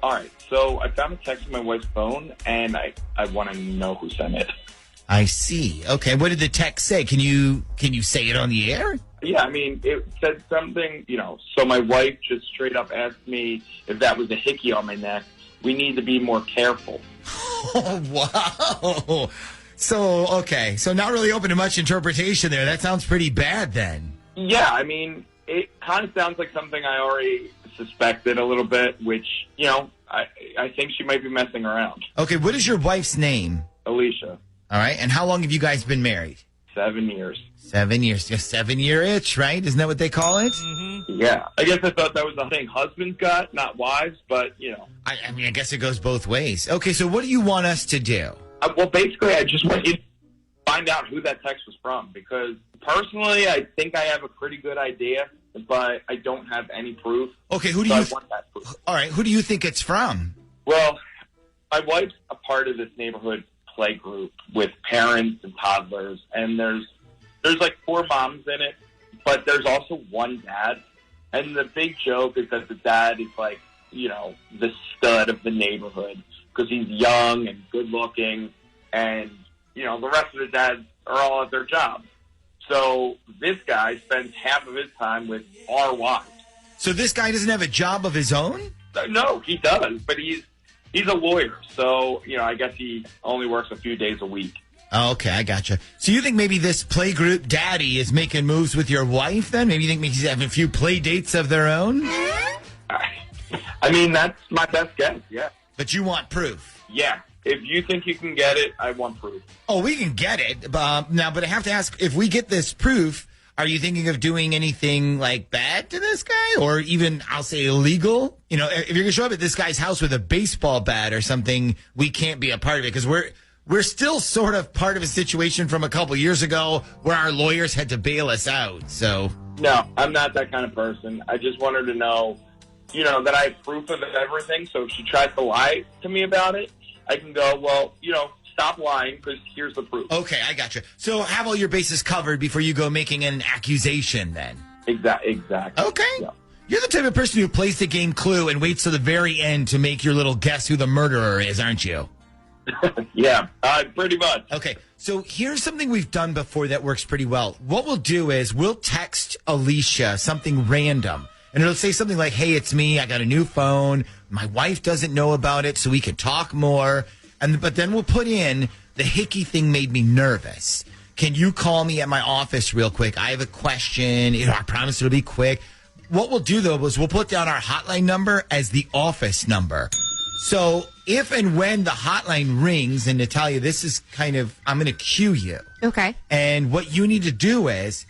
All right, so I found a text on my wife's phone, and I want to know who sent it. I see. Okay, what did the text say? Can you say it on the air? Yeah, I mean, it said something, so my wife just straight up asked me if that was a hickey on my neck. We need to be more careful. Oh, wow. So not really open to much interpretation there. That sounds pretty bad then. Yeah, I mean, it kind of sounds like something I already suspected a little bit, which, I think she might be messing around. Okay, what is your wife's name? Alicia. All right, and how long have you guys been married? 7 years. 7 years. Just 7-year itch, right? Isn't that what they call it? Mm-hmm. Yeah. I guess I thought that was the thing husbands got, not wives, but, I mean, I guess it goes both ways. Okay, so what do you want us to do? Well, basically, I just want you to find out who that text was from, because personally, I think I have a pretty good idea, but I don't have any proof. Okay, who do so you... I want that proof. All right, who do you think it's from? Well, my wife's a part of this neighborhood play group with parents and toddlers, and there's like 4 moms in it, but there's also one dad. And the big joke is that the dad is like, the stud of the neighborhood because he's young and good looking, and, the rest of the dads are all at their jobs. So this guy spends half of his time with our wives. So this guy doesn't have a job of his own? No, he does, but he's a lawyer. So, I guess he only works a few days a week. Oh, okay, I gotcha. So you think maybe this playgroup daddy is making moves with your wife then? Maybe you think he's having a few play dates of their own? I mean, that's my best guess, yeah. But you want proof? Yeah. If you think you can get it, I want proof. Oh, we can get it. Now, but I have to ask, if we get this proof, are you thinking of doing anything like bad to this guy? Or even, I'll say, illegal? If you're going to show up at this guy's house with a baseball bat or something, we can't be a part of it because we're still sort of part of a situation from a couple years ago where our lawyers had to bail us out. So no, I'm not that kind of person. I just want her to know, that I have proof of everything. So if she tries to lie to me about it, I can go, well, stop lying because here's the proof. Okay, I gotcha. So have all your bases covered before you go making an accusation then. Exactly. Okay. Yeah. You're the type of person who plays the game Clue and waits to the very end to make your little guess who the murderer is, aren't you? Yeah, pretty much. Okay, so here's something we've done before that works pretty well. What we'll do is we'll text Alicia something random, and it'll say something like, hey, it's me. I got a new phone. My wife doesn't know about it, so we can talk more. But then we'll put in, the hickey thing made me nervous. Can you call me at my office real quick? I have a question. I promise it'll be quick. What we'll do, though, is we'll put down our hotline number as the office number. So if and when the hotline rings, and Natalia, this is I'm going to cue you. Okay. And what you need to do is,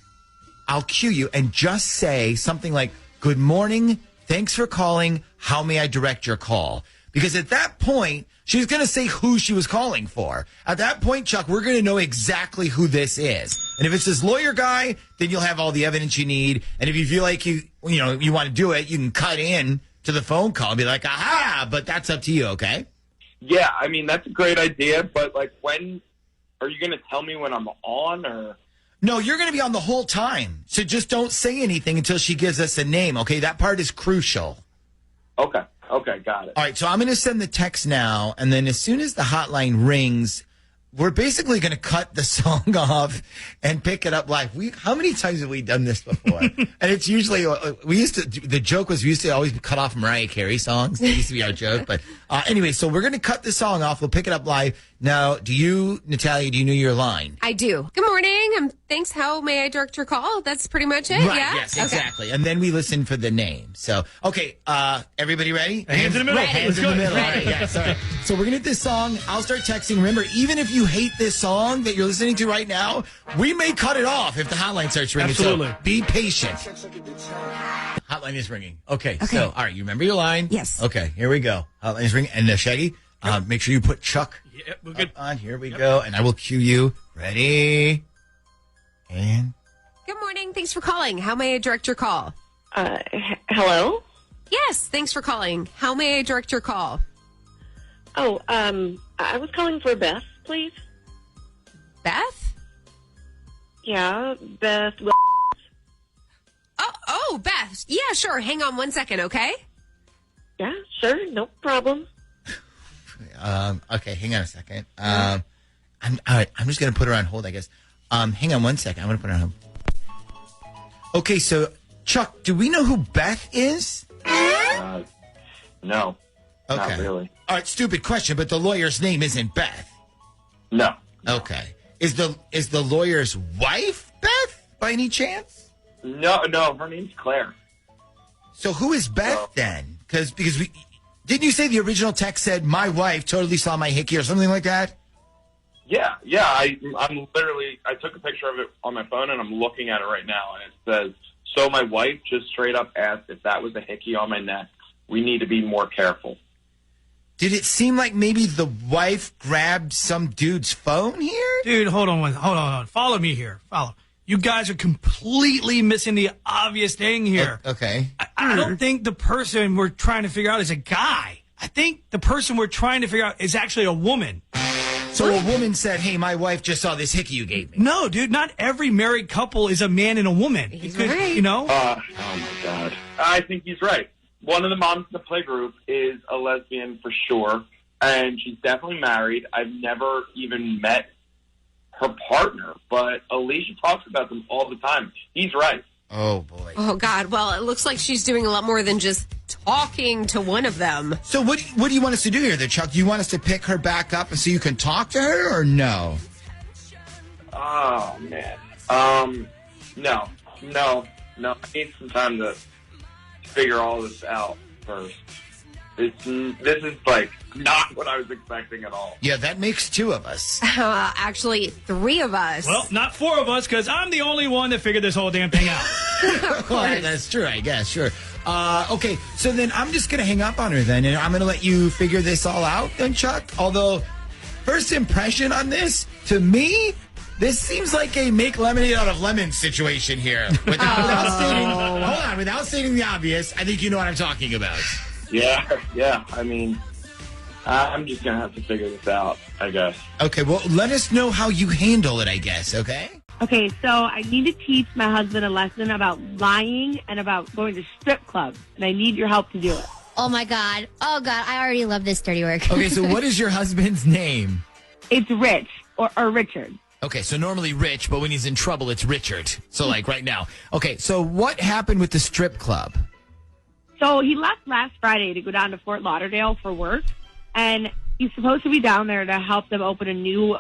I'll cue you and just say something like, good morning, thanks for calling, how may I direct your call? Because at that point, she's going to say who she was calling for. At that point, Chuck, we're going to know exactly who this is. And if it's this lawyer guy, then you'll have all the evidence you need. And if you feel like you want to do it, you can cut in to the phone call and be like, aha, but that's up to you, okay? Yeah, I mean, that's a great idea, but, when are you going to tell me when I'm on, or? No, you're going to be on the whole time. So just don't say anything until she gives us a name, okay? That part is crucial. Okay, got it. All right, so I'm going to send the text now, and then as soon as the hotline rings, we're basically going to cut the song off and pick it up live. How many times have we done this before? And it's usually, the joke was we used to always cut off Mariah Carey songs. That used to be our joke. But anyway, so we're going to cut the song off. We'll pick it up live. Now, Natalia, do you know your line? I do. Good morning. Thanks. How may I direct your call? That's pretty much it. Right, yeah? yes, exactly. Okay. And then we listen for the name. So, okay, everybody ready? Hands in the middle. Ready. Hands in the middle. All right, yes, all right. So we're going to hit this song. I'll start texting. Remember, even if you hate this song that you're listening to right now, we may cut it off if the hotline starts ringing. Absolutely. So be patient. Hotline is ringing. Okay, so, all right, you remember your line? Yes. Okay, here we go. Hotline is ringing. And Shaggy, make sure you put Chuck we're good. on. Here we go. And I will cue you. Ready? And... Good morning. Thanks for calling. How may I direct your call? Hello? Yes. Thanks for calling. How may I direct your call? Oh, I was calling for Beth, please. Beth? Yeah, Beth. Oh, Beth. Yeah, sure. Hang on one second, okay? Yeah, sure, no problem. Okay, hang on a second. All right, I'm just going to put her on hold, I guess. Hang on one second. I'm going to put her on hold. Okay, so, Chuck, do we know who Beth is? No, Okay. not really. All right, stupid question, but the lawyer's name isn't Beth. No. Okay. Is the lawyer's wife Beth, by any chance? No, her name's Claire. So who is Beth then? Because we didn't you say the original text said my wife totally saw my hickey or something like that? Yeah. I'm literally. I took a picture of it on my phone, and I'm looking at it right now, and it says, "So my wife just straight up asked if that was a hickey on my neck. We need to be more careful." Did it seem like maybe the wife grabbed some dude's phone here? Dude, hold on. Follow me here. Follow. You guys are completely missing the obvious thing here. Okay. I don't think the person we're trying to figure out is a guy. I think the person we're trying to figure out is actually a woman. So a woman said, "Hey, my wife just saw this hickey you gave me." No, dude, not every married couple is a man and a woman. He's It could, right. you know? Oh my God. I think he's right. One of the moms in the play group is a lesbian for sure, and she's definitely married. I've never even met her partner, but Alicia talks about them all the time. He's right. Oh boy. Oh, God. Well, it looks like she's doing a lot more than just talking to one of them. So what do you want us to do here, then, Chuck? Do you want us to pick her back up so you can talk to her, or no? Oh, man. No. I need some time to figure all this out first. This is like not what I was expecting at all. Yeah, that makes two of us. Actually, three of us. Well, not four of us, because I'm the only one that figured this whole damn thing out. Well, that's true, I guess. Sure. Okay, so then I'm just going to hang up on her then, and I'm going to let you figure this all out then, Chuck. Although, first impression on this, to me, this seems like a make lemonade out of lemons situation here. Without stating the obvious, I think you know what I'm talking about. Yeah. I mean, I'm just going to have to figure this out, I guess. Okay, well, let us know how you handle it, I guess, okay? Okay, so I need to teach my husband a lesson about lying and about going to strip clubs, and I need your help to do it. Oh, my God. Oh, God. I already love this dirty work. Okay, so what is your husband's name? It's Rich, or Richard. Okay, so normally Rich, but when he's in trouble, it's Richard. So, like, right now. Okay, so what happened with the strip club? So he left last Friday to go down to Fort Lauderdale for work, and he's supposed to be down there to help them open a new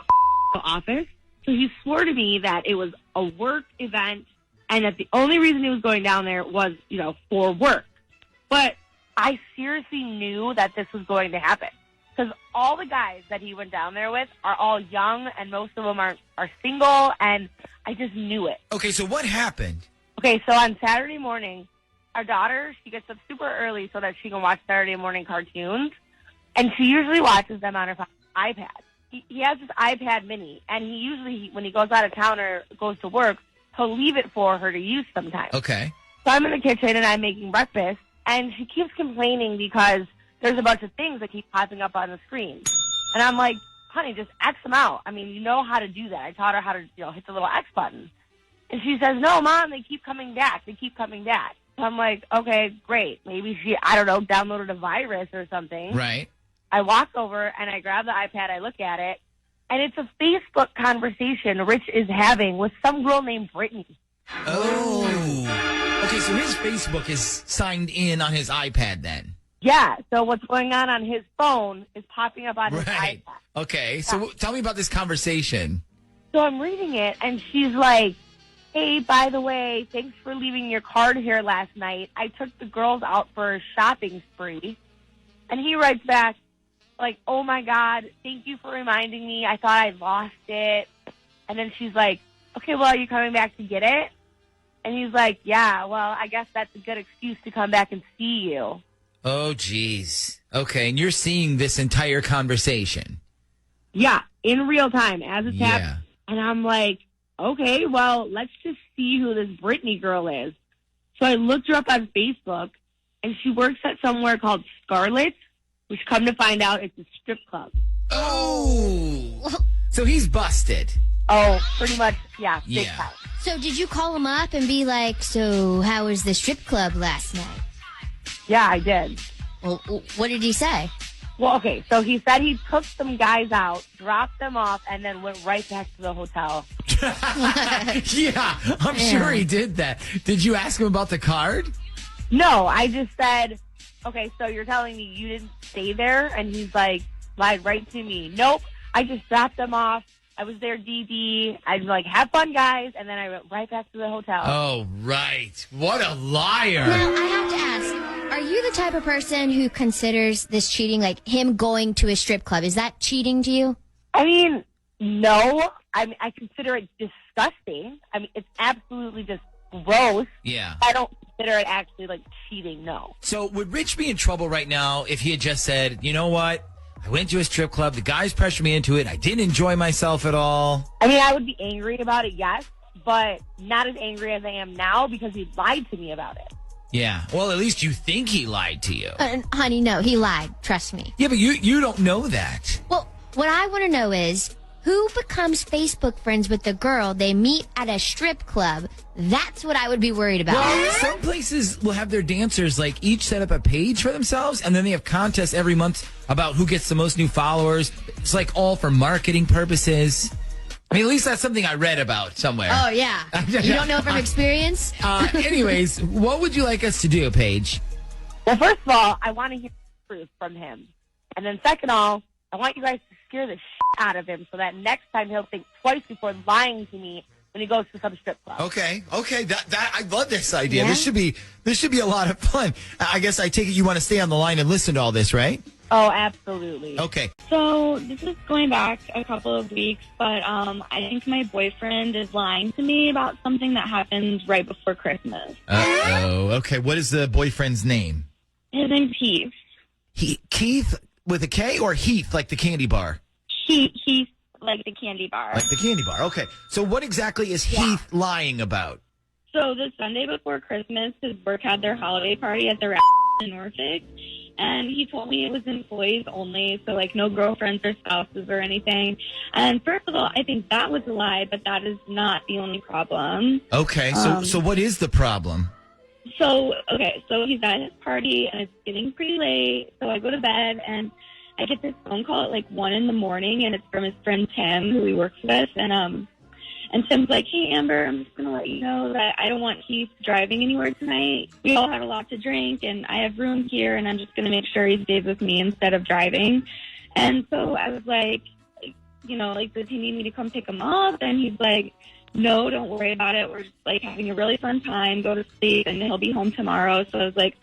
office. So he swore to me that it was a work event and that the only reason he was going down there was, for work. But I seriously knew that this was going to happen because all the guys that he went down there with are all young and most of them are single, and I just knew it. Okay, so what happened? Okay, so on Saturday morning, our daughter, she gets up super early so that she can watch Saturday morning cartoons, and she usually watches them on her iPad. He has this iPad mini, and he usually, when he goes out of town or goes to work, he'll leave it for her to use sometimes. Okay. So I'm in the kitchen, and I'm making breakfast, and she keeps complaining because there's a bunch of things that keep popping up on the screen. And I'm like, honey, just X them out. I mean, you know how to do that. I taught her how to, hit the little X button. And she says, no, Mom, they keep coming back. So I'm like, okay, great. Maybe she, downloaded a virus or something. Right. I walk over and I grab the iPad, I look at it, and it's a Facebook conversation Rich is having with some girl named Brittany. Oh. Okay, so his Facebook is signed in on his iPad then. Yeah, so what's going on his phone is popping up on his iPad. Okay, so tell me about this conversation. So I'm reading it, and she's like, hey, by the way, thanks for leaving your card here last night. I took the girls out for a shopping spree. And he writes back, like, oh, my God, thank you for reminding me. I thought I lost it. And then she's like, okay, well, are you coming back to get it? And he's like, yeah, well, I guess that's a good excuse to come back and see you. Oh, geez. Okay, and you're seeing this entire conversation. Yeah, in real time as it's happening. And I'm like, okay, well, let's just see who this Brittany girl is. So I looked her up on Facebook, and she works at somewhere called Scarlet, which come to find out it's a strip club. Oh. So he's busted. Oh, pretty much, yeah, big time. So did you call him up and be like, so how was the strip club last night? Yeah, I did. Well, what did he say? Well, okay, so he said he took some guys out, dropped them off, and then went right back to the hotel. Yeah, I'm sure he did that. Did you ask him about the card? No, I just said, okay, so you're telling me you didn't stay there? And he's like, lied right to me. Nope, I just dropped them off. I was there, DD. I was like, have fun, guys. And then I went right back to the hotel. Oh, right. What a liar. Now, I have to ask, are you the type of person who considers this cheating, like him going to a strip club? Is that cheating to you? I mean, no. I consider it disgusting. I mean, it's absolutely just gross. Yeah. I don't consider it actually like cheating, no. So would Rich be in trouble right now if he had just said, you know what? I went to a strip club. The guys pressured me into it. I didn't enjoy myself at all. I mean, I would be angry about it, yes, but not as angry as I am now because he lied to me about it. Yeah. Well, at least you think he lied to you. Honey, no, he lied. Trust me. Yeah, but you don't know that. Well, what I want to know is who becomes Facebook friends with the girl they meet at a strip club? That's what I would be worried about. Well, some places will have their dancers like each set up a page for themselves, and then they have contests every month about who gets the most new followers. It's like all for marketing purposes. I mean, at least that's something I read about somewhere. Oh, yeah. You don't know from experience? Anyways, what would you like us to do, Paige? Well, first of all, I want to hear the truth from him. And then second of all, I want you guys to scare the shit out of him so that next time he'll think twice before lying to me when he goes to some strip club. Okay. That I love this idea. Yeah? This should be a lot of fun. I guess I take it you want to stay on the line and listen to all this, right? Oh, absolutely. Okay. So this is going back a couple of weeks, but I think my boyfriend is lying to me about something that happened right before Christmas. Uh-oh. Okay. What is the boyfriend's name? His name's Heath. Keith with a K or Heath like the candy bar? Heath, like the candy bar. Like the candy bar. Okay. So what exactly is Heath lying about? So the Sunday before Christmas, his work had their holiday party at the in Norfolk. And he told me it was employees only, so like no girlfriends or spouses or anything. And first of all, I think that was a lie, but that is not the only problem. Okay. So what is the problem? So he's at his party and it's getting pretty late. So I go to bed and I get this phone call at like 1 a.m. and it's from his friend Tim, who he works with. And Tim's like, hey, Amber, I'm just going to let you know that I don't want Heath driving anywhere tonight. We all had a lot to drink, and I have room here, and I'm just going to make sure he stays with me instead of driving. And so I was like, does he need me to come pick him up? And he's like, no, don't worry about it. We're just, like, having a really fun time. Go to sleep, and he'll be home tomorrow. So I was like,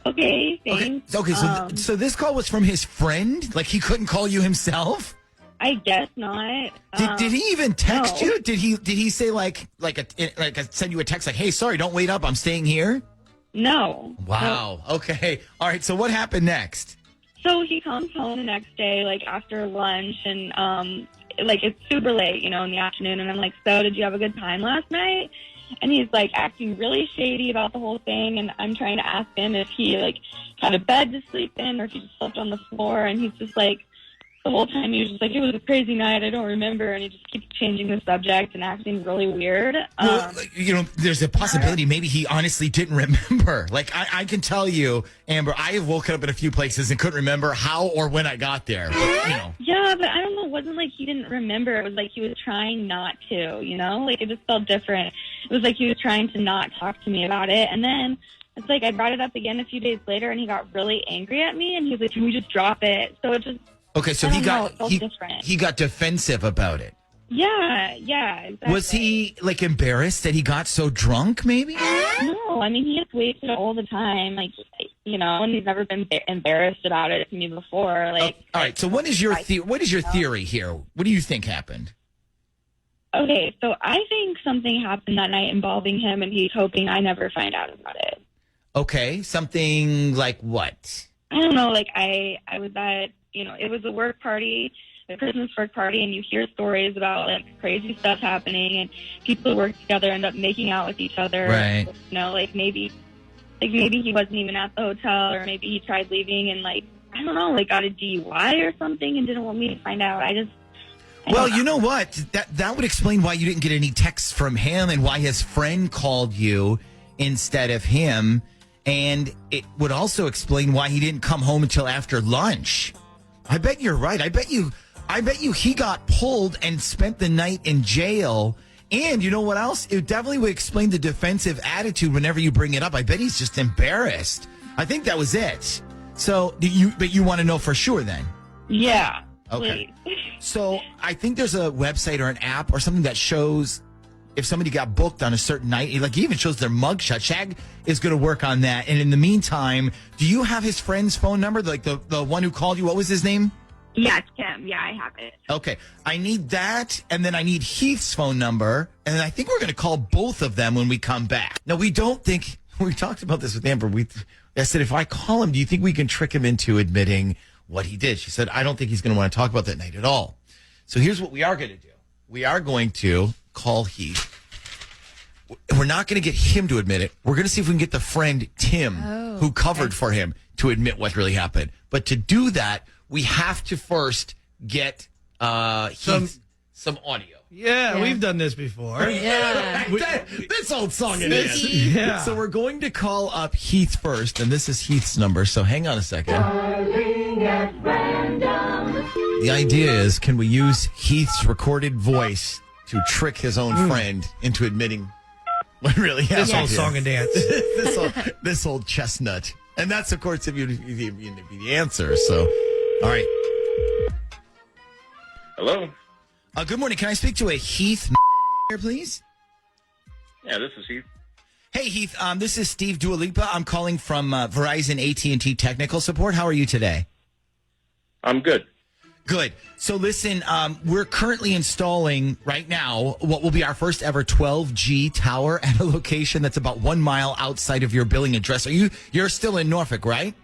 okay, thanks. Okay, so this call was from his friend? Like, he couldn't call you himself? I guess not. Did he even text no. you? Did he say send you a text like, "Hey, sorry, don't wait up. I'm staying here"? No. Wow. No. Okay. All right. So what happened next? So he comes home the next day, like after lunch, and it's super late, in the afternoon. And I'm like, "So, did you have a good time last night?" And he's like acting really shady about the whole thing. And I'm trying to ask him if he like had a bed to sleep in or if he just slept on the floor. And he's just like. The whole time he was just like, it was a crazy night, I don't remember, and he just keeps changing the subject and acting really weird. Well, there's a possibility maybe he honestly didn't remember. Like, I can tell you, Amber, I have woken up in a few places and couldn't remember how or when I got there. But, Yeah, but I don't know, it wasn't like he didn't remember. It was like he was trying not to, Like, it just felt different. It was like he was trying to not talk to me about it, and then it's like I brought it up again a few days later, and he got really angry at me, and he was like, can we just drop it? So it just... Okay, so he got defensive about it. Yeah, exactly. Was he like embarrassed that he got so drunk? Maybe. No, I mean he gets wasted all the time, and he's never been embarrassed about it to me before. Like, all right. So what is your theory here? What do you think happened? Okay, so I think something happened that night involving him, and he's hoping I never find out about it. Okay, something like what? I don't know. Like I was at. It was a work party, a Christmas work party, and you hear stories about like crazy stuff happening, and people who work together end up making out with each other. Right. Maybe he wasn't even at the hotel, or maybe he tried leaving and got a DUI or something and didn't want me to find out. Well, you know what? That would explain why you didn't get any texts from him and why his friend called you instead of him. And it would also explain why he didn't come home until after lunch. I bet you're right. I bet you he got pulled and spent the night in jail. And you know what else? It definitely would explain the defensive attitude whenever you bring it up. I bet he's just embarrassed. I think that was it. So, but you want to know for sure then? Yeah. Okay. Please. So I think there's a website or an app or something that shows if somebody got booked on a certain night. Like, it even shows their mugshot. Shag is going to work on that. And in the meantime, do you have his friend's phone number? Like the one who called you? What was his name? Yeah, it's Tim. Yeah, I have it. Okay. I need that. And then I need Heath's phone number. And I think we're going to call both of them when we come back. Now, we talked about this with Amber. I said, if I call him, do you think we can trick him into admitting what he did? She said, I don't think he's going to want to talk about that night at all. So here's what we are going to do. We are going to call Heath. We're not going to get him to admit it. We're going to see if we can get the friend Tim, who covered for him, to admit what really happened. But to do that, we have to first get Heath some audio. Yeah, we've done this before. Yeah. This old song it is. Yeah. So we're going to call up Heath first, and this is Heath's number. So hang on a second. The idea is, can we use Heath's recorded voice to trick his own friend into admitting what really happened? This old song and dance. this old chestnut. And that's, of course, if you the answer. So, all right. Hello? Good morning. Can I speak to a Heath here, please? Yeah, this is Heath. Hey, Heath. This is Steve Dua Lipa. I'm calling from Verizon AT&T Technical Support. How are you today? I'm good. Good. So listen, we're currently installing right now what will be our first ever 12G tower at a location that's about 1 mile outside of your billing address. You're still in Norfolk, right?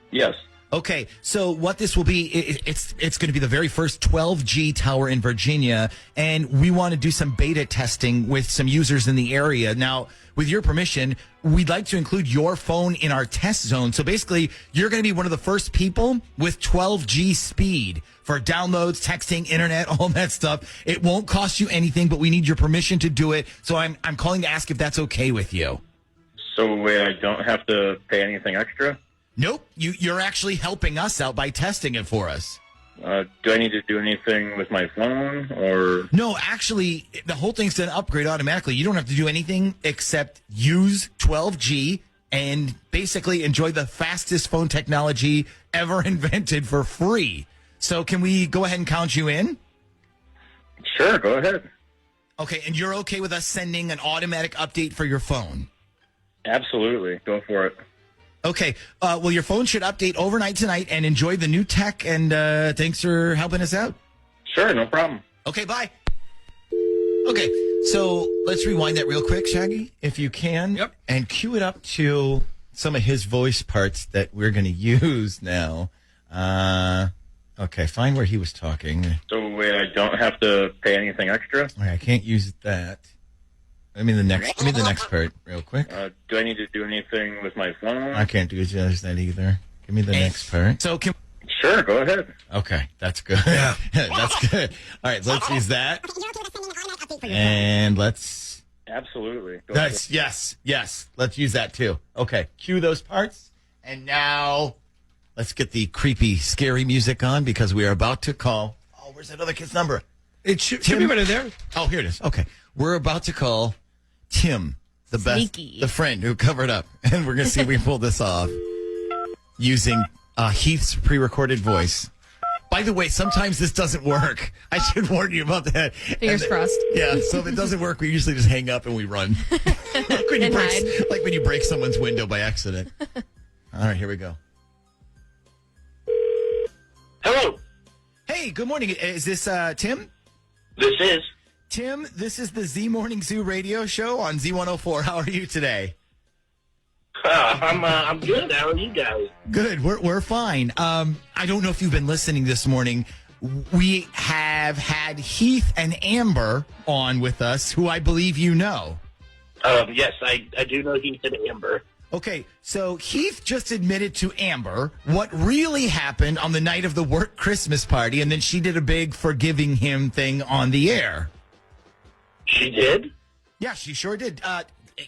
Yes. Okay, so what this will be, it's going to be the very first 12G tower in Virginia, and we want to do some beta testing with some users in the area. Now, with your permission, we'd like to include your phone in our test zone. So basically, you're going to be one of the first people with 12G speed for downloads, texting, internet, all that stuff. It won't cost you anything, but we need your permission to do it. So I'm calling to ask if that's okay with you. So I don't have to pay anything extra? Nope, you're actually helping us out by testing it for us. Do I need to do anything with my phone, or? No, actually, the whole thing's going to upgrade automatically. You don't have to do anything except use 12G and basically enjoy the fastest phone technology ever invented for free. So can we go ahead and count you in? Sure, go ahead. Okay, and you're okay with us sending an automatic update for your phone? Absolutely, go for it. Okay, well, your phone should update overnight tonight, and enjoy the new tech, and thanks for helping us out. Sure, no problem. Okay, bye. Okay, so let's rewind that real quick, Shaggy, if you can. Yep. And cue it up to some of his voice parts that we're going to use now. Okay, find where he was talking. So I don't have to pay anything extra? All right, I can't use that. Give me the next part real quick. Do I need to do anything with my phone? I can't do that either. Give me the next part. So Sure, go ahead. Okay, that's good. Yeah. That's good. All right, let's use that. And let's... Absolutely. Go That's ahead. yes. Let's use that too. Okay, cue those parts. And now let's get the creepy, scary music on because we are about to call... Oh, where's that other kid's number? It should be right there. Oh, here it is. Okay. We're about to call Tim, the Sneaky. the friend who covered up. And we're going to see if we pull this off using Heath's pre-recorded voice. By the way, sometimes this doesn't work. I should warn you about that. Fingers crossed. Yeah, so if it doesn't work, we usually just hang up and we run. like when you break someone's window by accident. All right, here we go. Hello. Hey, good morning. Is this Tim? This is. Tim, this is the Z Morning Zoo radio show on Z104. How are you today? I'm good. How are you guys? Good. We're fine. I don't know if you've been listening this morning. We have had Heath and Amber on with us, who I believe you know. Yes, I do know Heath and Amber. Okay, so Heath just admitted to Amber what really happened on the night of the work Christmas party, and then she did a big forgiving him thing on the air. She did? Yeah, she sure did.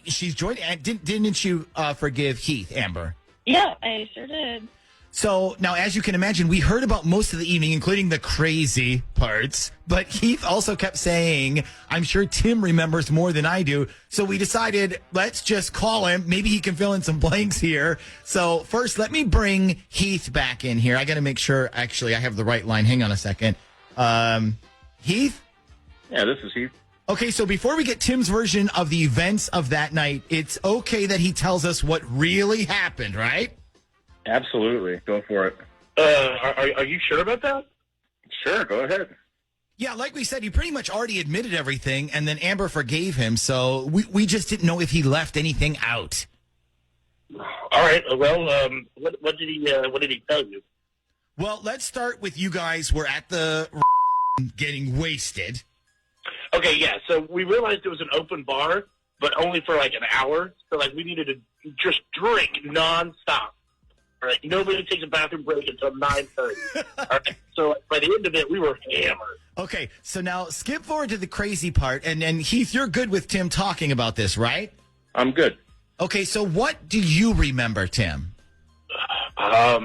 she's joined. And didn't you forgive Heath, Amber? Yeah, I sure did. So now, as you can imagine, we heard about most of the evening, including the crazy parts. But Heath also kept saying, I'm sure Tim remembers more than I do. So we decided, let's just call him. Maybe he can fill in some blanks here. So first, let me bring Heath back in here. I got to make sure, actually, I have the right line. Hang on a second. Heath? Yeah, this is Heath. Okay, so before we get Tim's version of the events of that night, it's okay that he tells us what really happened, right? Absolutely. Go for it. Are you sure about that? Sure, go ahead. Yeah, like we said, he pretty much already admitted everything, and then Amber forgave him, so we just didn't know if he left anything out. All right. Well, what did he tell you? Well, let's start with you guys. We're at the getting wasted. Okay, yeah. So we realized it was an open bar, but only for like an hour. So like we needed to just drink nonstop. All right. Nobody takes a bathroom break until 9:30. All right. So by the end of it, we were hammered. Okay, so now skip forward to the crazy part, and Heath, you're good with Tim talking about this, right? I'm good. Okay, so what do you remember, Tim? I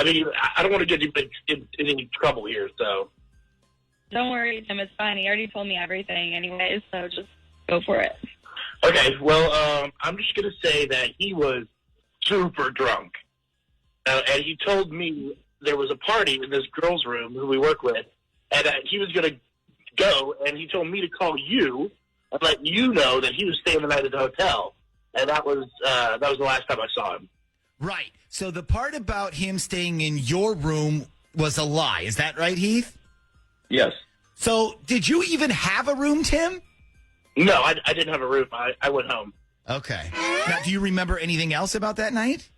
mean, I don't want to get in any trouble here, so. Don't worry, Tim. It's fine. He already told me everything anyways, so just go for it. Okay, well, I'm just going to say that he was super drunk. And he told me there was a party in this girl's room who we work with, and he was going to go, and he told me to call you and let you know that he was staying the night at the hotel. And that was the last time I saw him. Right. So the part about him staying in your room was a lie. Is that right, Heath? Yes. So did you even have a room, Tim? No, I didn't have a room. I went home. Okay. Now, do you remember anything else about that night?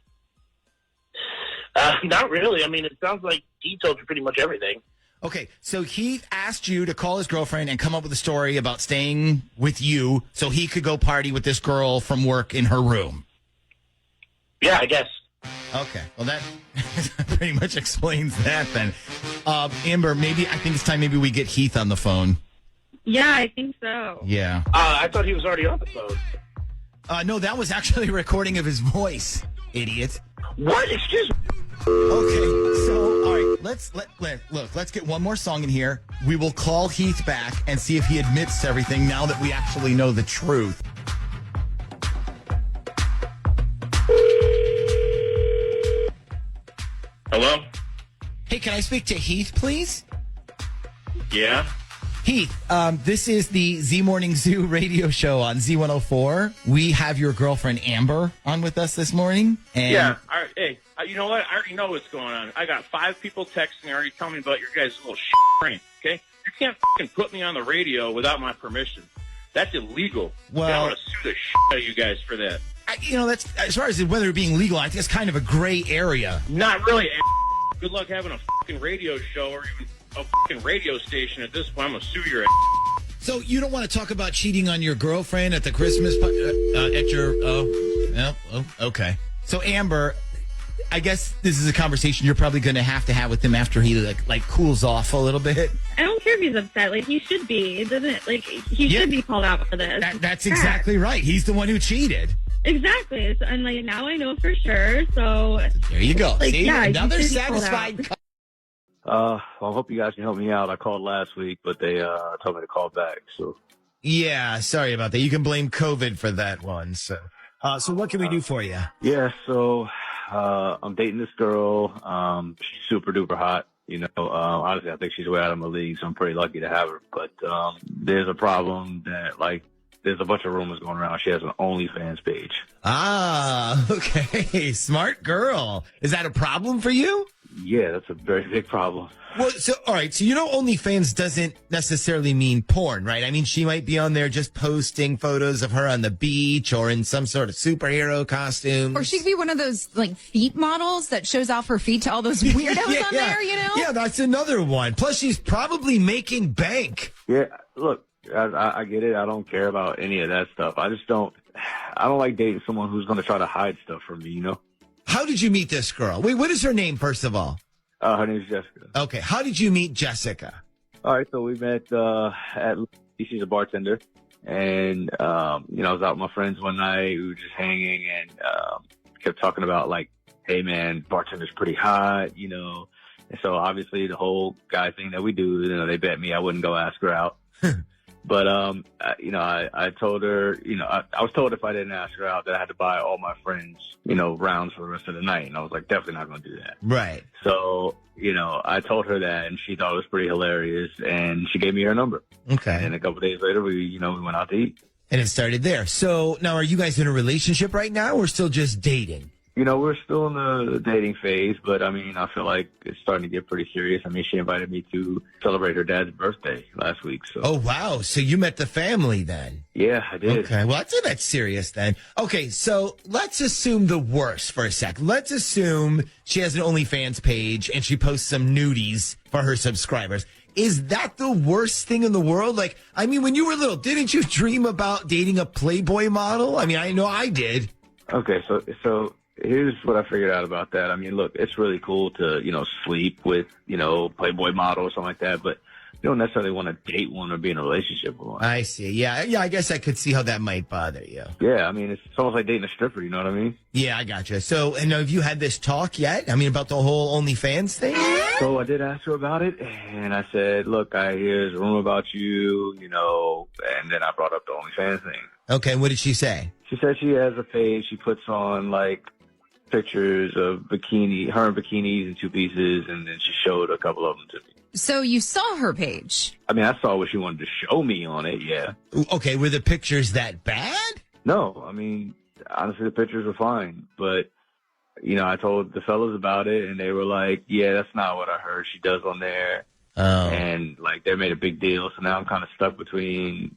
Not really. I mean, it sounds like he told you pretty much everything. Okay, so Heath asked you to call his girlfriend and come up with a story about staying with you so he could go party with this girl from work in her room. Yeah, I guess. Okay, well, that pretty much explains that then. Amber, I think it's time maybe we get Heath on the phone. Yeah, I think so. Yeah. I thought he was already on the phone. No, that was actually a recording of his voice, idiot. What? Excuse me. Okay, so all right, let's get one more song in here. We will call Heath back and see if he admits to everything now that we actually know the truth. Hello? Hey, can I speak to Heath, please? Yeah? Heath, this is the Z Morning Zoo radio show on Z104. We have your girlfriend Amber on with us this morning. And Yeah. All right, hey, you know what? I already know what's going on. I got 5 people texting already telling me about your guys' little brain, okay? You can't fucking put me on the radio without my permission. That's illegal. Well- I want to sue the out of you guys for that. that's as far as whether it being legal, I think it's kind of a gray area. Not really. Good luck having a fucking radio show or even a fucking radio station at this point. I'm going to sue your ass. So you don't want to talk about cheating on your girlfriend at the Christmas at your okay. So Amber, I guess this is a conversation you're probably going to have with him after he like cools off a little bit. I don't care if he's upset. Like, he should be. It doesn't, he should be called out for this. That's exactly right. He's the one who cheated. Exactly. So, and now I know for sure. So there you go. See, yeah, another you should be called satisfied. Well, I hope you guys can help me out. I called last week, but they told me to call back. So Yeah, sorry about that. You can blame COVID for that one. So what can we do for you? yeah, so I'm dating this girl. She's super duper hot. Honestly, I think she's way out of my league, so I'm pretty lucky to have her. But there's a problem that there's a bunch of rumors going around. She has an OnlyFans page. Ah, okay. Smart girl. Is that a problem for you? Yeah, that's a very big problem. Well, all right. So, OnlyFans doesn't necessarily mean porn, right? I mean, she might be on there just posting photos of her on the beach or in some sort of superhero costume. Or she could be one of those, feet models that shows off her feet to all those weirdos on there, Yeah, that's another one. Plus, she's probably making bank. Yeah, look, I get it. I don't care about any of that stuff. I don't like dating someone who's going to try to hide stuff from me, How did you meet this girl? Wait, what is her name, first of all? Her name's Jessica. Okay, how did you meet Jessica? All right, so we met she's a bartender, And, I was out with my friends one night. We were just hanging and kept talking about, like, hey, man, bartender's pretty hot, And so obviously the whole guy thing that we do, they bet me I wouldn't go ask her out. But, I told her, I was told if I didn't ask her out that I had to buy all my friends, rounds for the rest of the night. And I was like, definitely not going to do that. Right. So, I told her that and she thought it was pretty hilarious and she gave me her number. Okay. And a couple days later, we went out to eat. And it started there. So now are you guys in a relationship right now or still just dating? We're still in the dating phase, but I feel like it's starting to get pretty serious. She invited me to celebrate her dad's birthday last week. So. Oh, wow. So you met the family then? Yeah, I did. Okay. Well, I'd say that's serious then. Okay. So let's assume the worst for a sec. Let's assume she has an OnlyFans page and she posts some nudies for her subscribers. Is that the worst thing in the world? Like, when you were little, didn't you dream about dating a Playboy model? I know I did. Okay. So here's what I figured out about that. Look, it's really cool to, sleep with, Playboy model or something like that, but you don't necessarily want to date one or be in a relationship with one. I see. Yeah, I guess I could see how that might bother you. Yeah, it's almost like dating a stripper, you know what I mean? Yeah, I gotcha. So, and have you had this talk yet? About the whole OnlyFans thing? So I did ask her about it, and I said, look, I hear a rumor about you, and then I brought up the OnlyFans thing. Okay, what did she say? She said she has a page she puts on, like, pictures of her in bikinis and two pieces, and then she showed a couple of them to me. So you saw her page? I saw what she wanted to show me on it, yeah. Okay, were the pictures that bad? No, honestly, the pictures were fine, but, I told the fellas about it, and they were like, yeah, that's not what I heard she does on there. Oh. And, they made a big deal, so now I'm kind of stuck between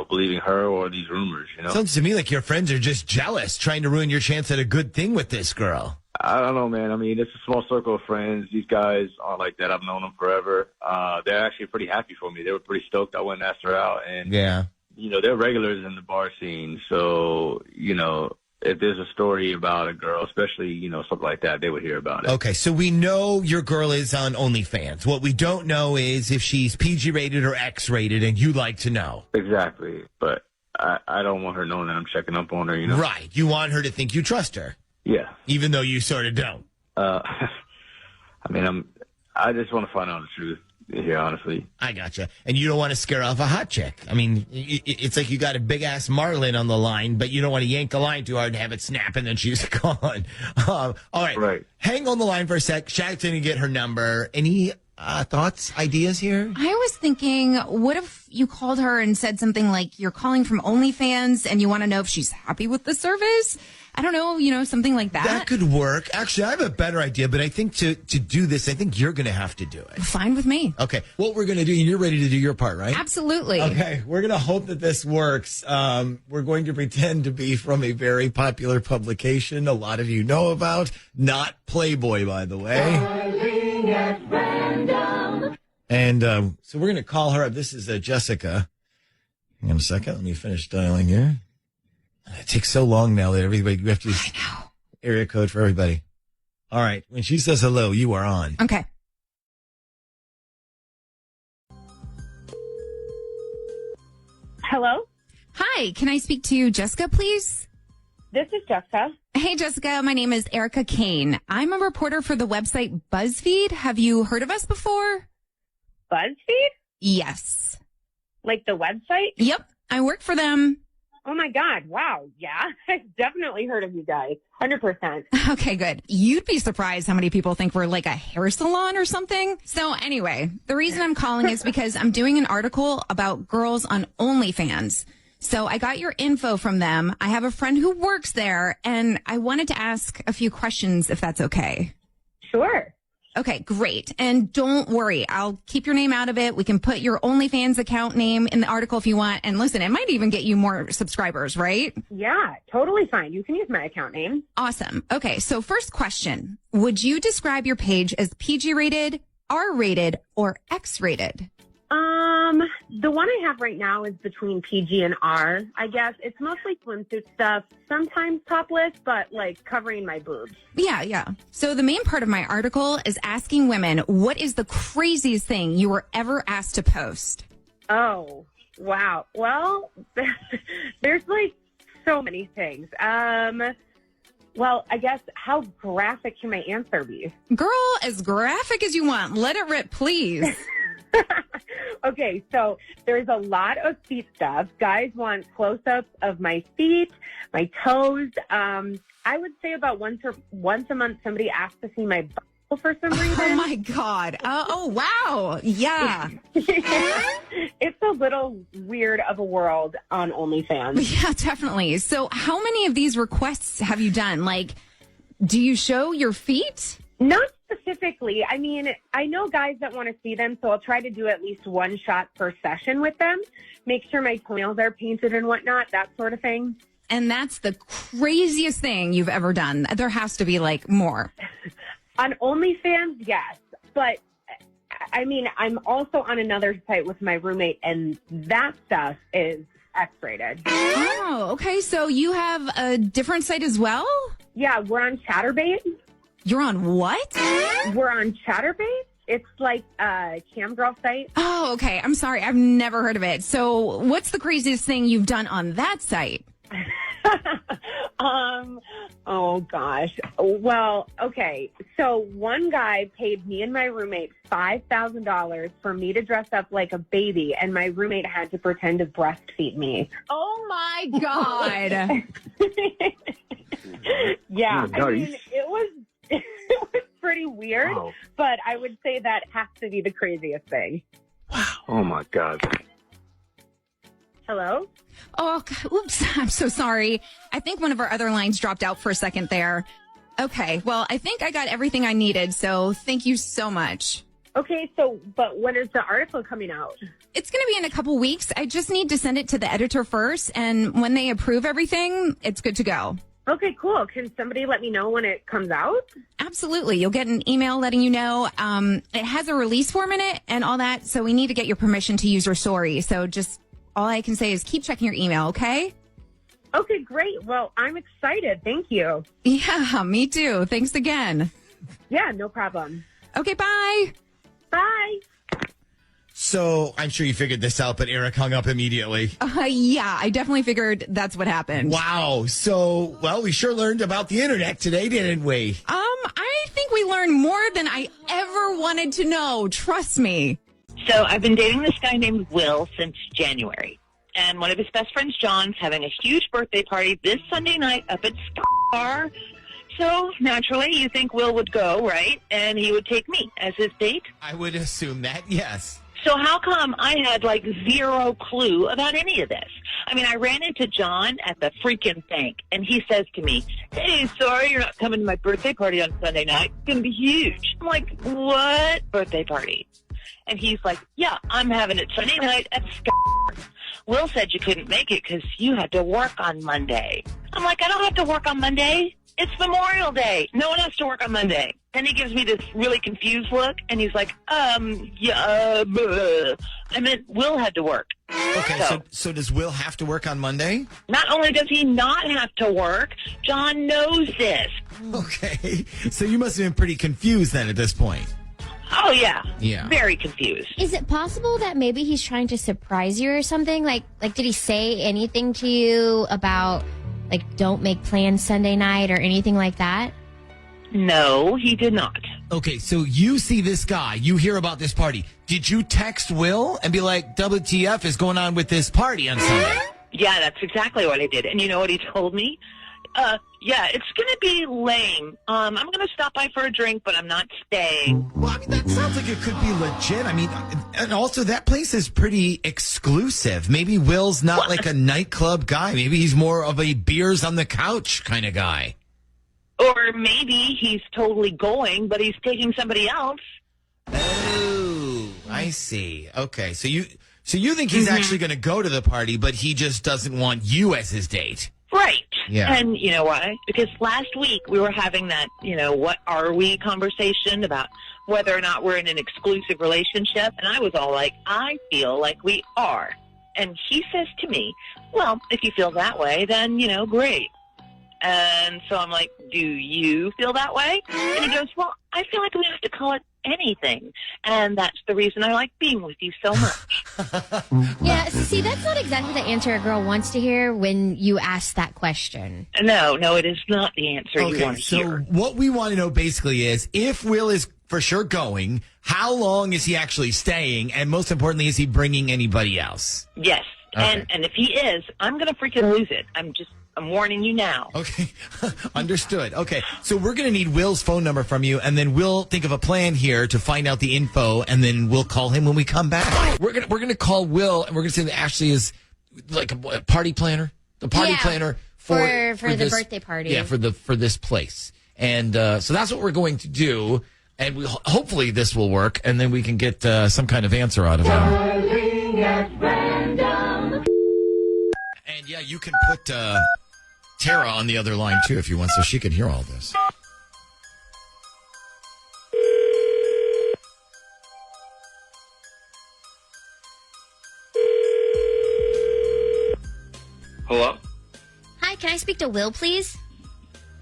believing her or these rumors, Sounds to me like your friends are just jealous, trying to ruin your chance at a good thing with this girl. I don't know, man. It's a small circle of friends. These guys aren't like that. I've known them forever. They're actually pretty happy for me. They were pretty stoked I went and asked her out. And, yeah, they're regulars in the bar scene. So, if there's a story about a girl, especially, something like that, they would hear about it. Okay, so we know your girl is on OnlyFans. What we don't know is if she's PG rated or X rated, and you'd like to know. Exactly. But I don't want her knowing that I'm checking up on her, Right. You want her to think you trust her. Yeah. Even though you sort of don't. I just want to find out the truth here, honestly. I gotcha. And you don't want to scare off a hot chick. It's like you got a big-ass marlin on the line, but you don't want to yank the line too hard and have it snap, and then she's gone. All right. Right. Hang on the line for a sec. Shaq's going to get her number. Any thoughts, ideas here? I was thinking, what if you called her and said something like, you're calling from OnlyFans and you want to know if she's happy with the service? I don't know, something like that. That could work. Actually, I have a better idea, but I think to do this, I think you're going to have to do it. Fine with me. Okay. What we're going to do, and you're ready to do your part, right? Absolutely. Okay. We're going to hope that this works. We're going to pretend to be from a very popular publication a lot of you know about. Not Playboy, by the way. And so we're going to call her up. This is Jessica. Hang on a second. Let me finish dialing here. It takes so long now that we have to use area code for everybody. All right. When she says hello, you are on. Okay. Hello? Hi, can I speak to Jessica, please? This is Jessica. Hey, Jessica. My name is Erica Kane. I'm a reporter for the website BuzzFeed. Have you heard of us before? BuzzFeed? Yes. Like the website? Yep. I work for them. Oh my God. Wow. Yeah. I've definitely heard of you guys. 100%. Okay, good. You'd be surprised how many people think we're like a hair salon or something. So anyway, the reason I'm calling is because I'm doing an article about girls on OnlyFans. So I got your info from them. I have a friend who works there, and I wanted to ask a few questions if that's okay. Sure. Okay, great. And don't worry, I'll keep your name out of it. We can put your OnlyFans account name in the article if you want. And listen, it might even get you more subscribers, right? Yeah, totally fine. You can use my account name. Awesome. Okay, so first question. Would you describe your page as PG rated, R rated, or X rated? The one I have right now is between PG and R, I guess. It's mostly swimsuit stuff, sometimes topless, but like covering my boobs. Yeah. So the main part of my article is asking women, what is the craziest thing you were ever asked to post? Oh, Wow. Well, there's like so many things. Well, I guess how graphic can my answer be? Girl, as graphic as you want. Let it rip, please. Okay, so there's a lot of feet stuff. Guys want close-ups of my feet, my toes. I would say about once a month somebody asks to see my butt for some reason. Oh, my God. Oh, wow. Yeah. It's a little weird of a world on OnlyFans. Yeah, definitely. So how many of these requests have you done? Like, do you show your feet? Not specifically. I mean, I know guys that want to see them, so I'll try to do at least one shot per session with them. Make sure my toenails are painted and whatnot, that sort of thing. And that's the craziest thing you've ever done. There has to be, like, more. On OnlyFans, yes. But, I mean, I'm also on another site with my roommate, and that stuff is X-rated. Oh, okay. So you have a different site as well? Yeah, we're on Chatterbait. You're on what? We're on Chatterbait. It's like a cam girl site. Oh, okay. I'm sorry. I've never heard of it. So what's the craziest thing you've done on that site? Oh gosh. Well, okay. So one guy paid me and my roommate $5,000 for me to dress up like a baby, and my roommate had to pretend to breastfeed me. Oh my God. Yeah. Oh, I mean, it was pretty weird, Wow. but I would say that has to be the craziest thing. Oh my God. Hello? Oh, oops. I'm so sorry. I think one of our other lines dropped out for a second there. Okay. Well, I think I got everything I needed. So thank you so much. Okay. So, but when is the article coming out? It's going to be in a couple weeks. I just need to send it to the editor first. And when they approve everything, it's good to go. Okay, cool. Can somebody let me know when it comes out? Absolutely. You'll get an email letting you know. It has a release form in it and all that. So we need to get your permission to use your story. So just all I can say is keep checking your email, okay? Okay, great. Well, I'm excited. Thank you. Yeah, me too. Thanks again. Yeah, no problem. Okay, bye. Bye. So I'm sure you figured this out, but Eric hung up immediately. Yeah, I definitely figured that's what happened. Wow. So, well, we sure learned about the internet today, didn't we? I think we learned more than I ever wanted to know. Trust me. So I've been dating this guy named Will since January. And one of his best friends, John's, having a huge birthday party this Sunday night up at Star. So naturally, you think Will would go, right? And he would take me as his date. I would assume that, yes. So how come I had, like, zero clue about any of this? I mean, I ran into John at the freaking bank, and he says to me, "Hey, sorry you're not coming to my birthday party on Sunday night. It's going to be huge." I'm like, "What birthday party?" And he's like, "Yeah, I'm having it Sunday night at Sky. Will said you couldn't make it because you had to work on Monday." I'm like, "I don't have to work on Monday. It's Memorial Day. No one has to work on Monday." Then he gives me this really confused look, and he's like, yeah, I meant Will had to work. Okay, so does Will have to work on Monday? Not only does he not have to work, John knows this. Okay, so you must have been pretty confused then at this point. Oh, yeah. Yeah. Very confused. Is it possible that maybe he's trying to surprise you or something? Like did he say anything to you about, like, don't make plans Sunday night or anything like that? No, he did not. Okay, so you see this guy, you hear about this party. Did you text Will and be like, WTF is going on with this party on Sunday? Yeah, that's exactly what I did. And you know what he told me? Yeah, it's going to be lame. I'm going to stop by for a drink, but I'm not staying. Well, I mean, that sounds like it could be legit. I mean, and also that place is pretty exclusive. Maybe Will's not like a nightclub guy. Maybe he's more of a beers on the couch kind of guy. Or maybe he's totally going, but he's taking somebody else. Oh, I see. Okay, so you think he's actually going to go to the party, but he just doesn't want you as his date. Right. Yeah. And you know why? Because last week we were having that, what are we conversation about whether or not we're in an exclusive relationship. And I was all like, I feel like we are. And he says to me, well, if you feel that way, then, great. And so I'm like, do you feel that way? And he goes, well, I feel like we have to call it anything. And that's the reason I like being with you so much. Yeah, see, that's not exactly the answer a girl wants to hear when you ask that question. No, it is not the answer you want to so hear. what we want to know basically is if Will is for sure going, how long is he actually staying? And most importantly, is he bringing anybody else? Yes. Okay. And if he is, I'm going to freaking lose it. I'm warning you now. Okay. Understood. Okay. So we're going to need Will's phone number from you, and then we'll think of a plan here to find out the info, and then we'll call him when we come back. We're going to call Will, and we're going to say that Ashley is like a party planner, the party planner for the this, birthday party. Yeah, for this place. And so that's what we're going to do, and we hopefully this will work, and then we can get some kind of answer out of him. And yeah, you can put Tara on the other line too if you want, so she can hear all this. Hello? Hi, can I speak to Will, please?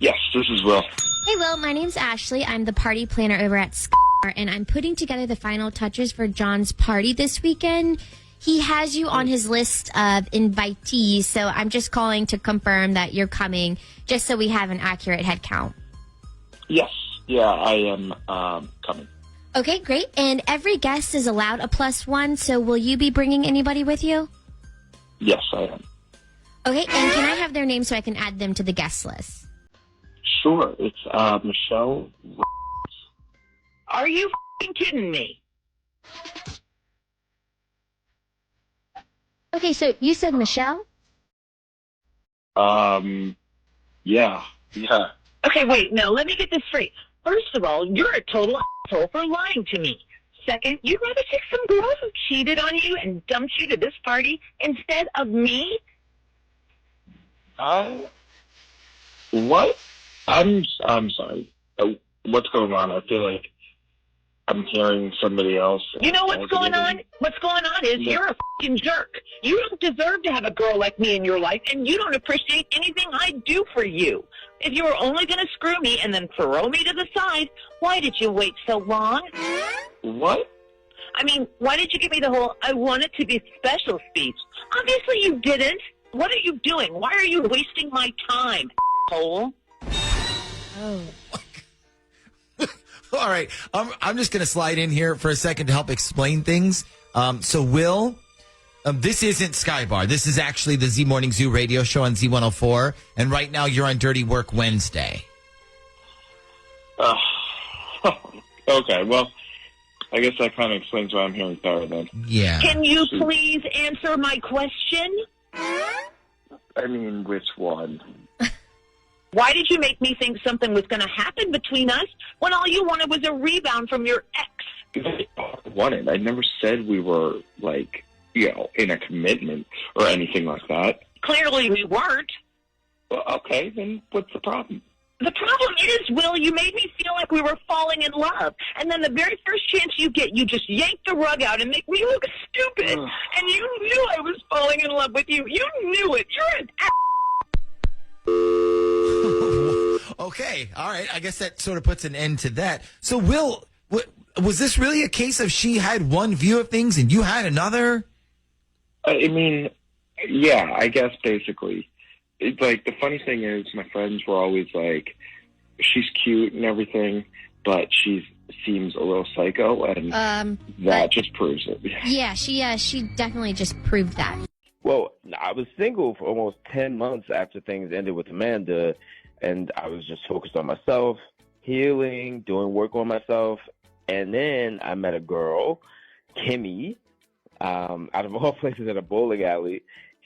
Yes, this is Will. Hey, Will, my name's Ashley. I'm the party planner over at Scar, and I'm putting together the final touches for John's party this weekend. He has you on his list of invitees, so I'm just calling to confirm that you're coming, just so we have an accurate head count. Yes. Yeah, I am coming. Okay, great. And every guest is allowed a +1, so will you be bringing anybody with you? Yes, I am. Okay, and can I have their name so I can add them to the guest list? Sure. It's Michelle. Are you f***ing kidding me? Okay, so you said Michelle? Yeah. Okay, wait, no, let me get this straight. First of all, you're a total asshole for lying to me. Second, you'd rather take some girl who cheated on you and dumped you to this party instead of me? What? I'm sorry. What's going on? I feel like I'm hearing somebody else. You know what's going on? What's going on is you're a f***ing jerk. You don't deserve to have a girl like me in your life, and you don't appreciate anything I do for you. If you were only going to screw me and then throw me to the side, why did you wait so long? What? I mean, why did you give me the whole I want it to be special speech? Obviously you didn't. What are you doing? Why are you wasting my time, asshole? Oh. All right. I'm just going to slide in here for a second to help explain things. So, Will, this isn't Skybar. This is actually the Z Morning Zoo radio show on Z104. And right now you're on Dirty Work Wednesday. Okay. Well, I guess that kind of explains why I'm hearing Tara then. Yeah. Can you please answer my question? I mean, which one? Why did you make me think something was going to happen between us when all you wanted was a rebound from your ex? I never said we were, like, in a commitment or anything like that. Clearly we weren't. Well, okay, then what's the problem? The problem is, Will, you made me feel like we were falling in love. And then the very first chance you get, you just yank the rug out and make me look stupid. And you knew I was falling in love with you. You knew it. You're an ass. Okay. All right. I guess that sort of puts an end to that. So, Will, was this really a case of she had one view of things and you had another? I mean, yeah, I guess basically. It's like, the funny thing is, my friends were always like, she's cute and everything, but she seems a little psycho, and that just proves it. Yeah, she definitely just proved that. Well, I was single for almost 10 months after things ended with Amanda, and I was just focused on myself, healing, doing work on myself, and then I met a girl, Kimmy, out of all places at a bowling alley.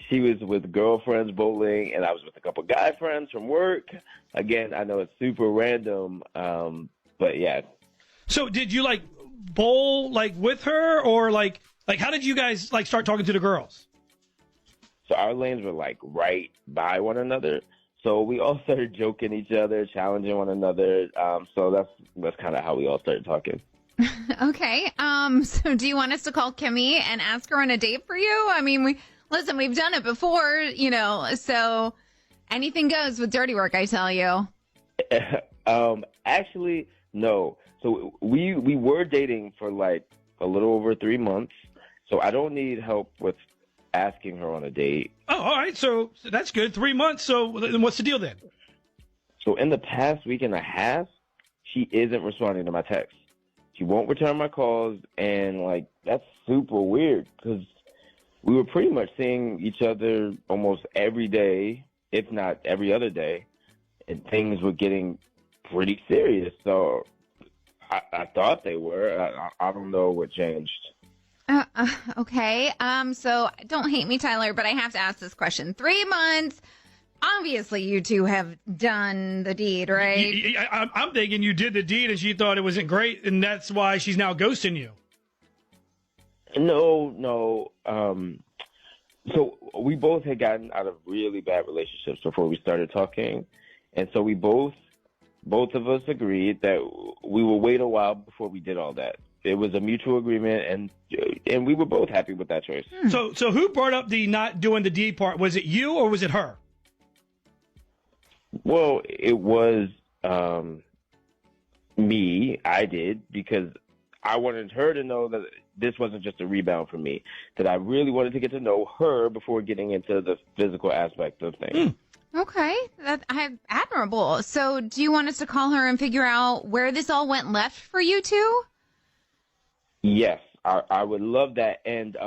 She was with girlfriends bowling, and I was with a couple guy friends from work. Again, I know it's super random, but yeah. So did you bowl with her, or like how did you guys start talking to the girls? So our lanes were right by one another. So we all started joking each other, challenging one another. So that's kind of how we all started talking. Okay. So do you want us to call Kimmy and ask her on a date for you? I mean, we've done it before, so Anything goes with dirty work, I tell you. Actually, no. So we were dating for like a little over 3 months. So I don't need help with asking her on a date. Oh, all right. So that's good. 3 months. So then what's the deal then? So in the past week and a half, she isn't responding to my texts. She won't return my calls, and like that's super weird because we were pretty much seeing each other almost every day, if not every other day, and things were getting pretty serious. So I thought they were. I don't know what changed. Okay. So don't hate me, Tyler, but I have to ask this question. 3 months. Obviously, you two have done the deed, right? I'm thinking you did the deed and she thought it wasn't great, and that's why she's now ghosting you. No. So we both had gotten out of really bad relationships before we started talking. And so we both of us agreed that we will wait a while before we did all that. It was a mutual agreement, and we were both happy with that choice. So who brought up the not doing the deed part? Was it you or was it her? Well, it was me. I did, because I wanted her to know that this wasn't just a rebound for me, that I really wanted to get to know her before getting into the physical aspect of things. Okay, that's admirable. So do you want us to call her and figure out where this all went left for you two? Yes, I would love that. And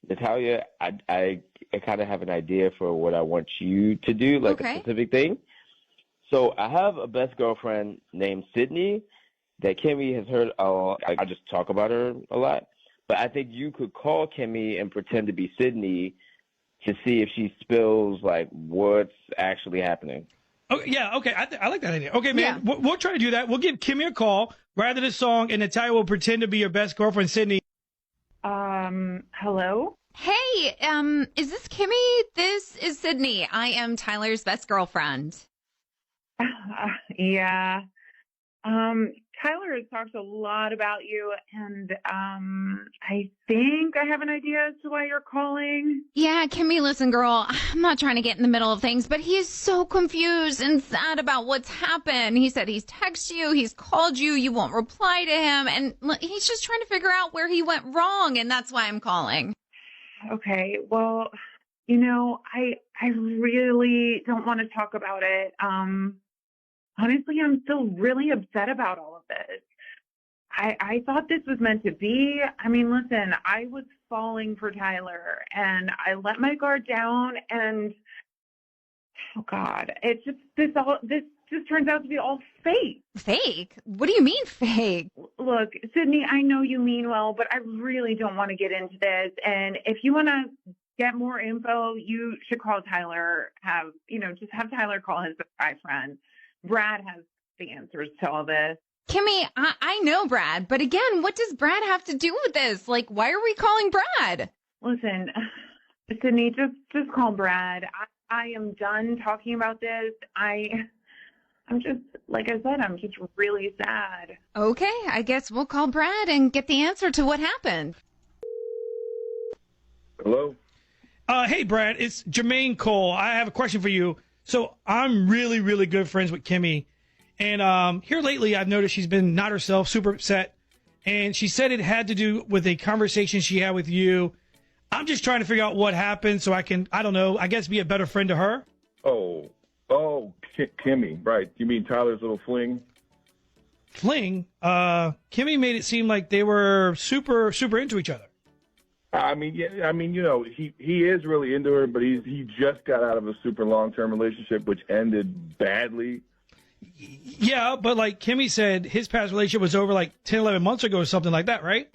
Natalia, I kind of have an idea for what I want you to do, like a specific thing. So I have a best girlfriend named Sydney that Kimmy has heard a lot. I just talk about her a lot. But I think you could call Kimmy and pretend to be Sydney to see if she spills like what's actually happening. Oh, yeah, okay. I like that idea. Okay, man, we'll try to do that. We'll give Kimmy a call, rather this song, and Natalia will pretend to be your best girlfriend, Sydney. Hello? Hey, is this Kimmy? This is Sydney. I am Tyler's best girlfriend. Yeah. Tyler has talked a lot about you, and I think I have an idea as to why you're calling. Yeah, Kimmy, listen, girl, I'm not trying to get in the middle of things, but he is so confused and sad about what's happened. He said he's texted you, he's called you, you won't reply to him, and he's just trying to figure out where he went wrong, and that's why I'm calling. Okay, well, you know, I really don't want to talk about it. Honestly, I'm still really upset about all of this. I thought this was meant to be. I mean, listen, I was falling for Tyler, and I let my guard down, and oh God, it just this just turns out to be all fake. Fake? What do you mean fake? Look, Sydney, I know you mean well, but I really don't want to get into this. And if you want to get more info, you should call Tyler. Just have Tyler call his guy friend. Brad has the answers to all this. Kimmy, I know Brad, but again, what does Brad have to do with this? Like, why are we calling Brad? Listen, Sydney, just call Brad. I am done talking about this. I'm just, like I said, I'm just really sad. Okay, I guess we'll call Brad and get the answer to what happened. Hello? Hey, Brad, it's Jermaine Cole. I have a question for you. So I'm really, really good friends with Kimmy. And here lately, I've noticed she's been not herself, super upset. And she said it had to do with a conversation she had with you. I'm just trying to figure out what happened so I can, I don't know, I guess be a better friend to her. Oh, Kimmy, right. You mean Tyler's little fling? Fling? Kimmy made it seem like they were super, super into each other. I mean, you know, he is really into her, but he just got out of a super long-term relationship, which ended badly. Yeah, but like Kimmy said, his past relationship was over like 10, 11 months ago or something like that, right?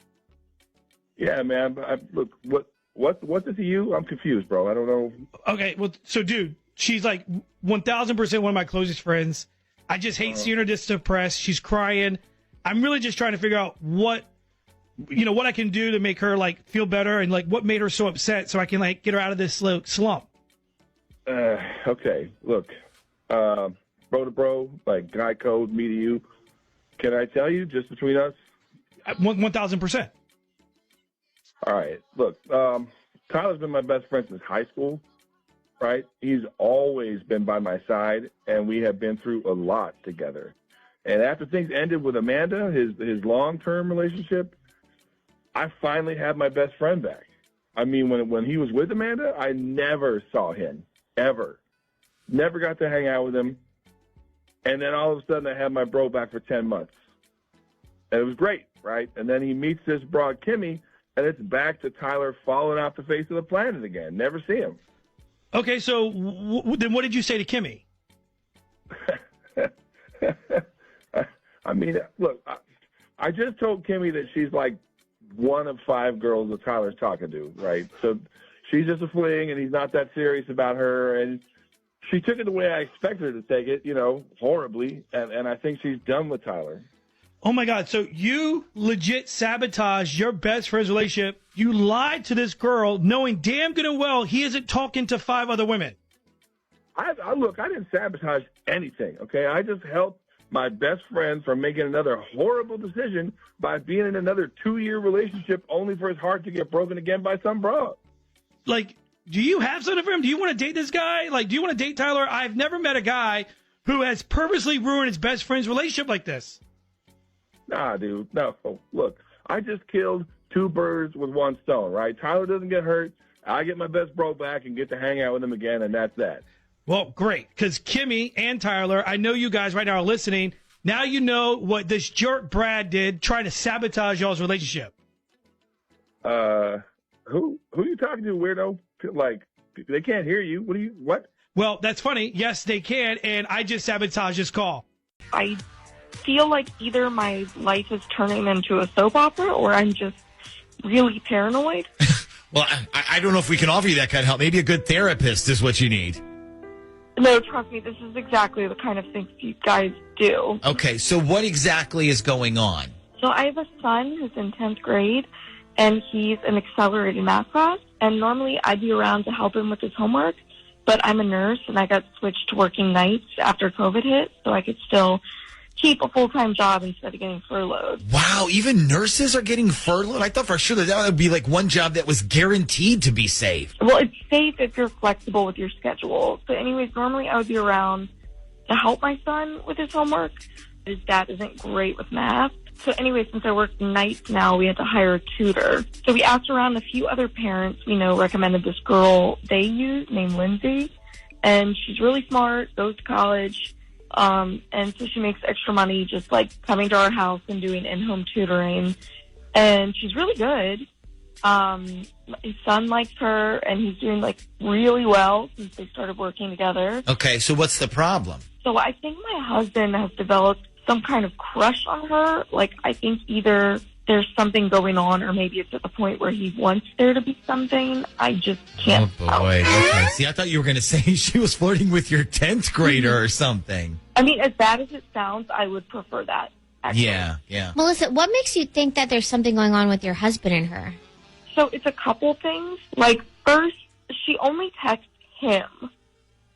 Yeah, man. Look, what is you? I'm confused, bro. I don't know. Okay, well, so dude, she's like 1,000% one of my closest friends. I just hate seeing her this depressed. She's crying. I'm really just trying to figure out what I can do to make her like feel better, and like what made her so upset, so I can like get her out of this slump. Okay, look, bro to bro, like guy code, me to you. Can I tell you, just between us? 1,000%. All right, look, Tyler's been my best friend since high school. right? He's always been by my side, and we have been through a lot together. And after things ended with Amanda, his long-term relationship, I finally had my best friend back. I mean, when he was with Amanda, I never saw him, ever. Never got to hang out with him. And then all of a sudden, I had my bro back for 10 months. And it was great, right? And then he meets this broad, Kimmy, and it's back to Tyler falling off the face of the planet again. Never see him. Okay, so then what did you say to Kimmy? I mean, look, I just told Kimmy that she's like one of 5 girls that Tyler's talking to, right? So she's just a fling, and he's not that serious about her. And she took it the way I expected her to take it, horribly. And I think she's done with Tyler. Oh, my God. So you legit sabotaged your best friend's relationship. You lied to this girl knowing damn good and well he isn't talking to 5 other women. Look, I didn't sabotage anything, okay? I just helped my best friend from making another horrible decision by being in another 2-year relationship only for his heart to get broken again by some broad. Like, do you have something for him? Do you want to date this guy? Like, do you want to date Tyler? I've never met a guy who has purposely ruined his best friend's relationship like this. Nah, dude, no. Look, I just killed 2 birds with 1 stone, right? Tyler doesn't get hurt. I get my best bro back and get to hang out with him again, and that's that. Well, great, because Kimmy and Tyler, I know you guys right now are listening. Now you know what this jerk Brad did trying to sabotage y'all's relationship. Who you talking to, weirdo? Like, they can't hear you. What? Well, that's funny. Yes, they can, and I just sabotaged this call. I feel like either my life is turning into a soap opera or I'm just really paranoid. Well, I don't know if we can offer you that kind of help. Maybe a good therapist is what you need. No, trust me, this is exactly the kind of things you guys do. Okay, so what exactly is going on? So I have a son who's in 10th grade, and he's in accelerated math class, and normally I'd be around to help him with his homework, but I'm a nurse, and I got switched to working nights after COVID hit, so I could still keep a full-time job instead of getting furloughed. Wow, even nurses are getting furloughed? I thought for sure that would be like one job that was guaranteed to be safe. Well, it's safe if you're flexible with your schedule. So anyways, normally I would be around to help my son with his homework. His dad isn't great with math. So anyway, since I work nights now, we had to hire a tutor. So we asked around a few other parents we know recommended this girl they use named Lindsay. And she's really smart, goes to college. And so she makes extra money just like coming to our house and doing in-home tutoring. And she's really good. His son likes her and he's doing like really well since they started working together. Okay, so what's the problem? So I think my husband has developed some kind of crush on her. Like, I think either there's something going on or maybe it's at the point where he wants there to be something. I just can't. Oh, boy. Okay. See, I thought you were going to say she was flirting with your 10th grader or something. I mean, as bad as it sounds, I would prefer that. Actually. Yeah. Melissa, what makes you think that there's something going on with your husband and her? So it's a couple things. Like, first, she only texts him.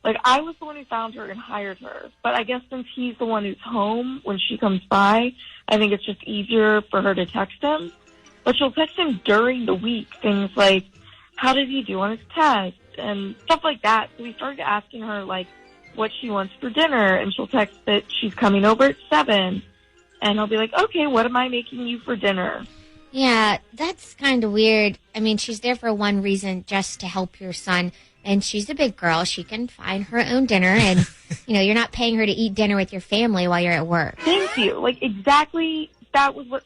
Like, I was the one who found her and hired her. But I guess since he's the one who's home when she comes by, I think it's just easier for her to text him. But she'll text him during the week, things like, how did he do on his test? And stuff like that. So we started asking her, like, what she wants for dinner. And she'll text that she's coming over at 7. And I'll be like, okay, what am I making you for dinner? Yeah, that's kind of weird. I mean, she's there for one reason, just to help your son. And she's a big girl. She can find her own dinner. And, you're not paying her to eat dinner with your family while you're at work. Thank you. Like, exactly. That was what.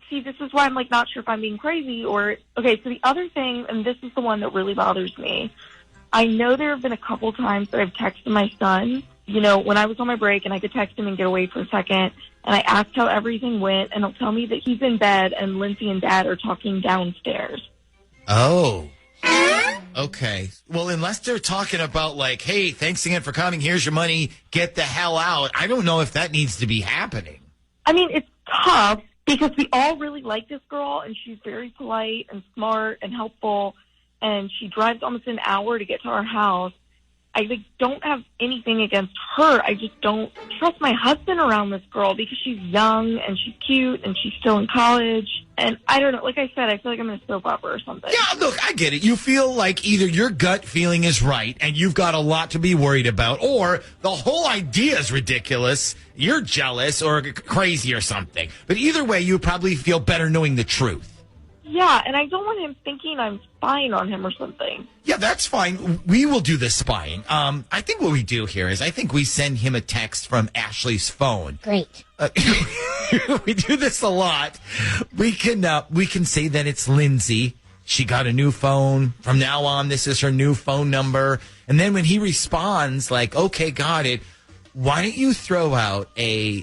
See, this is why I'm, like, not sure if I'm being crazy or. Okay, so the other thing, and this is the one that really bothers me. I know there have been a couple times that I've texted my son, when I was on my break and I could text him and get away for a second. And I asked how everything went. And he'll tell me that he's in bed and Lindsay and Dad are talking downstairs. Oh. Okay. Well, unless they're talking about like, hey, thanks again for coming. Here's your money. Get the hell out. I don't know if that needs to be happening. I mean, it's tough because we all really like this girl and she's very polite and smart and helpful. And she drives almost an hour to get to our house. I don't have anything against her. I just don't trust my husband around this girl because she's young and she's cute and she's still in college. And I don't know. Like I said, I feel like I'm in a soap opera or something. Yeah, look, I get it. You feel like either your gut feeling is right and you've got a lot to be worried about, or the whole idea is ridiculous. You're jealous or crazy or something. But either way, you probably feel better knowing the truth. Yeah, and I don't want him thinking I'm spying on him or something. Yeah, that's fine. We will do the spying. I think what we do here is I think we send him a text from Ashley's phone. Great. We do this a lot. We can say that it's Lindsay. She got a new phone. From now on, this is her new phone number. And then when he responds like, okay, got it. Why don't you throw out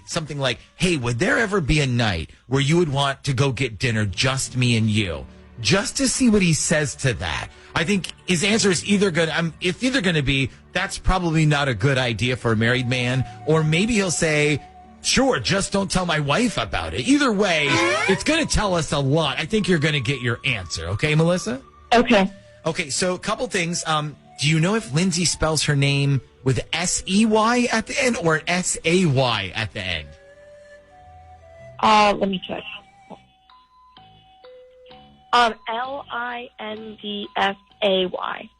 something like, hey, would there ever be a night where you would want to go get dinner, just me and you? Just to see what he says to that. I think his answer is either going to be, that's probably not a good idea for a married man, or maybe he'll say, sure, just don't tell my wife about it. Either way, it's going to tell us a lot. I think you're going to get your answer. Okay, Melissa? Okay. Okay, so a couple things. Do you know if Lindsay spells her name with S-E-Y at the end or S-A-Y at the end? Let me check. L-I-N-D-S-A-Y.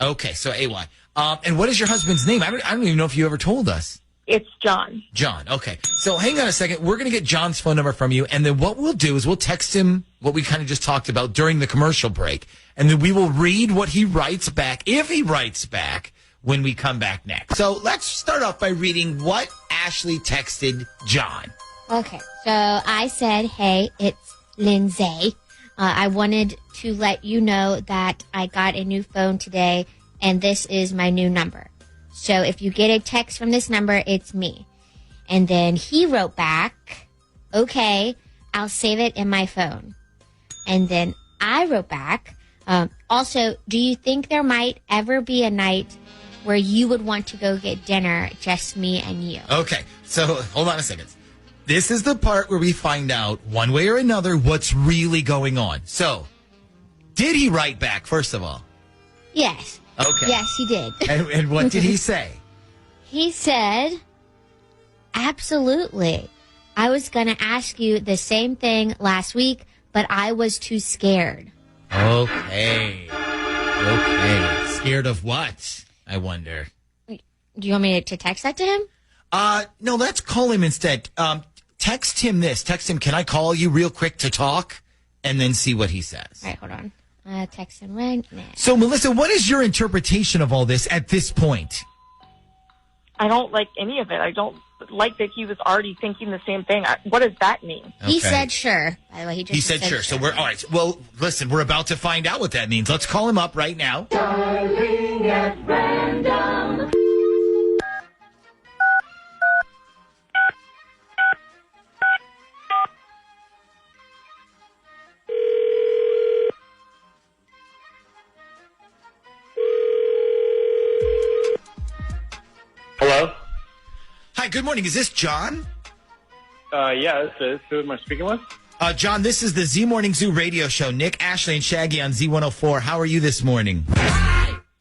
Okay, so A-Y. And what is your husband's name? I don't even know if you ever told us. It's John. John, okay. So hang on a second. We're going to get John's phone number from you, and then what we'll do is we'll text him what we kind of just talked about during the commercial break, and then we will read what he writes back, if he writes back, when we come back next. So let's start off by reading what Ashley texted John. Okay, so I said, hey, it's Lindsay. I wanted to let you know that I got a new phone today, and this is my new number. So if you get a text from this number, it's me. And then he wrote back, okay, I'll save it in my phone. And then I wrote back, also, do you think there might ever be a night where you would want to go get dinner, just me and you? Okay, so hold on a second. This is the part where we find out, one way or another, what's really going on. So, did he write back, first of all? Yes. Okay. Yes, he did. And what did he say? He said, absolutely. I was going to ask you the same thing last week, but I was too scared. Okay. Scared of what, I wonder? Do you want me to text that to him? No, let's call him instead. Text him this. Text him, can I call you real quick to talk? And then see what he says. All right, hold on. Text him right now. So, Melissa, what is your interpretation of all this at this point? I don't like any of it. I don't like that he was already thinking the same thing. What does that mean? Okay. He said sure. By the way, he said sure. So we're all right. Well, listen, we're about to find out what that means. Let's call him up right now. Darling at random. Hello? Hi, good morning. Is this John? Yeah, this is. Who am I speaking with? John, this is the Z Morning Zoo radio show. Nick, Ashley, and Shaggy on Z104. How are you this morning?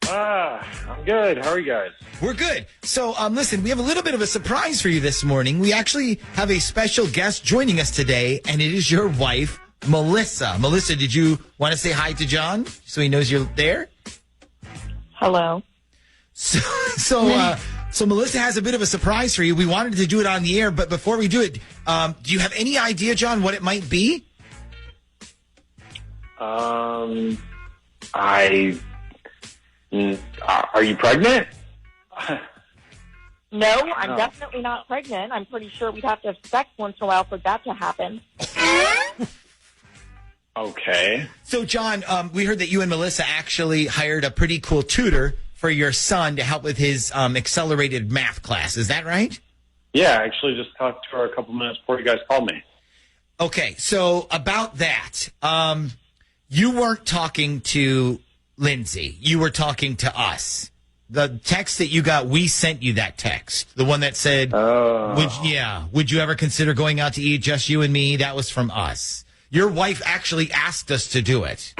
I'm good. How are you guys? We're good. So, listen, we have a little bit of a surprise for you this morning. We actually have a special guest joining us today, and it is your wife, Melissa. Melissa, did you want to say hi to John so he knows you're there? Hello. So Melissa has a bit of a surprise for you. We wanted to do it on the air, but before we do it, do you have any idea, John, what it might be? Are you pregnant? No, I'm definitely not pregnant. I'm pretty sure we'd have to have sex once in a while for that to happen. Okay. So, John, we heard that you and Melissa actually hired a pretty cool tutor for your son to help with his accelerated math class. Is that right? Yeah, I actually just talked to her a couple minutes before you guys called me. Okay, so about that, you weren't talking to Lindsay. You were talking to us. The text that you got, we sent you that text. The one that said, would you ever consider going out to eat, just you and me? That was from us. Your wife actually asked us to do it.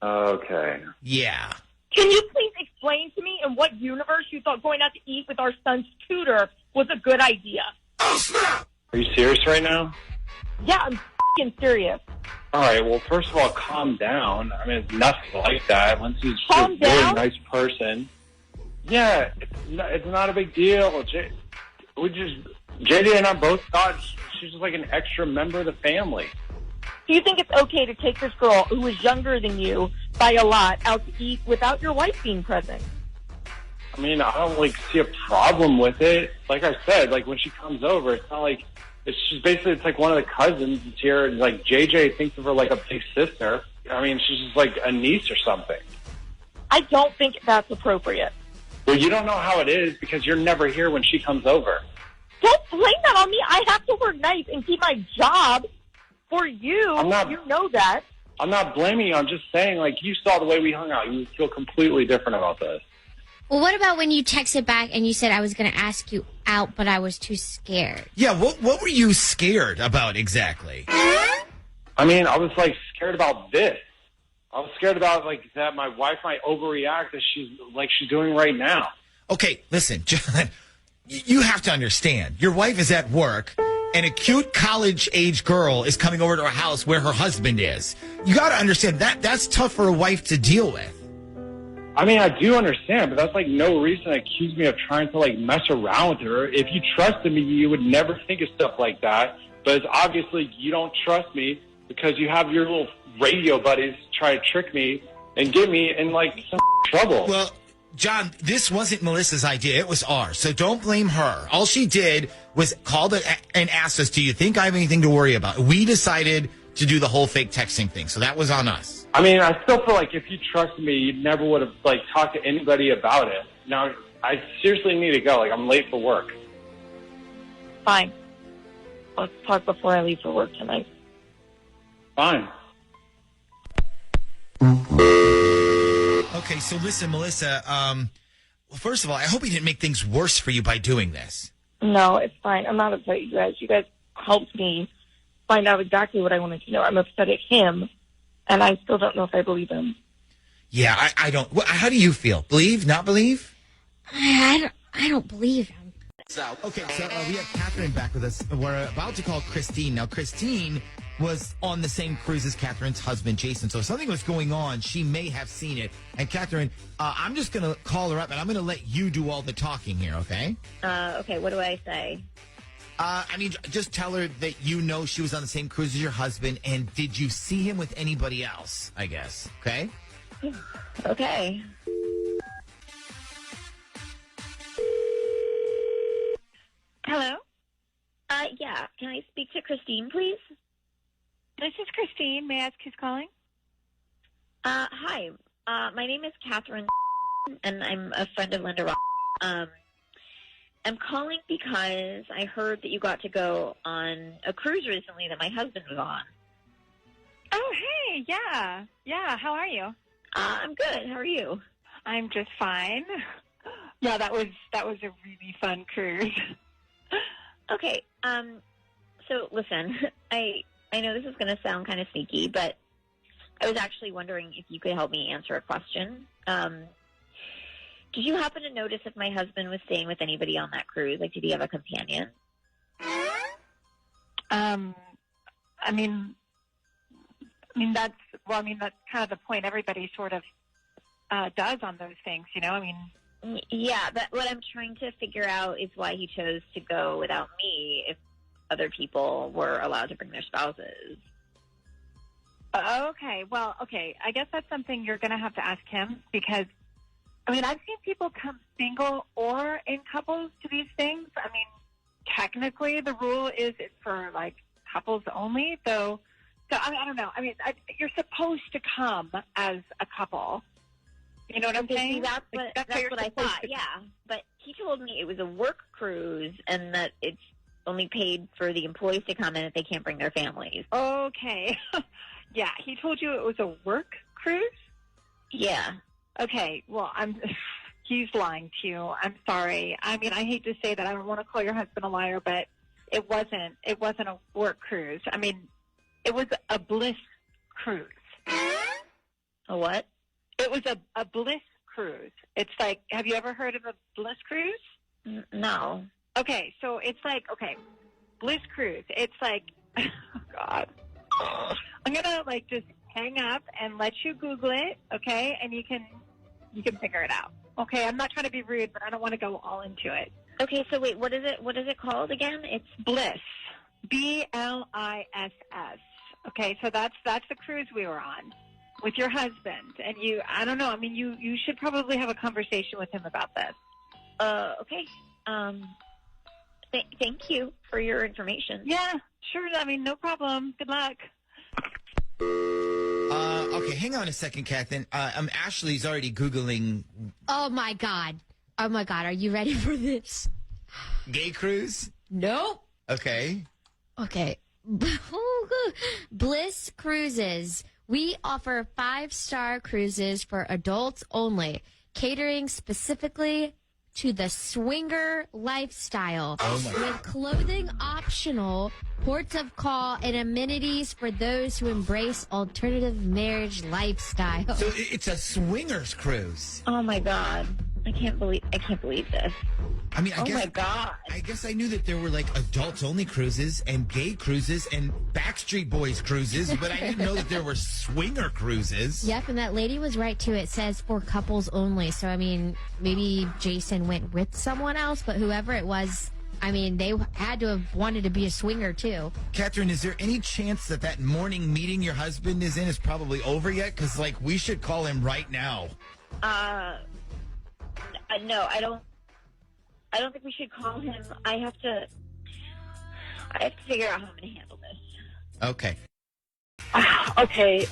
Okay. Yeah. Can you please explain to me in what universe you thought going out to eat with our son's tutor was a good idea. Are you serious right now? Yeah, I'm f***ing serious. All right, well, first of all, calm down. I mean, it's nothing like that. Lindsay's Calm a really down? nice person. Yeah, it's not a big deal. JD and I both thought she's just like an extra member of the family. Do you think it's okay to take this girl who is younger than you by a lot out to eat without your wife being present? I mean, I don't like see a problem with it. Like I said, like when she comes over, it's not like it's just basically it's like one of the cousins is here, and like JJ thinks of her like a big sister. I mean, she's just like a niece or something. I don't think that's appropriate. Well, you don't know how it is because you're never here when she comes over. Don't blame that on me. I have to work nights and keep my job for you. You know that. I'm not blaming you. I'm just saying, like, you saw the way we hung out. You would feel completely different about this. Well, what about when you texted back and you said I was going to ask you out, but I was too scared? Yeah, what were you scared about exactly? I mean, I was, like, scared about this. I was scared about, like, that my wife might overreact as she's doing right now. Okay, listen, John, you have to understand. Your wife is at work, and a cute college-age girl is coming over to her house where her husband is. You got to understand, that's tough for a wife to deal with. I mean, I do understand, but that's, like, no reason to accuse me of trying to, like, mess around with her. If you trusted me, you would never think of stuff like that. But it's obviously you don't trust me because you have your little radio buddies try to trick me and get me in, like, some trouble. Well, John, this wasn't Melissa's idea. It was ours. So don't blame her. All she did was called and asked us, do you think I have anything to worry about? We decided to do the whole fake texting thing. So that was on us. I mean, I still feel like if you trusted me, you never would have, like, talked to anybody about it. Now, I seriously need to go. Like, I'm late for work. Fine. Let's talk before I leave for work tonight. Fine. Okay, so listen, Melissa, well, first of all, I hope he didn't make things worse for you by doing this. No, it's fine. I'm not upset at you guys. You guys helped me find out exactly what I wanted to know. I'm upset at him, and I still don't know if I believe him. Yeah, I don't. How do you feel? Believe? Not believe? I don't believe him. Okay, so we have Catherine back with us. We're about to call Christine. Now, Christine was on the same cruise as Catherine's husband, Jason. So if something was going on, she may have seen it. And Catherine, I'm just going to call her up, and I'm going to let you do all the talking here, okay? Okay, what do I say? I mean, just tell her that you know she was on the same cruise as your husband, and did you see him with anybody else, I guess, okay? Okay. Hello? Yeah. Can I speak to Christine, please? This is Christine. May I ask who's calling? Hi. My name is Catherine, and I'm a friend of Linda Rock. I'm calling because I heard that you got to go on a cruise recently that my husband was on. Oh, hey. Yeah. Yeah. How are you? I'm good. How are you? I'm just fine. Yeah, that was a really fun cruise. Okay. So listen, I know this is going to sound kind of sneaky, but I was actually wondering if you could help me answer a question. Did you happen to notice if my husband was staying with anybody on that cruise? Like, did he have a companion? I mean that's kind of the point. Everybody sort of does on those things, you know. I mean, yeah, but what I'm trying to figure out is why he chose to go without me if other people were allowed to bring their spouses. Okay, well, okay. I guess that's something you're going to have to ask him because, I mean, I've seen people come single or in couples to these things. I mean, technically the rule is it's for, like, couples only, though. So, I don't know. I mean, you're supposed to come as a couple. You know what I'm saying? That's what I thought, yeah. But he told me it was a work cruise and that it's only paid for the employees to come in if they can't bring their families. Okay. Yeah, he told you it was a work cruise? Yeah. Okay, well, he's lying to you. I'm sorry. I mean, I hate to say that. I don't want to call your husband a liar, but it wasn't a work cruise. I mean, it was a bliss cruise. A what? It was a bliss cruise. It's like, have you ever heard of a Bliss cruise? No. Okay, so it's like, Bliss cruise. It's like, oh God. I'm gonna like just hang up and let you Google it, okay? And you can figure it out. Okay, I'm not trying to be rude, but I don't want to go all into it. Okay, so wait, what is it called again? It's Bliss. BLISS. Okay, so that's the cruise we were on with your husband. And I don't know, I mean, you should probably have a conversation with him about this. Okay. Thank you for your information. Yeah, sure. I mean, no problem. Good luck. Okay, hang on a second, Catherine. Ashley's already Googling Oh my God. Are you ready for this? gay cruise. Nope. Okay. Okay. Bliss Cruises. We offer 5-star cruises for adults only, catering specifically to the swinger lifestyle with clothing optional, ports of call, and amenities for those who embrace alternative marriage lifestyle. So it's a swingers cruise. Oh my God. I can't believe this. I mean, Oh my God. I guess I knew that there were like adults only cruises and gay cruises and Backstreet Boys cruises, but I didn't know that there were swinger cruises. Yep, and that lady was right too. It says for couples only. So, I mean, maybe Jason went with someone else, but whoever it was, I mean, they had to have wanted to be a swinger too. Catherine, is there any chance that morning meeting your husband is in is probably over yet? Because, like, we should call him right now. No, I don't think we should call him. I have to figure out how I'm going to handle this. Okay. Okay,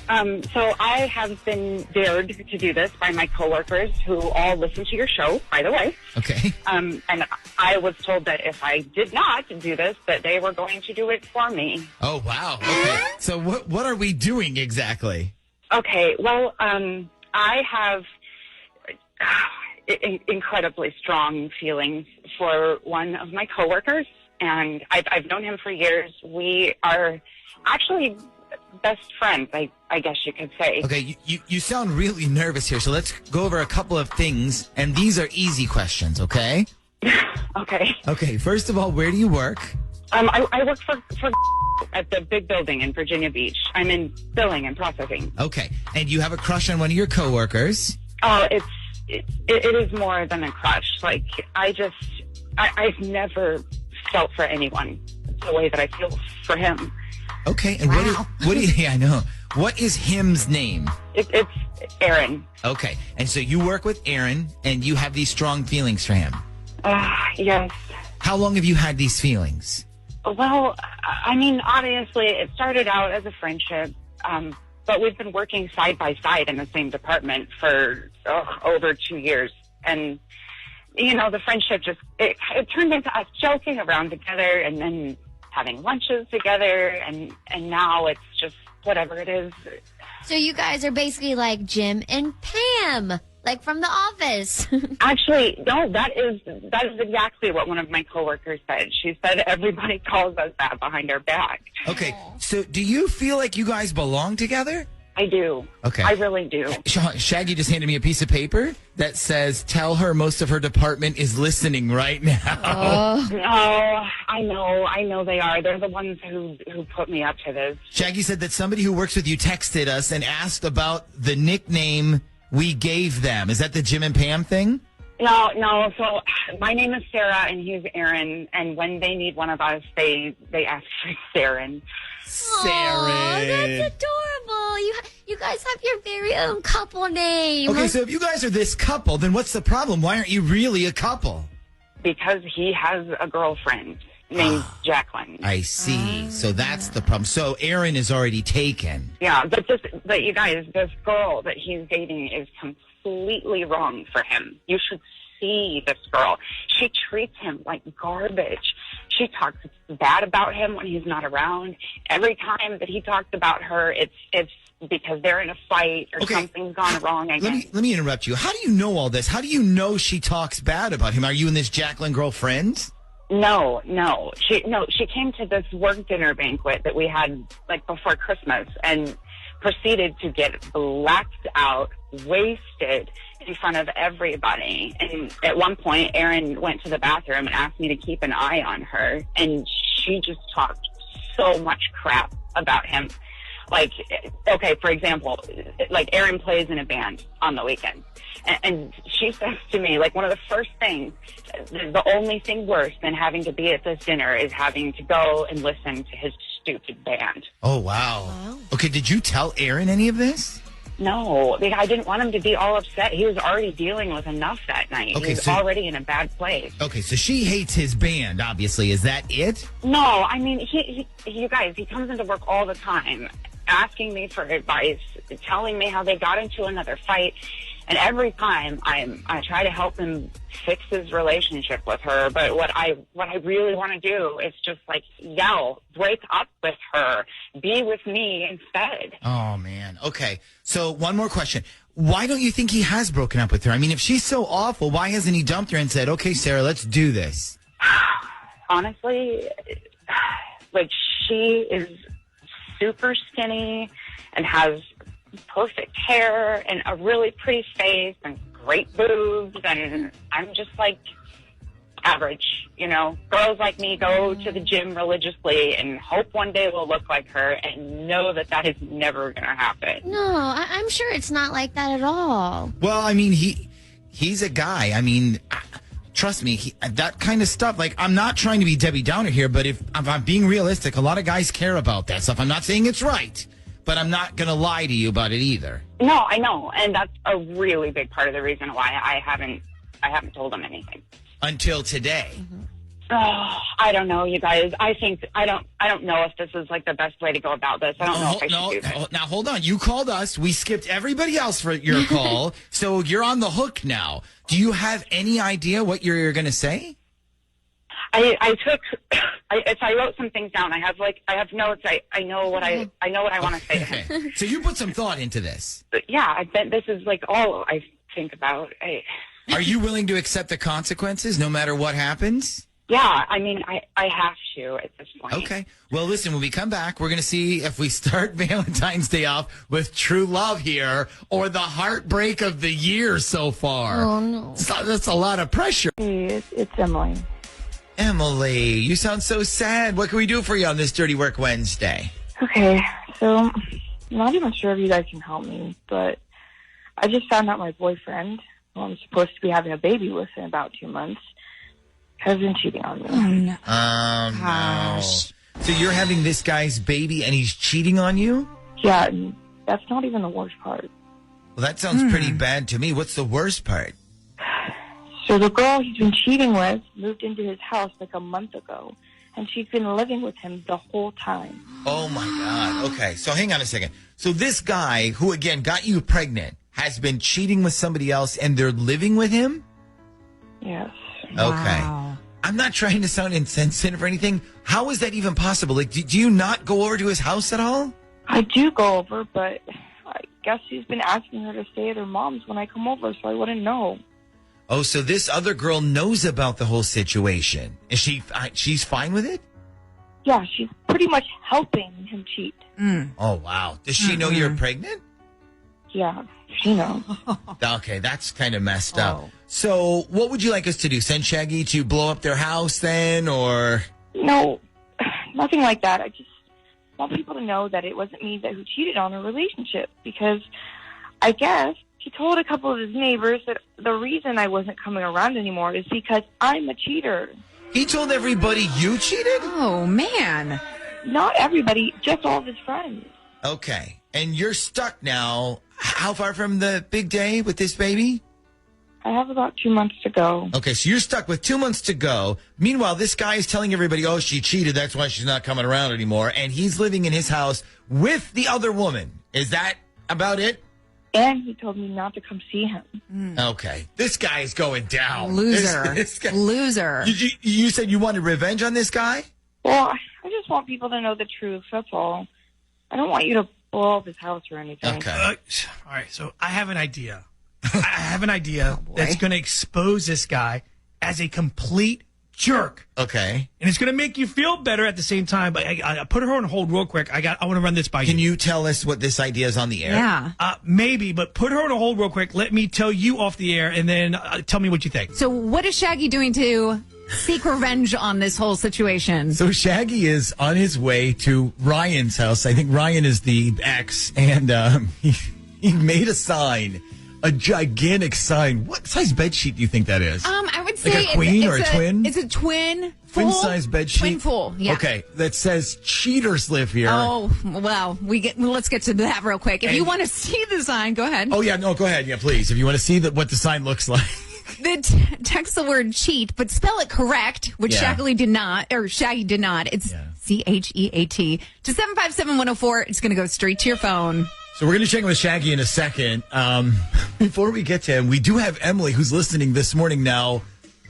so I have been dared to do this by my coworkers who all listen to your show, by the way. Okay. And I was told that if I did not do this, that they were going to do it for me. Oh, wow. Okay. So what are we doing exactly? Okay, well, I have incredibly strong feelings for one of my coworkers, and I've known him for years. We are actually best friends, I guess you could say. Okay, you sound really nervous here, so let's go over a couple of things, and these are easy questions, okay? Okay. Okay, first of all, where do you work? I work for at the big building in Virginia Beach. I'm in billing and processing. Okay, and you have a crush on one of your coworkers? Oh, it is more than a crush. Like, I've never felt for anyone the way that I feel for him. Okay, and what do you, yeah, I know. What is him's name? It's Aaron. Okay, and so you work with Aaron, and you have these strong feelings for him? Yes. How long have you had these feelings? Well, I mean, obviously, it started out as a friendship, but we've been working side by side in the same department for over 2 years. And, you know, the friendship it turned into us joking around together and then having lunches together. And now it's just whatever it is. So you guys are basically like Jim and Pam, like from The Office. Actually, no, that is exactly what one of my coworkers said. She said everybody calls us that behind our back. Okay, so do you feel like you guys belong together? I do. Okay. I really do. Shaggy just handed me a piece of paper that says, tell her most of her department is listening right now. Oh, I know they are. They're the ones who put me up to this. Shaggy said that somebody who works with you texted us and asked about the nickname we gave them. Is that the Jim and Pam thing? No. So my name is Sarah and he's Aaron. And when they need one of us, they ask for Saren. Aw, that's adorable. You guys have your very own couple name. Okay, so if you guys are this couple, then what's the problem? Why aren't you really a couple? Because he has a girlfriend named Jacqueline. I see. So that's the problem. So Aaron is already taken. Yeah, but you guys, this girl that he's dating is completely wrong for him. You should see this girl. She treats him like garbage. She talks bad about him when he's not around. Every time that he talks about her, it's because they're in a fight or something's gone wrong. Let me interrupt you. How do you know all this? How do you know she talks bad about him? Are you and this Jacqueline girl friends? No. She came to this work dinner banquet that we had like before Christmas and proceeded to get blacked out wasted in front of everybody. And at one point, Aaron went to the bathroom and asked me to keep an eye on her. And she just talked so much crap about him. Like, okay, for example, like Aaron plays in a band on the weekend. And she says to me, like, one of the first things, the only thing worse than having to be at this dinner is having to go and listen to his stupid band. Oh, wow. Okay, did you tell Aaron any of this? No, I didn't want him to be all upset. He was already dealing with enough that night. Okay, he was already in a bad place. Okay, so she hates his band, obviously. Is that it? No, I mean, you guys, he comes into work all the time asking me for advice, telling me how they got into another fight. And every time I try to help him fix his relationship with her, but what I really want to do is just like yell, break up with her, be with me instead. Oh, man. Okay, so one more question. Why don't you think he has broken up with her? I mean, if she's so awful, why hasn't he dumped her and said, okay, Sarah, let's do this? Honestly, like, she is super skinny and has perfect hair and a really pretty face and great boobs, and I'm just like average, you know. Girls like me go to the gym religiously and hope one day we'll look like her, and know that that is never going to happen. No, I'm sure it's not like that at all. Well, I mean, he's a guy. I mean, trust me, that kind of stuff, like, I'm not trying to be Debbie Downer here, but if I'm being realistic, a lot of guys care about that stuff. I'm not saying it's right, but I'm not going to lie to you about it either. No, I know, and that's a really big part of the reason why I haven't told him anything. Until today. Oh, I don't know, you guys. I think I don't know if this is like the best way to go about this. I don't know if I should do this. Now hold on. You called us. We skipped everybody else for your call, so you're on the hook now. Do you have any idea what you're going to say? I wrote some things down. I have notes. I know what I want to say to him. Okay. So you put some thought into this. But yeah, I bet this is like all I think about. Are you willing to accept the consequences no matter what happens? Yeah, I mean, I have to at this point. Okay. Well, listen, when we come back, we're going to see if we start Valentine's Day off with true love here or the heartbreak of the year so far. Oh, no. That's a lot of pressure. Hey, it's Emily. Emily, you sound so sad. What can we do for you on this Dirty Work Wednesday? Okay, so I'm not even sure if you guys can help me, but I just found out my boyfriend, who I'm supposed to be having a baby with in about 2 months, has been cheating on me. Oh, no. No. So you're having this guy's baby and he's cheating on you? Yeah, and that's not even the worst part. Well, that sounds pretty bad to me. What's the worst part? So the girl he's been cheating with moved into his house like a month ago, and she's been living with him the whole time. Oh, my God. Okay, so hang on a second. So this guy, who, again, got you pregnant, has been cheating with somebody else, and they're living with him? Yes. Okay. Wow. I'm not trying to sound insensitive or anything. How is that even possible? Like, do you not go over to his house at all? I do go over, but I guess he's been asking her to stay at her mom's when I come over, so I wouldn't know. Oh, so this other girl knows about the whole situation. Is she's fine with it? Yeah, she's pretty much helping him cheat. Oh, wow. Does she know you're pregnant? Yeah, she knows. Okay, that's kind of messed up. So what would you like us to do? Send Shaggy to blow up their house then, or? No, nothing like that. I just want people to know that it wasn't me who cheated on her relationship, because I guess he told a couple of his neighbors that the reason I wasn't coming around anymore is because I'm a cheater. He told everybody you cheated? Oh, man. Not everybody, just all of his friends. Okay. And you're stuck now. How far from the big day with this baby? I have about 2 months to go. Okay, so you're stuck with 2 months to go. Meanwhile, this guy is telling everybody, oh, she cheated, that's why she's not coming around anymore. And he's living in his house with the other woman. Is that about it? And he told me not to come see him. Okay. This guy is going down. Loser. This guy. Loser. You said you wanted revenge on this guy? Well, I just want people to know the truth, that's all. I don't want you to blow up his house or anything. Okay. All right, so I have an idea. I have an idea that's going to expose this guy as a complete jerk. Okay. And it's going to make you feel better at the same time. But I put her on hold real quick. I want to run this by you. Can you tell us what this idea is on the air? Yeah. Maybe, but put her on a hold real quick. Let me tell you off the air, and then tell me what you think. So what is Shaggy doing to seek revenge on this whole situation? So Shaggy is on his way to Ryan's house. I think Ryan is the ex, and he made a sign, a gigantic sign. What size bed sheet do you think that is? I would say like a queen or a twin? It's a twin. Twin size bed sheet. Twin full. Yeah. Okay, that says cheaters live here. Oh well, let's get to that real quick. If you want to see the sign, go ahead. Oh yeah, no, go ahead. Yeah, please. If you want to see what the sign looks like. Text the word cheat, but spell it correct, which Shaggy did not. It's CHEAT to 757-104. It's going to go straight to your phone. So we're going to check in with Shaggy in a second. Before we get to him, we do have Emily who's listening this morning now.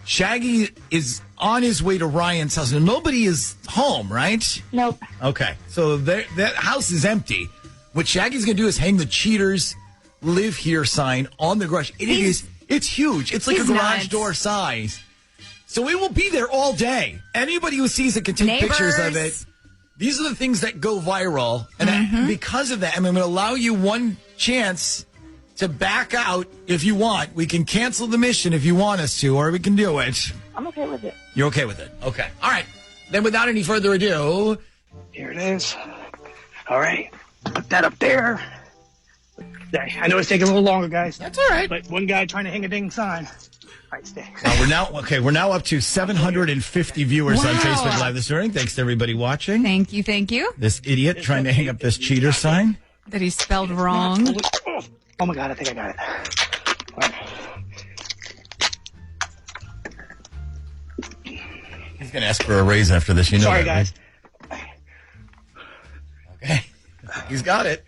Shaggy is on his way to Ryan's house. And nobody is home, right? Nope. Okay. So that house is empty. What Shaggy's going to do is hang the cheaters live here sign on the garage. It's huge. It's like a garage door size. So it will be there all day. Anybody who sees it can take pictures of it. These are the things that go viral. And because of that, I'm going to allow you one chance to back out if you want. We can cancel the mission if you want us to, or we can do it. I'm okay with it. You're okay with it? Okay. All right. Then without any further ado, here it is. All right. Put that up there. I know it's taking a little longer, guys. That's all right. But one guy trying to hang a dang sign. All right, stay. We're now up to 750 viewers on Facebook Live this morning. Thanks to everybody watching. Thank you. This idiot trying to hang up this cheater sign. That he spelled wrong. Oh my God, I think I got it. Right. He's going to ask for a raise after this. You know Sorry, that, guys. Right? Okay. He's got it.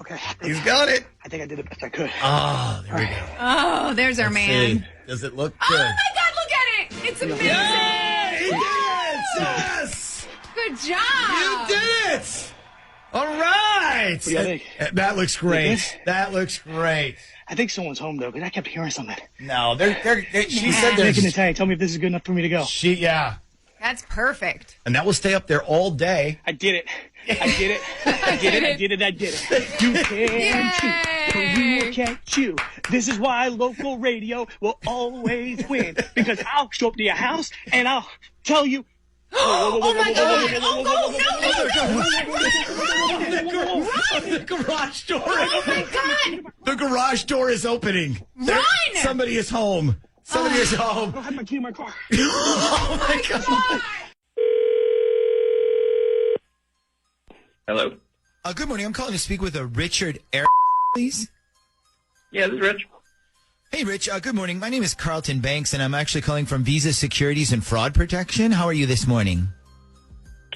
Okay. He's got it. I think I did the best I could. Oh, there we go. Oh, there's our man. See. Does it look Oh good? my God, look at it. It's amazing. Yay! He did it! Yes! Good job. You did it! All right. What do you think? That looks great. That looks great. I think someone's home, though, because I kept hearing something. No, she said they're there's... making a tag. Tell me if this is good enough for me to go. Yeah. That's perfect. And that will stay up there all day. I did it. I did it. I did it. I did it. I did it. You can cheat, but we can't chew. This is why local radio will always win. Because I'll show up to your house and I'll tell you. Oh my God! The garage door. Oh my God! The garage door is opening. Run! Somebody is home. Somebody is home. I have my key in my car. Oh my God! Hello. Good morning. I'm calling to speak with Richard Air, please. Yeah, this is Rich. Hey, Rich. Good morning. My name is Carlton Banks, and I'm actually calling from Visa Securities and Fraud Protection. How are you this morning?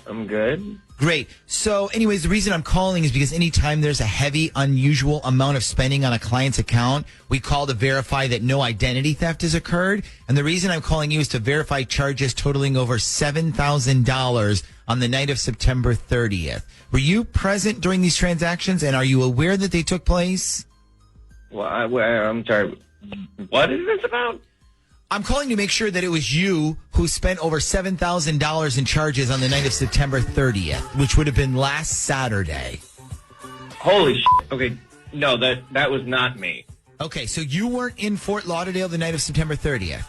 I'm good. Great. So, anyways, the reason I'm calling is because anytime there's a heavy, unusual amount of spending on a client's account, we call to verify that no identity theft has occurred. And the reason I'm calling you is to verify charges totaling over $7,000 on the night of September 30th. Were you present during these transactions, and are you aware that they took place? Well, I'm sorry. What is this about? I'm calling to make sure that it was you who spent over $7,000 in charges on the night of September 30th, which would have been last Saturday. Holy shit. Okay, no, that was not me. Okay, so you weren't in Fort Lauderdale the night of September 30th?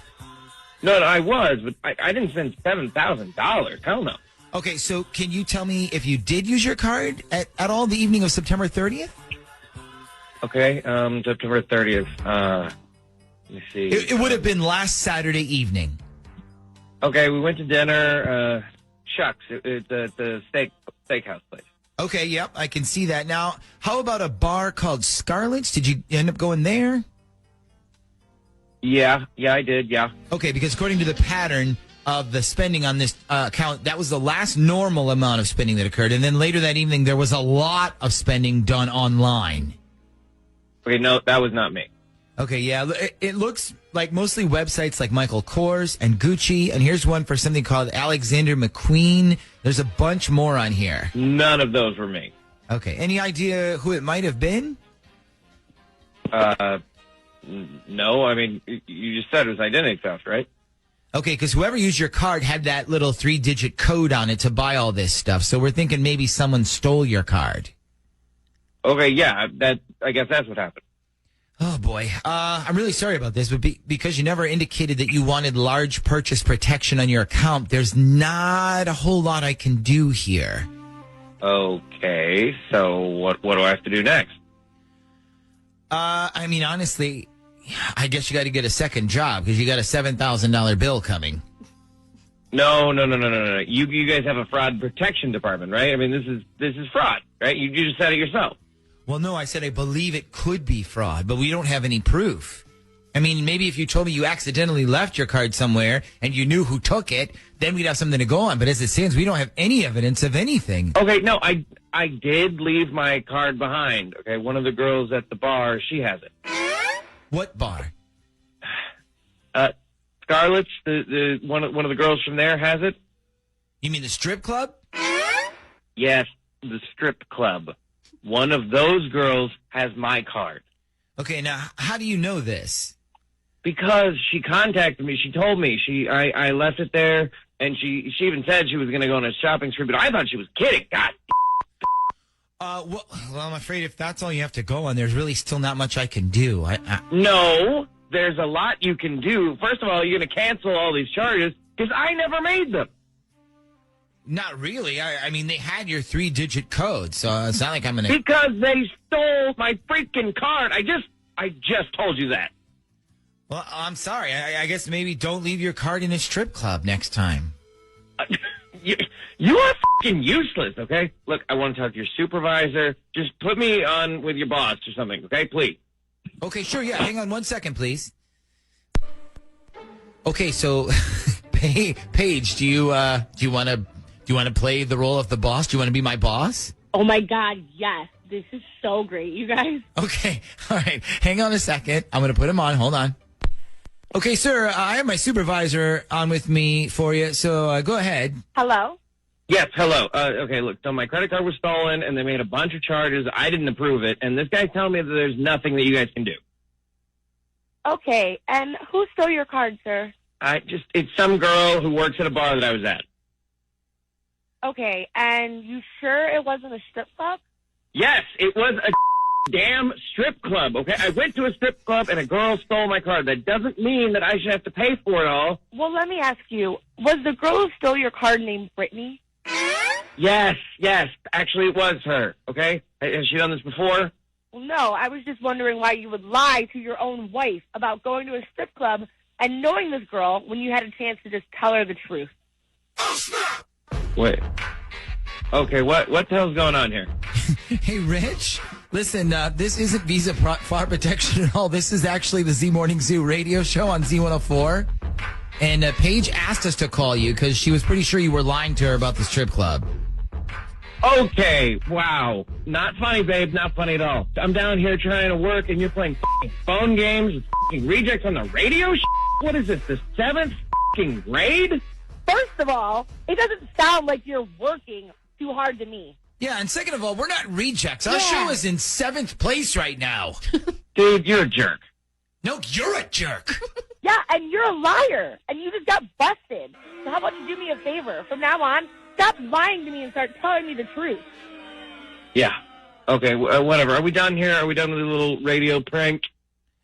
No, I was, but I didn't spend $7,000. Hell no. Okay, so can you tell me if you did use your card at all the evening of September 30th? Okay, September 30th. Let me see. It would have been last Saturday evening. Okay, we went to dinner. Chuck's, the steakhouse place. Okay, yep, I can see that. Now, how about a bar called Scarlett's? Did you end up going there? Yeah, I did, yeah. Okay, because according to the pattern of the spending on this account, that was the last normal amount of spending that occurred. And then later that evening, there was a lot of spending done online. Okay, no, that was not me. Okay, yeah, it looks like mostly websites like Michael Kors and Gucci. And here's one for something called Alexander McQueen. There's a bunch more on here. None of those were me. Okay, any idea who it might have been? No, I mean, you just said it was identity theft, right? Okay, because whoever used your card had that little 3-digit code on it to buy all this stuff. So we're thinking maybe someone stole your card. Okay, yeah, I guess that's what happened. Oh, boy. I'm really sorry about this, but because you never indicated that you wanted large purchase protection on your account, there's not a whole lot I can do here. Okay, so what do I have to do next? I mean, honestly, I guess you got to get a second job because you got a $7,000 bill coming. No. You guys have a fraud protection department, right? I mean, this is fraud, right? You just said it yourself. Well, no, I said I believe it could be fraud, but we don't have any proof. I mean, maybe if you told me you accidentally left your card somewhere and you knew who took it, then we'd have something to go on. But as it stands, we don't have any evidence of anything. Okay, no, I did leave my card behind. Okay, one of the girls at the bar, she has it. What bar? Scarlett's, the one of the girls from there has it. You mean the strip club? Yes, the strip club. One of those girls has my card. Okay, now how do you know this? Because she contacted me. She told me I left it there, and she even said she was going to go on a shopping spree. But I thought she was kidding. God. Well, I'm afraid if that's all you have to go on, there's really still not much I can do. No, there's a lot you can do. First of all, you're going to cancel all these charges because I never made them. Not really. I mean, they had your 3-digit code, so it's not like I'm going to... Because they stole my freaking card. I just told you that. Well, I'm sorry. I guess maybe don't leave your card in a strip club next time. You are fucking useless, okay? Look, I want to talk to your supervisor. Just put me on with your boss or something, okay? Please. Okay, sure, yeah. Hang on 1 second, please. Okay, so, Paige, do you want to play the role of the boss? Do you want to be my boss? Oh my God, yes. This is so great, you guys. Okay, all right. Hang on a second. I'm going to put him on. Hold on. Okay, sir, I have my supervisor on with me for you, so go ahead. Hello? Yes, hello. Okay, look, so my credit card was stolen, and they made a bunch of charges. I didn't approve it, and this guy's telling me that there's nothing that you guys can do. Okay, and who stole your card, sir? It's some girl who works at a bar that I was at. Okay, and you sure it wasn't a strip club? Yes, it was a damn strip club, okay? I went to a strip club and a girl stole my card. That doesn't mean that I should have to pay for it all. Well, let me ask you, was the girl who stole your card named Brittany? Yes. Actually, it was her, okay? Has she done this before? Well, no, I was just wondering why you would lie to your own wife about going to a strip club and knowing this girl when you had a chance to just tell her the truth. Wait. Okay, what the hell's going on here? Hey, Rich, listen, this isn't Visa fraud protection at all. This is actually the Z Morning Zoo radio show on Z104. And Paige asked us to call you because she was pretty sure you were lying to her about the strip club. Okay, wow. Not funny, babe. Not funny at all. I'm down here trying to work, and you're playing phone games with rejects on the radio? What is this, the 7th grade? First of all, it doesn't sound like you're working too hard to me. Yeah, and second of all, we're not rejects. Our show is in 7th place right now. Dude, you're a jerk. No, you're a jerk. Yeah, and you're a liar, and you just got busted. So how about you do me a favor? From now on, stop lying to me and start telling me the truth. Yeah. Okay, whatever. Are we done here? Are we done with the little radio prank?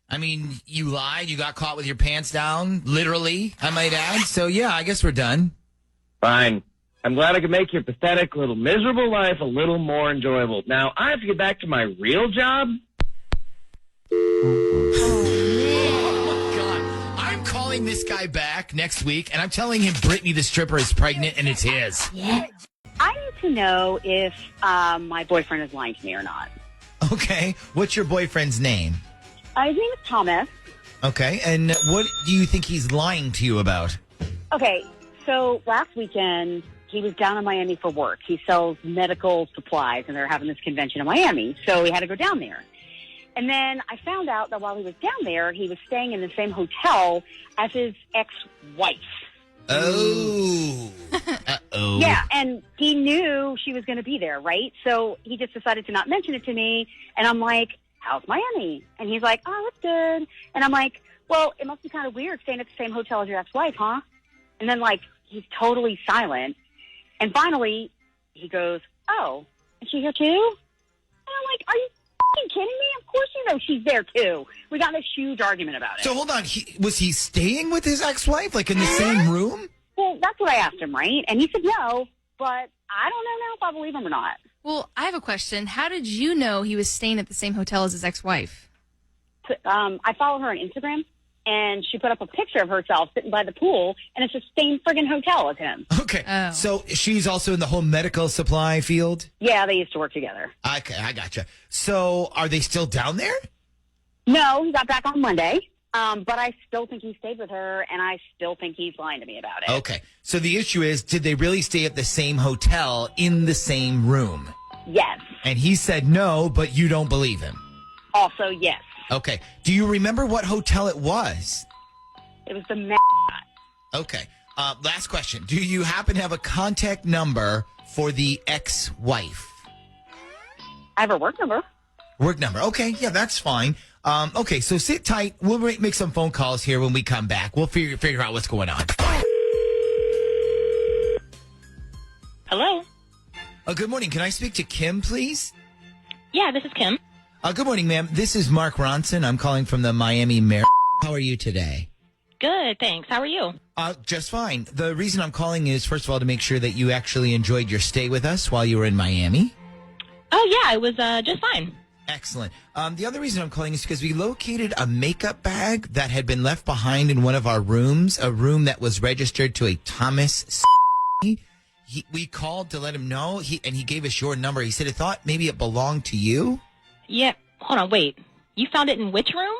I mean, you lied. You got caught with your pants down, literally, I might add. So, yeah, I guess we're done. Fine. I'm glad I could make your pathetic little miserable life a little more enjoyable. Now, I have to get back to my real job. Oh, my God. I'm calling this guy back next week, and I'm telling him Brittany the stripper is pregnant, and it's his. Yeah. I need to know if my boyfriend is lying to me or not. Okay. What's your boyfriend's name? His name is Thomas. Okay. And what do you think he's lying to you about? Okay. So last weekend, he was down in Miami for work. He sells medical supplies, and they're having this convention in Miami. So he had to go down there. And then I found out that while he was down there, he was staying in the same hotel as his ex-wife. Oh. Uh-oh. Yeah, and he knew she was going to be there, right? So he just decided to not mention it to me. And I'm like, how's Miami? And he's like, oh, it's good. And I'm like, well, it must be kind of weird staying at the same hotel as your ex-wife, huh? And then, like, he's totally silent. And finally, he goes, oh, is she here too? And I'm like, are you fucking kidding me? Of course you know she's there too. We got in this huge argument about it. So hold on, was he staying with his ex-wife, like in the same room? Well, that's what I asked him, right? And he said no, but I don't know now if I believe him or not. Well, I have a question. How did you know he was staying at the same hotel as his ex-wife? I follow her on Instagram, and she put up a picture of herself sitting by the pool, and it's the same friggin' hotel as him. Okay, so she's also in the whole medical supply field? Yeah, they used to work together. Okay, I gotcha. So are they still down there? No, he got back on Monday, but I still think he stayed with her, and I still think he's lying to me about it. Okay, so the issue is, did they really stay at the same hotel in the same room? Yes. And he said no, but you don't believe him? Also, yes. Okay. Do you remember what hotel it was? It was the Marriott. Okay. Last question. Do you happen to have a contact number for the ex-wife? I have her work number. Work number. Okay. Yeah, that's fine. Okay, so sit tight. We'll make some phone calls here when we come back. We'll figure out what's going on. Hello? Good morning. Can I speak to Kim, please? Yeah, this is Kim. Good morning, ma'am. This is Mark Ronson. I'm calling from the Miami Marriott. How are you today? Good, thanks. How are you? Just fine. The reason I'm calling is, first of all, to make sure that you actually enjoyed your stay with us while you were in Miami. Oh, yeah, it was just fine. Excellent. The other reason I'm calling is because we located a makeup bag that had been left behind in one of our rooms, a room that was registered to a Thomas. We called to let him know, and he gave us your number. He said he thought maybe it belonged to you. Yeah, hold on, wait. You found it in which room?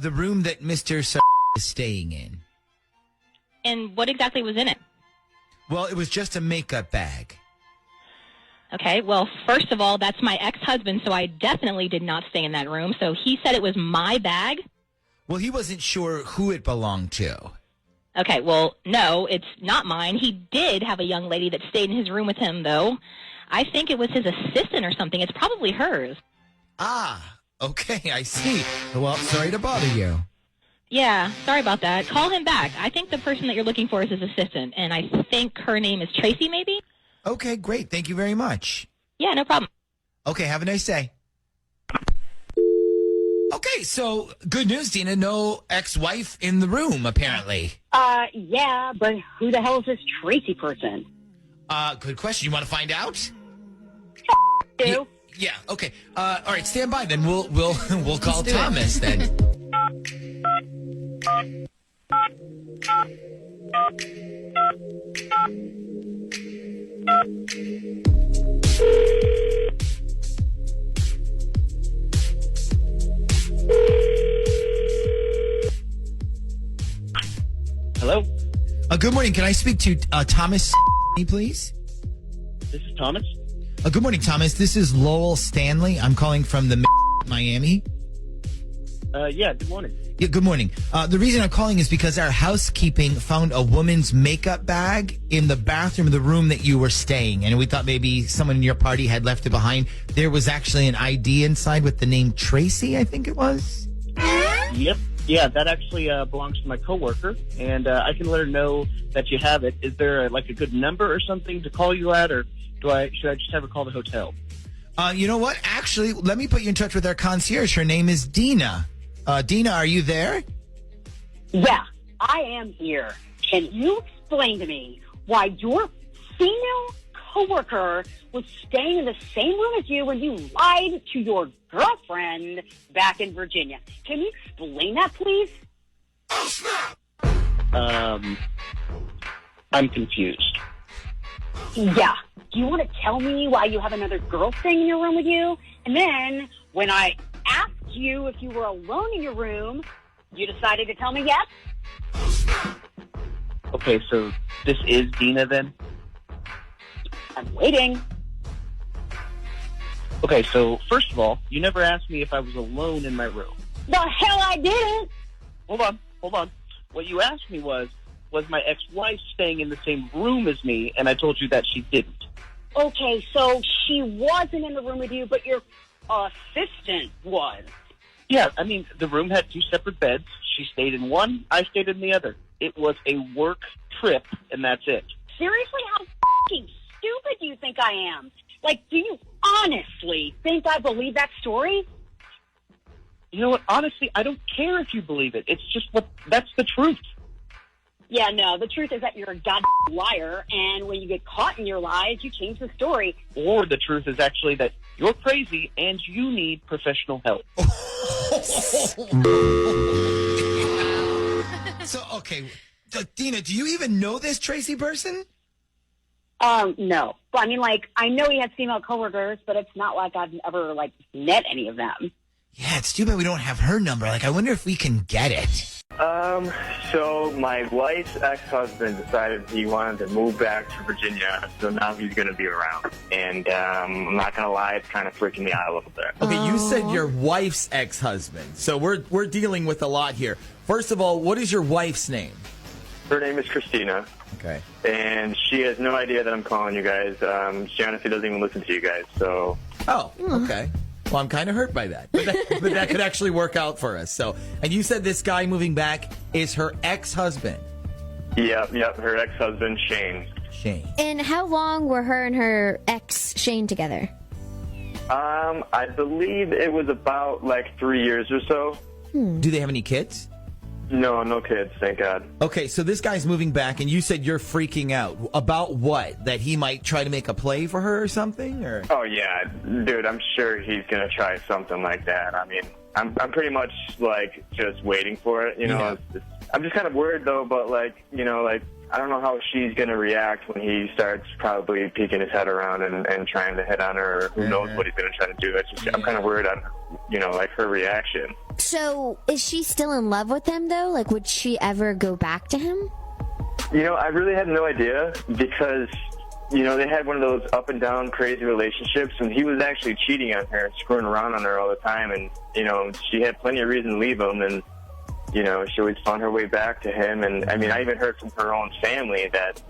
The room that Mr. is staying in. And what exactly was in it? Well, it was just a makeup bag. Okay, well, first of all, that's my ex-husband, so I definitely did not stay in that room. So he said it was my bag? Well, he wasn't sure who it belonged to. Okay, well, no, it's not mine. He did have a young lady that stayed in his room with him, though. I think it was his assistant or something. It's probably hers. Ah, okay, I see. Well, sorry to bother you. Yeah, sorry about that. Call him back. I think the person that you're looking for is his assistant, and I think her name is Tracy, maybe? Okay, great. Thank you very much. Yeah, no problem. Okay, have a nice day. Okay, so good news, Dina. No ex-wife in the room, apparently. Yeah, but who the hell is this Tracy person? Good question. You want to find out? You. Yeah, okay. All right, stand by then. We'll call Thomas then. Hello? Good morning. Can I speak to Thomas, please? This is Thomas. Good morning, Thomas. This is Lowell Stanley. I'm calling from the Miami. Yeah, good morning. Yeah, good morning. The reason I'm calling is because our housekeeping found a woman's makeup bag in the bathroom of the room that you were staying, and we thought maybe someone in your party had left it behind. There was actually an ID inside with the name Tracy, I think it was. Yep. Yeah, that actually belongs to my coworker, and I can let her know that you have it. Is there like a good number or something to call you at, or should I just have her call the hotel? You know what? Actually, let me put you in touch with our concierge. Her name is Dina. Dina, are you there? Yeah, I am here. Can you explain to me why your female coworker was staying in the same room as you when you lied to your girlfriend back in Virginia? Can you explain that, please? I'm confused. Yeah. Do you want to tell me why you have another girl staying in your room with you? And then when I asked you if you were alone in your room, you decided to tell me yes? Okay, so this is Dina then? I'm waiting. Okay, so first of all, you never asked me if I was alone in my room. The hell I didn't! Hold on. What you asked me was my ex-wife staying in the same room as me, and I told you that she didn't. Okay, so she wasn't in the room with you, but your assistant was. Yeah, I mean, the room had two separate beds. She stayed in one, I stayed in the other. It was a work trip, and that's it. Seriously, how fucking stupid do you think I am? Like, do you honestly think I believe that story? You know what? Honestly, I don't care if you believe it. It's just that's the truth. Yeah, no, the truth is that you're a goddamn liar, and when you get caught in your lies, you change the story. Or the truth is actually that you're crazy and you need professional help. So, okay, Dina, do you even know this Tracy person? No. Well, I mean, like, I know he has female coworkers, but it's not like I've ever, like, met any of them. Yeah, it's too bad we don't have her number. Like, I wonder if we can get it. So my wife's ex-husband decided he wanted to move back to Virginia, so now he's going to be around. And I'm not going to lie, it's kind of freaking me out a little bit. Okay, you said your wife's ex-husband. So we're dealing with a lot here. First of all, what is your wife's name? Her name is Christina. Okay. And she has no idea that I'm calling you guys. She honestly doesn't even listen to you guys, so... Oh, okay. Well, I'm kind of hurt by that. But that could actually work out for us. So, and you said this guy moving back is her ex-husband. Yep, her ex-husband, Shane. And how long were her and her ex Shane together? I believe it was about, 3 years or so. Do they have any kids? No kids, thank God. Okay, so this guy's moving back, and you said you're freaking out. About what? That he might try to make a play for her or something? Or? Oh, yeah. Dude, I'm sure he's going to try something like that. I mean, I'm pretty much, just waiting for it, you know. Yeah. I'm just kind of worried, though, but, I don't know how she's going to react when he starts probably peeking his head around and trying to hit on her, or who knows what he's going to try to do. I'm kind of worried on, her reaction. So, is she still in love with him, though? Like, would she ever go back to him? I really have no idea because, they had one of those up and down crazy relationships, and he was actually cheating on her, screwing around on her all the time, and, she had plenty of reason to leave him, and, she always found her way back to him, and, I mean, I even heard from her own family that,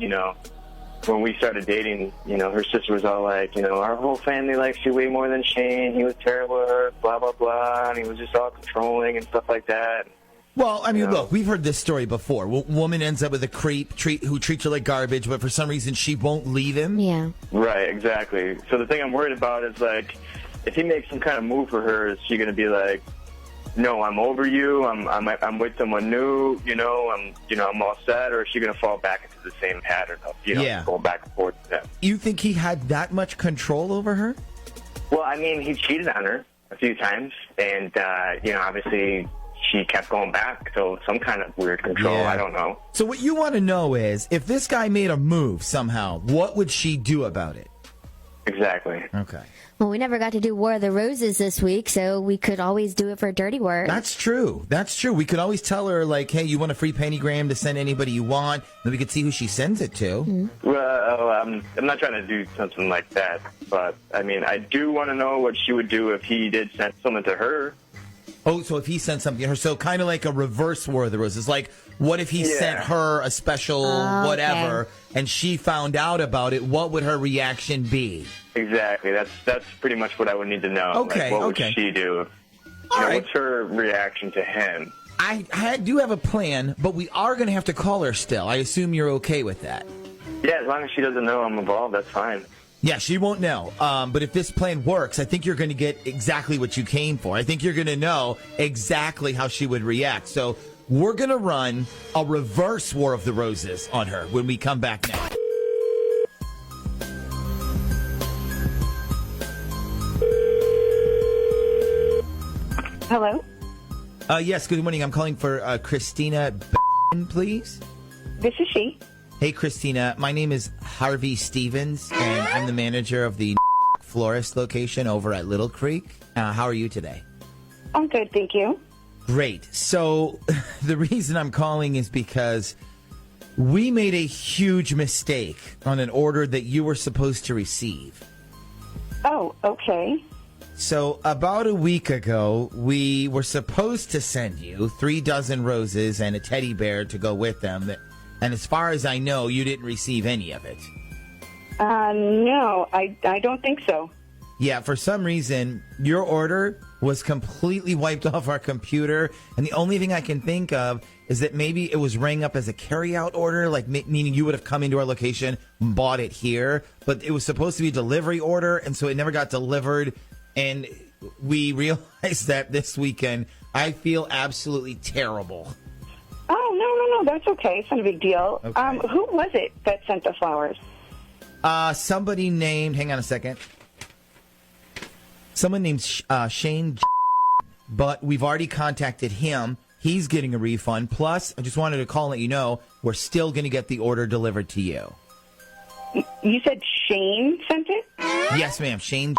when we started dating, her sister was all like, our whole family likes you way more than Shane. He was terrible to her, blah, blah, blah. And he was just all controlling and stuff like that. Well, I mean, look, we've heard this story before. Woman ends up with a creep who treats her like garbage, but for some reason she won't leave him. Yeah. Right, exactly. So the thing I'm worried about is, if he makes some kind of move for her, is she going to be like, no, I'm over you. I'm with someone new. I'm all set. Or is she going to fall back into the same pattern of going back and forth with him? You think he had that much control over her? Well, I mean, he cheated on her a few times, and obviously she kept going back. So some kind of weird control. Yeah. I don't know. So what you want to know is, if this guy made a move somehow, what would she do about it? Exactly. Okay. Well, we never got to do War of the Roses this week, so we could always do it for Dirty Work. That's true. We could always tell her, hey, you want a free pennygram to send anybody you want, then we could see who she sends it to. Mm-hmm. Well, I'm not trying to do something like that, but, I mean, I do want to know what she would do if he did send something to her. Oh, so if he sent something to her, so kind of like a reverse War of the Roses. Like, what if he sent her a special whatever, and she found out about it? What would her reaction be? Exactly. That's pretty much what I would need to know. Okay. What would she do? What's her reaction to him? I do have a plan, but we are going to have to call her still. I assume you're okay with that. Yeah, as long as she doesn't know I'm involved, that's fine. Yeah, she won't know. But if this plan works, I think you're going to get exactly what you came for. I think you're going to know exactly how she would react. So we're going to run a reverse War of the Roses on her when we come back now. Hello? Yes, good morning. I'm calling for Christina, please. This is she. Hey, Christina. My name is Harvey Stevens, and I'm the manager of the florist location over at Little Creek. How are you today? I'm good, thank you. Great. So the reason I'm calling is because we made a huge mistake on an order that you were supposed to receive. Oh, okay. So about a week ago, we were supposed to send you 3 dozen roses and a teddy bear to go with them. And as far as I know, you didn't receive any of it. No, I don't think so. Yeah, for some reason, your order was completely wiped off our computer. And the only thing I can think of is that maybe it was rang up as a carryout order, like meaning you would have come into our location and bought it here. But it was supposed to be a delivery order, and so it never got delivered. And we realized that this weekend. I feel absolutely terrible. Oh, no, that's okay. It's not a big deal. Okay. Who was it that sent the flowers? Somebody named, hang on a second. Someone named Shane, but we've already contacted him. He's getting a refund. Plus, I just wanted to call and let you know we're still going to get the order delivered to you. You said Shane sent it? Yes, ma'am. Shane.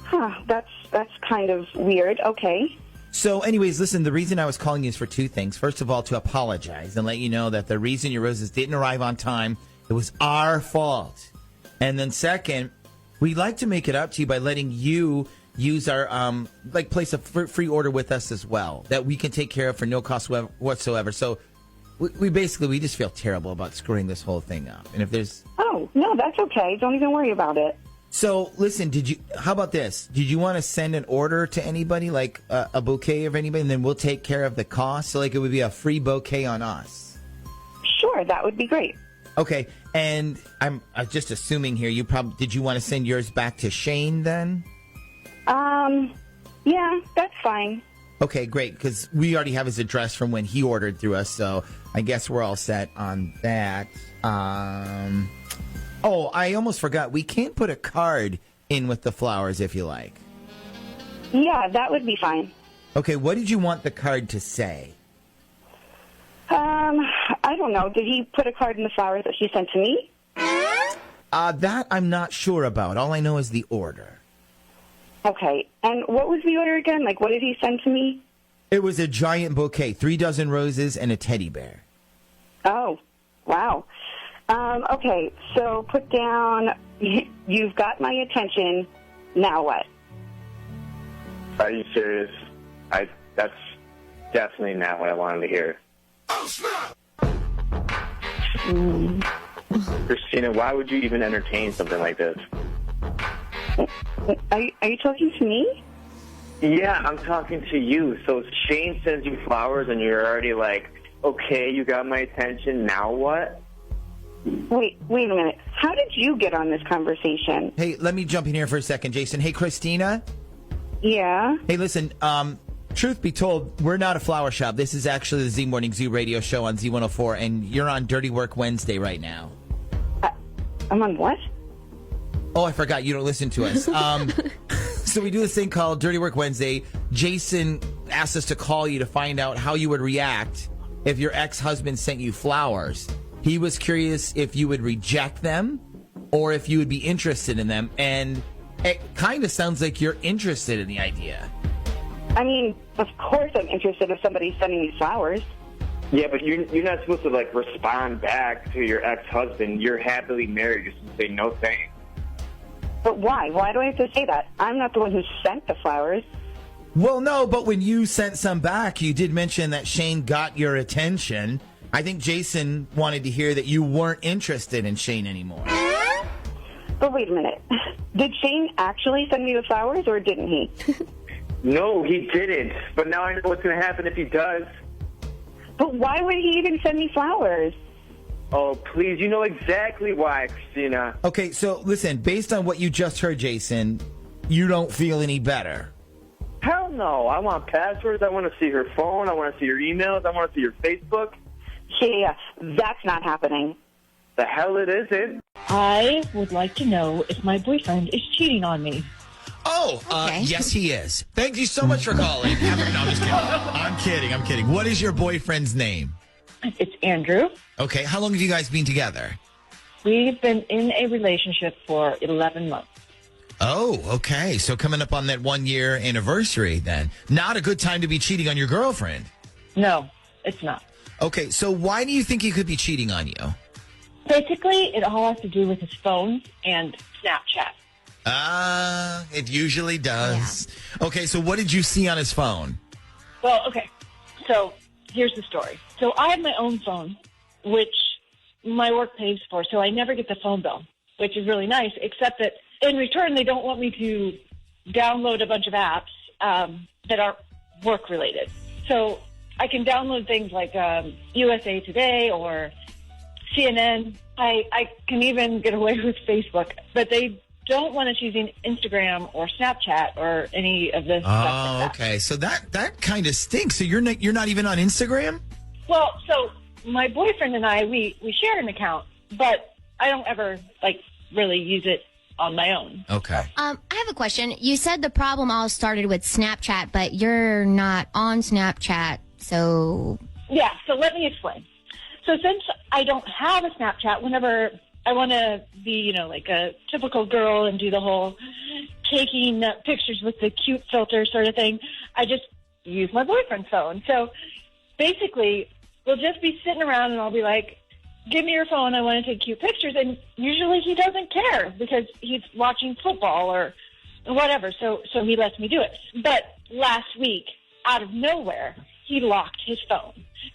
Huh, that's kind of weird. Okay. So anyways, listen, the reason I was calling you is for two things. First of all, to apologize and let you know that the reason your roses didn't arrive on time, it was our fault. And then second, we'd like to make it up to you by letting you use our, place a free order with us as well that we can take care of for no cost whatsoever. So we just feel terrible about screwing this whole thing up. And if there's... Oh, no, that's okay. Don't even worry about it. So, listen, how about this? Did you want to send an order to anybody, like a bouquet of anybody, and then we'll take care of the cost? So, like, it would be a free bouquet on us. Sure, that would be great. Okay, and I'm just assuming here, did you want to send yours back to Shane then? Yeah, that's fine. Okay, great, because we already have his address from when he ordered through us, so I guess we're all set on that. Oh, I almost forgot. We can't put a card in with the flowers if you like. Yeah, that would be fine. Okay, what did you want the card to say? I don't know. Did he put a card in the flowers that she sent to me? That I'm not sure about. All I know is the order. Okay, and what was the order again? Like, what did he send to me? It was a giant bouquet, 3 dozen roses and a teddy bear. Oh, wow. Okay, so put down, you've got my attention, now what? Are you serious? That's definitely not what I wanted to hear. Christina, why would you even entertain something like this? Are you talking to me? Yeah, I'm talking to you. So Shane sends you flowers and you're already like, okay, you got my attention, now what? Wait a minute. How did you get on this conversation? Hey, let me jump in here for a second, Jason. Hey, Christina? Yeah? Hey, listen, truth be told, we're not a flower shop. This is actually the Z Morning Zoo radio show on Z104, and you're on Dirty Work Wednesday right now. I'm on what? Oh, I forgot. You don't listen to us. So we do this thing called Dirty Work Wednesday. Jason asked us to call you to find out how you would react if your ex-husband sent you flowers. He was curious if you would reject them or if you would be interested in them. And it kind of sounds like you're interested in the idea. I mean, of course I'm interested if somebody's sending me flowers. Yeah, but you're not supposed to, like, respond back to your ex-husband. You're happily married. You're supposed to say no thanks. But why? Why do I have to say that? I'm not the one who sent the flowers. Well, no, but when you sent some back, you did mention that Shane got your attention. I think Jason wanted to hear that you weren't interested in Shane anymore. But wait a minute. Did Shane actually send me the flowers or didn't he? No, he didn't. But now I know what's going to happen if he does. But why would he even send me flowers? Oh, please. You know exactly why, Christina. Okay, so listen, based on what you just heard, Jason, you don't feel any better. Hell no. I want passwords. I want to see her phone. I want to see her emails. I want to see her Facebook. Yeah, that's not happening. The hell it isn't. I would like to know if my boyfriend is cheating on me. Oh, yes, he is. Thank you so much for calling. No, I'm just kidding. I'm kidding. What is your boyfriend's name? It's Andrew. Okay, how long have you guys been together? We've been in a relationship for 11 months. Oh, okay. So coming up on that 1-year anniversary then. Not a good time to be cheating on your girlfriend. No, it's not. Okay, so why do you think he could be cheating on you? Basically, it all has to do with his phone and Snapchat. It usually does. Yeah. Okay, so what did you see on his phone? Well, okay. So here's the story. So I have my own phone, which my work pays for, so I never get the phone bill, which is really nice, except that in return, they don't want me to download a bunch of apps that are work related. So I can download things like USA Today or CNN. I can even get away with Facebook, but they don't want us using Instagram or Snapchat or any of this stuff like that. Okay. So that kind of stinks. So you're not even on Instagram? Well, so my boyfriend and I, we share an account, but I don't ever really use it on my own. Okay. I have a question. You said the problem all started with Snapchat, but you're not on Snapchat, so... Yeah, so let me explain. So since I don't have a Snapchat, whenever I want to be, like a typical girl and do the whole taking pictures with the cute filter sort of thing, I just use my boyfriend's phone. So basically, we'll just be sitting around and I'll be like, give me your phone, I want to take cute pictures. And usually he doesn't care because he's watching football or whatever. So he lets me do it. But last week, out of nowhere, he locked his phone.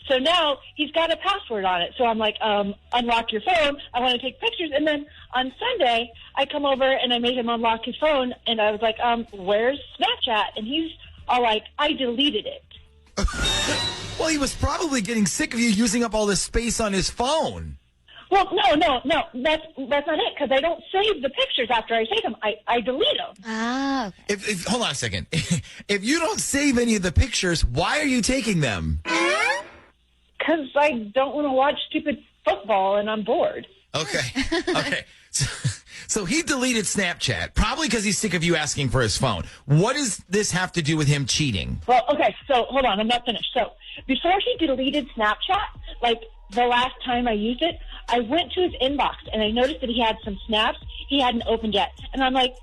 So now he's got a password on it. So I'm like, unlock your phone. I want to take pictures. And then on Sunday, I come over and I made him unlock his phone. And I was like, where's Snapchat? And he's all like, I deleted it. Well, he was probably getting sick of you using up all this space on his phone. Well, no. That's not it, because I don't save the pictures after I save them. I delete them. Ah. If hold on a second. If you don't save any of the pictures, why are you taking them? Because I don't want to watch stupid football and I'm bored. Okay. So he deleted Snapchat, probably because he's sick of you asking for his phone. What does this have to do with him cheating? Well, okay, so hold on, I'm not finished. So before he deleted Snapchat, the last time I used it, I went to his inbox and I noticed that he had some snaps he hadn't opened yet. And I'm like,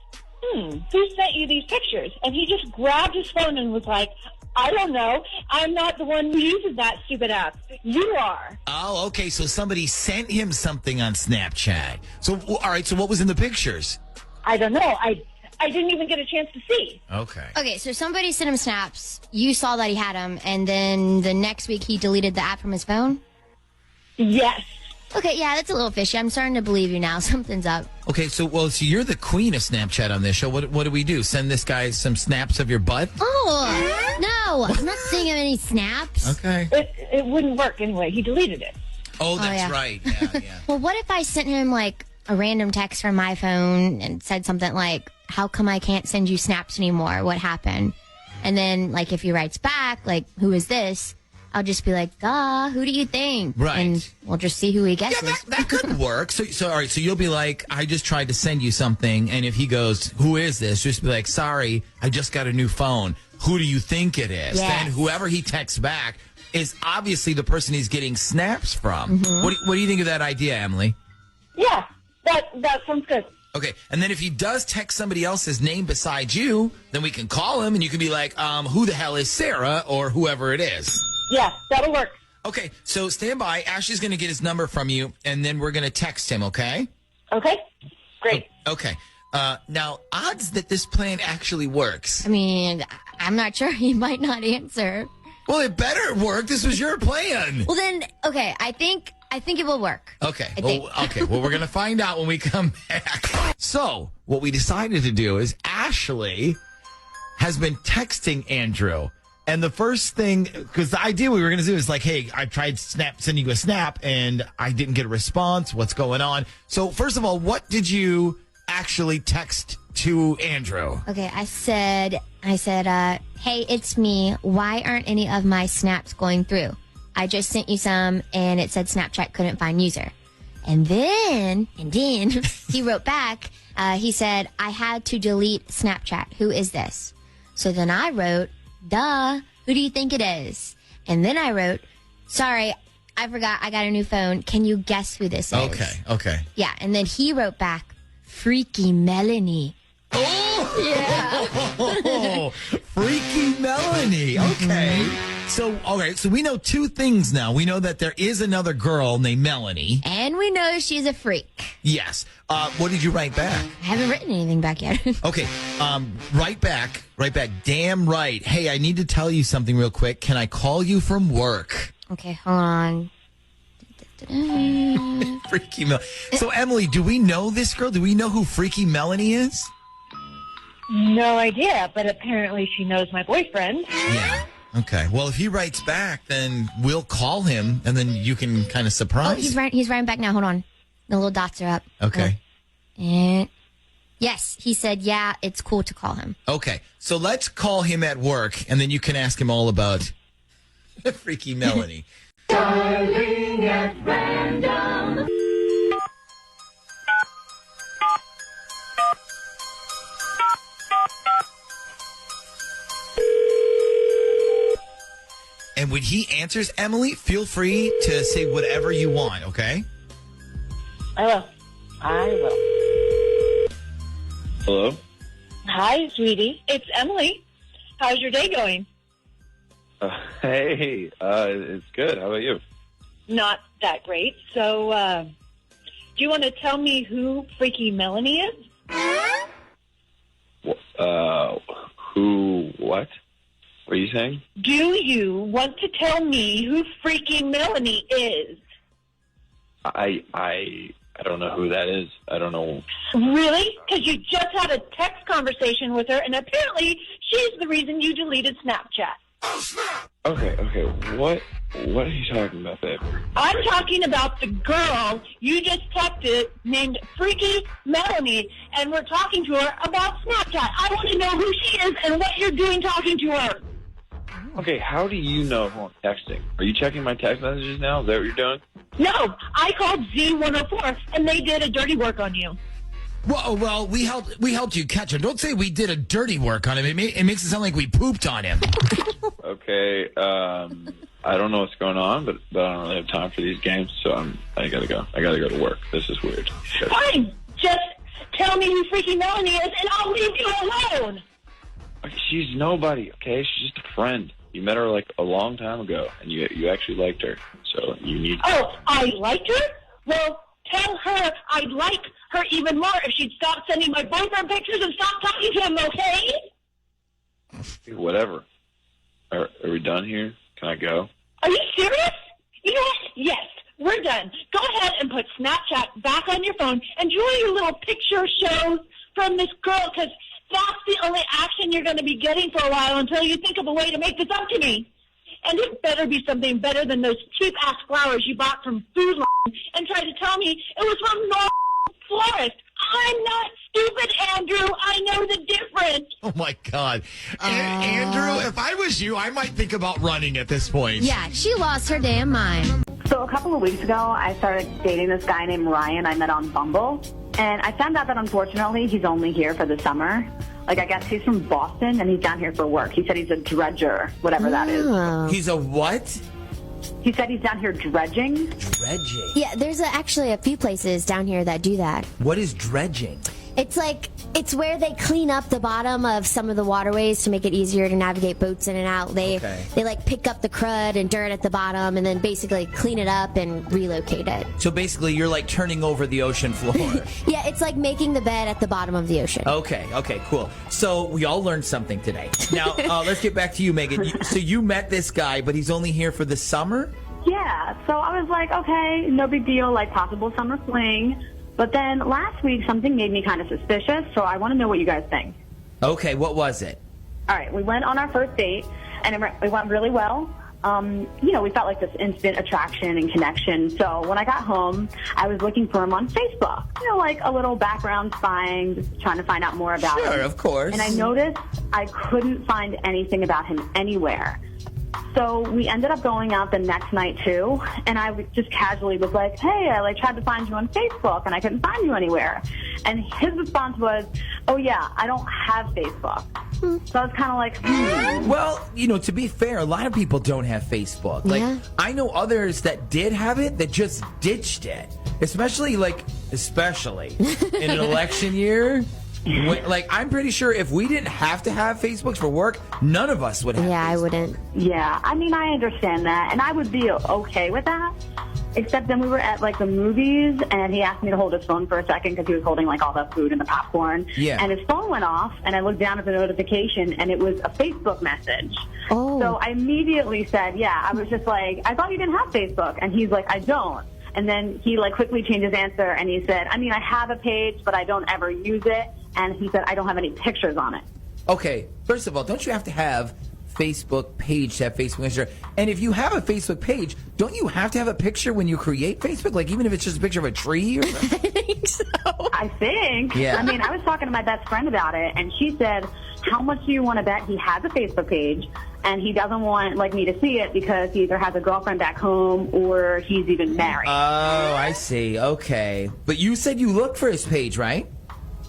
who sent you these pictures? And he just grabbed his phone and was like, I don't know. I'm not the one who uses that stupid app. You are. Oh, okay. So somebody sent him something on Snapchat. So, all right. So what was in the pictures? I don't know. I didn't even get a chance to see. Okay. Okay, so somebody sent him snaps. You saw that he had them, and then the next week he deleted the app from his phone? Yes. Okay, yeah, that's a little fishy. I'm starting to believe you now. Something's up. Okay, so you're the queen of Snapchat on this show. What do we do? Send this guy some snaps of your butt? Oh, no. I'm not sending him any snaps. Okay. It wouldn't work anyway. He deleted it. Oh, that's yeah. right. Yeah. Well, what if I sent him, a random text from my phone and said something like, how come I can't send you snaps anymore? What happened? And then, if he writes back, who is this? I'll just be like, duh, who do you think? Right. And we'll just see who he guesses. Yeah, that could work. So all right, so you'll be like, I just tried to send you something, and if he goes, who is this? Just be like, sorry, I just got a new phone. Who do you think it is? Yes. Then whoever he texts back is obviously the person he's getting snaps from. Mm-hmm. What do you think of that idea, Emily? Yeah, that sounds good. Okay, and then if he does text somebody else's name besides you, then we can call him, and you can be like, who the hell is Sarah, or whoever it is. Yeah, that'll work. Okay, so stand by. Ashley's going to get his number from you, and then we're going to text him, okay? Okay, great. Okay. Now, odds that this plan actually works. I mean, I'm not sure. He might not answer. Well, it better work. This was your plan. Well, then, okay, I think it will work. Okay. Well, we're going to find out when we come back. So, what we decided to do is Ashley has been texting Andrew. And the first thing, because the idea we were going to do is hey, I tried sending you a snap and I didn't get a response. What's going on? So first of all, what did you actually text to Andrew? Okay, I said, hey, it's me. Why aren't any of my snaps going through? I just sent you some and it said Snapchat couldn't find user. And then he wrote back, he said, I had to delete Snapchat. Who is this? So then I wrote, duh, who do you think it is? And then I wrote, sorry, I forgot I got a new phone. Can you guess who this is? Okay. Yeah, and then he wrote back, Freaky Melanie. Oh, Freaky Melanie. Okay. So we know two things now. We know that there is another girl named Melanie. And we know she's a freak. Yes. What did you write back? I haven't written anything back yet. Okay. Write back. Damn right. Hey, I need to tell you something real quick. Can I call you from work? Okay, hold on. Freaky Melanie. So, Emily, do we know this girl? Do we know who Freaky Melanie is? No idea, but apparently she knows my boyfriend. Yeah. Okay. Well, if he writes back, then we'll call him, and then you can kind of surprise. Oh, he's writing back now. Hold on. The little dots are up. Okay. And yes, he said, yeah, it's cool to call him. Okay. So let's call him at work, and then you can ask him all about Freaky Melanie. Darling at random. And when he answers, Emily, feel free to say whatever you want, okay? I will. Hello? Hi, sweetie. It's Emily. How's your day going? Hey, it's good. How about you? Not that great. So, do you want to tell me who Freaky Melanie is? Who, what? What are you saying? Do you want to tell me who Freaky Melanie is? I don't know who that is. I don't know. Really? Because you just had a text conversation with her, and apparently she's the reason you deleted Snapchat. Okay. What are you talking about, babe? I'm talking about the girl you just texted named Freaky Melanie, and we're talking to her about Snapchat. I want to know who she is and what you're doing talking to her. Okay, how do you know who I'm texting? Are you checking my text messages now? Is that what you're doing? No, I called Z104, and they did a dirty work on you. Well, we helped you catch him. Don't say we did a dirty work on him. It makes it sound like we pooped on him. Okay, I don't know what's going on, but I don't really have time for these games, so I gotta go. I gotta go to work. This is weird. Fine, just tell me who Freaky Melanie is, and I'll leave you alone. She's nobody, okay? She's just a friend. You met her like a long time ago, and you actually liked her, so you need. Oh, I liked her? Well, tell her I'd like her even more if she'd stop sending my boyfriend pictures and stop talking to him, okay? Whatever. Are we done here? Can I go? Are you serious? You know what? Yes, we're done. Go ahead and put Snapchat back on your phone. Enjoy your little picture shows from this girl, because that's the only action you're going to be getting for a while until you think of a way to make this up to me. And it better be something better than those cheap-ass flowers you bought from Food Line and tried to tell me it was from North Florist. I'm not stupid, Andrew. I know the difference. Oh, my God. Andrew, if I was you, I might think about running at this point. Yeah, she lost her damn mind. So a couple of weeks ago, I started dating this guy named Ryan I met on Bumble. And I found out that, unfortunately, he's only here for the summer. Like, I guess he's from Boston, and he's down here for work. He said he's a dredger, whatever that is. He's a what? He said he's down here dredging. Dredging? Yeah, there's actually a few places down here that do that. What is dredging? It's where they clean up the bottom of some of the waterways to make it easier to navigate boats in and out. They like pick up the crud and dirt at the bottom and then basically clean it up and relocate it. So basically you're like turning over the ocean floor. Yeah, it's like making the bed at the bottom of the ocean. Okay, cool. So we all learned something today. Now, let's get back to you, Megan. So you met this guy, but he's only here for the summer? Yeah, so I was like, okay, no big deal, like possible summer fling. But then last week, something made me kind of suspicious, so I want to know what you guys think. Okay, what was it? All right, we went on our first date, and it went really well. We felt like this instant attraction and connection. So when I got home, I was looking for him on Facebook. Like a little background spying, just trying to find out more about him. Sure, of course. And I noticed I couldn't find anything about him anywhere. So we ended up going out the next night, too, and I just casually was like, hey, I tried to find you on Facebook, and I couldn't find you anywhere. And his response was, oh, yeah, I don't have Facebook. So I was kind of like, Well, to be fair, a lot of people don't have Facebook. Like, I know others that did have it that just ditched it, especially in an election year. I'm pretty sure if we didn't have to have Facebook for work, none of us would have. Yeah, Facebook. I wouldn't. Yeah, I mean, I understand that, and I would be okay with that. Except then we were at the movies, and he asked me to hold his phone for a second because he was holding all the food and the popcorn. Yeah. And his phone went off, and I looked down at the notification, and it was a Facebook message. Oh. So I immediately said, I was just like, I thought you didn't have Facebook, and he's like, I don't. And then he quickly changed his answer, and he said, I mean, I have a page, but I don't ever use it. and he said, I don't have any pictures on it. Okay, first of all, don't you have to have Facebook page to have Facebook Messenger? And if you have a Facebook page, don't you have to have a picture when you create Facebook? Like, even if it's just a picture of a tree or something? I think so. I think. Yeah. I mean, I was talking to my best friend about it, and she said, how much do you want to bet he has a Facebook page, and he doesn't want, like, me to see it because he either has a girlfriend back home or he's even married. Oh, I see. Okay. But you said you looked for his page, right?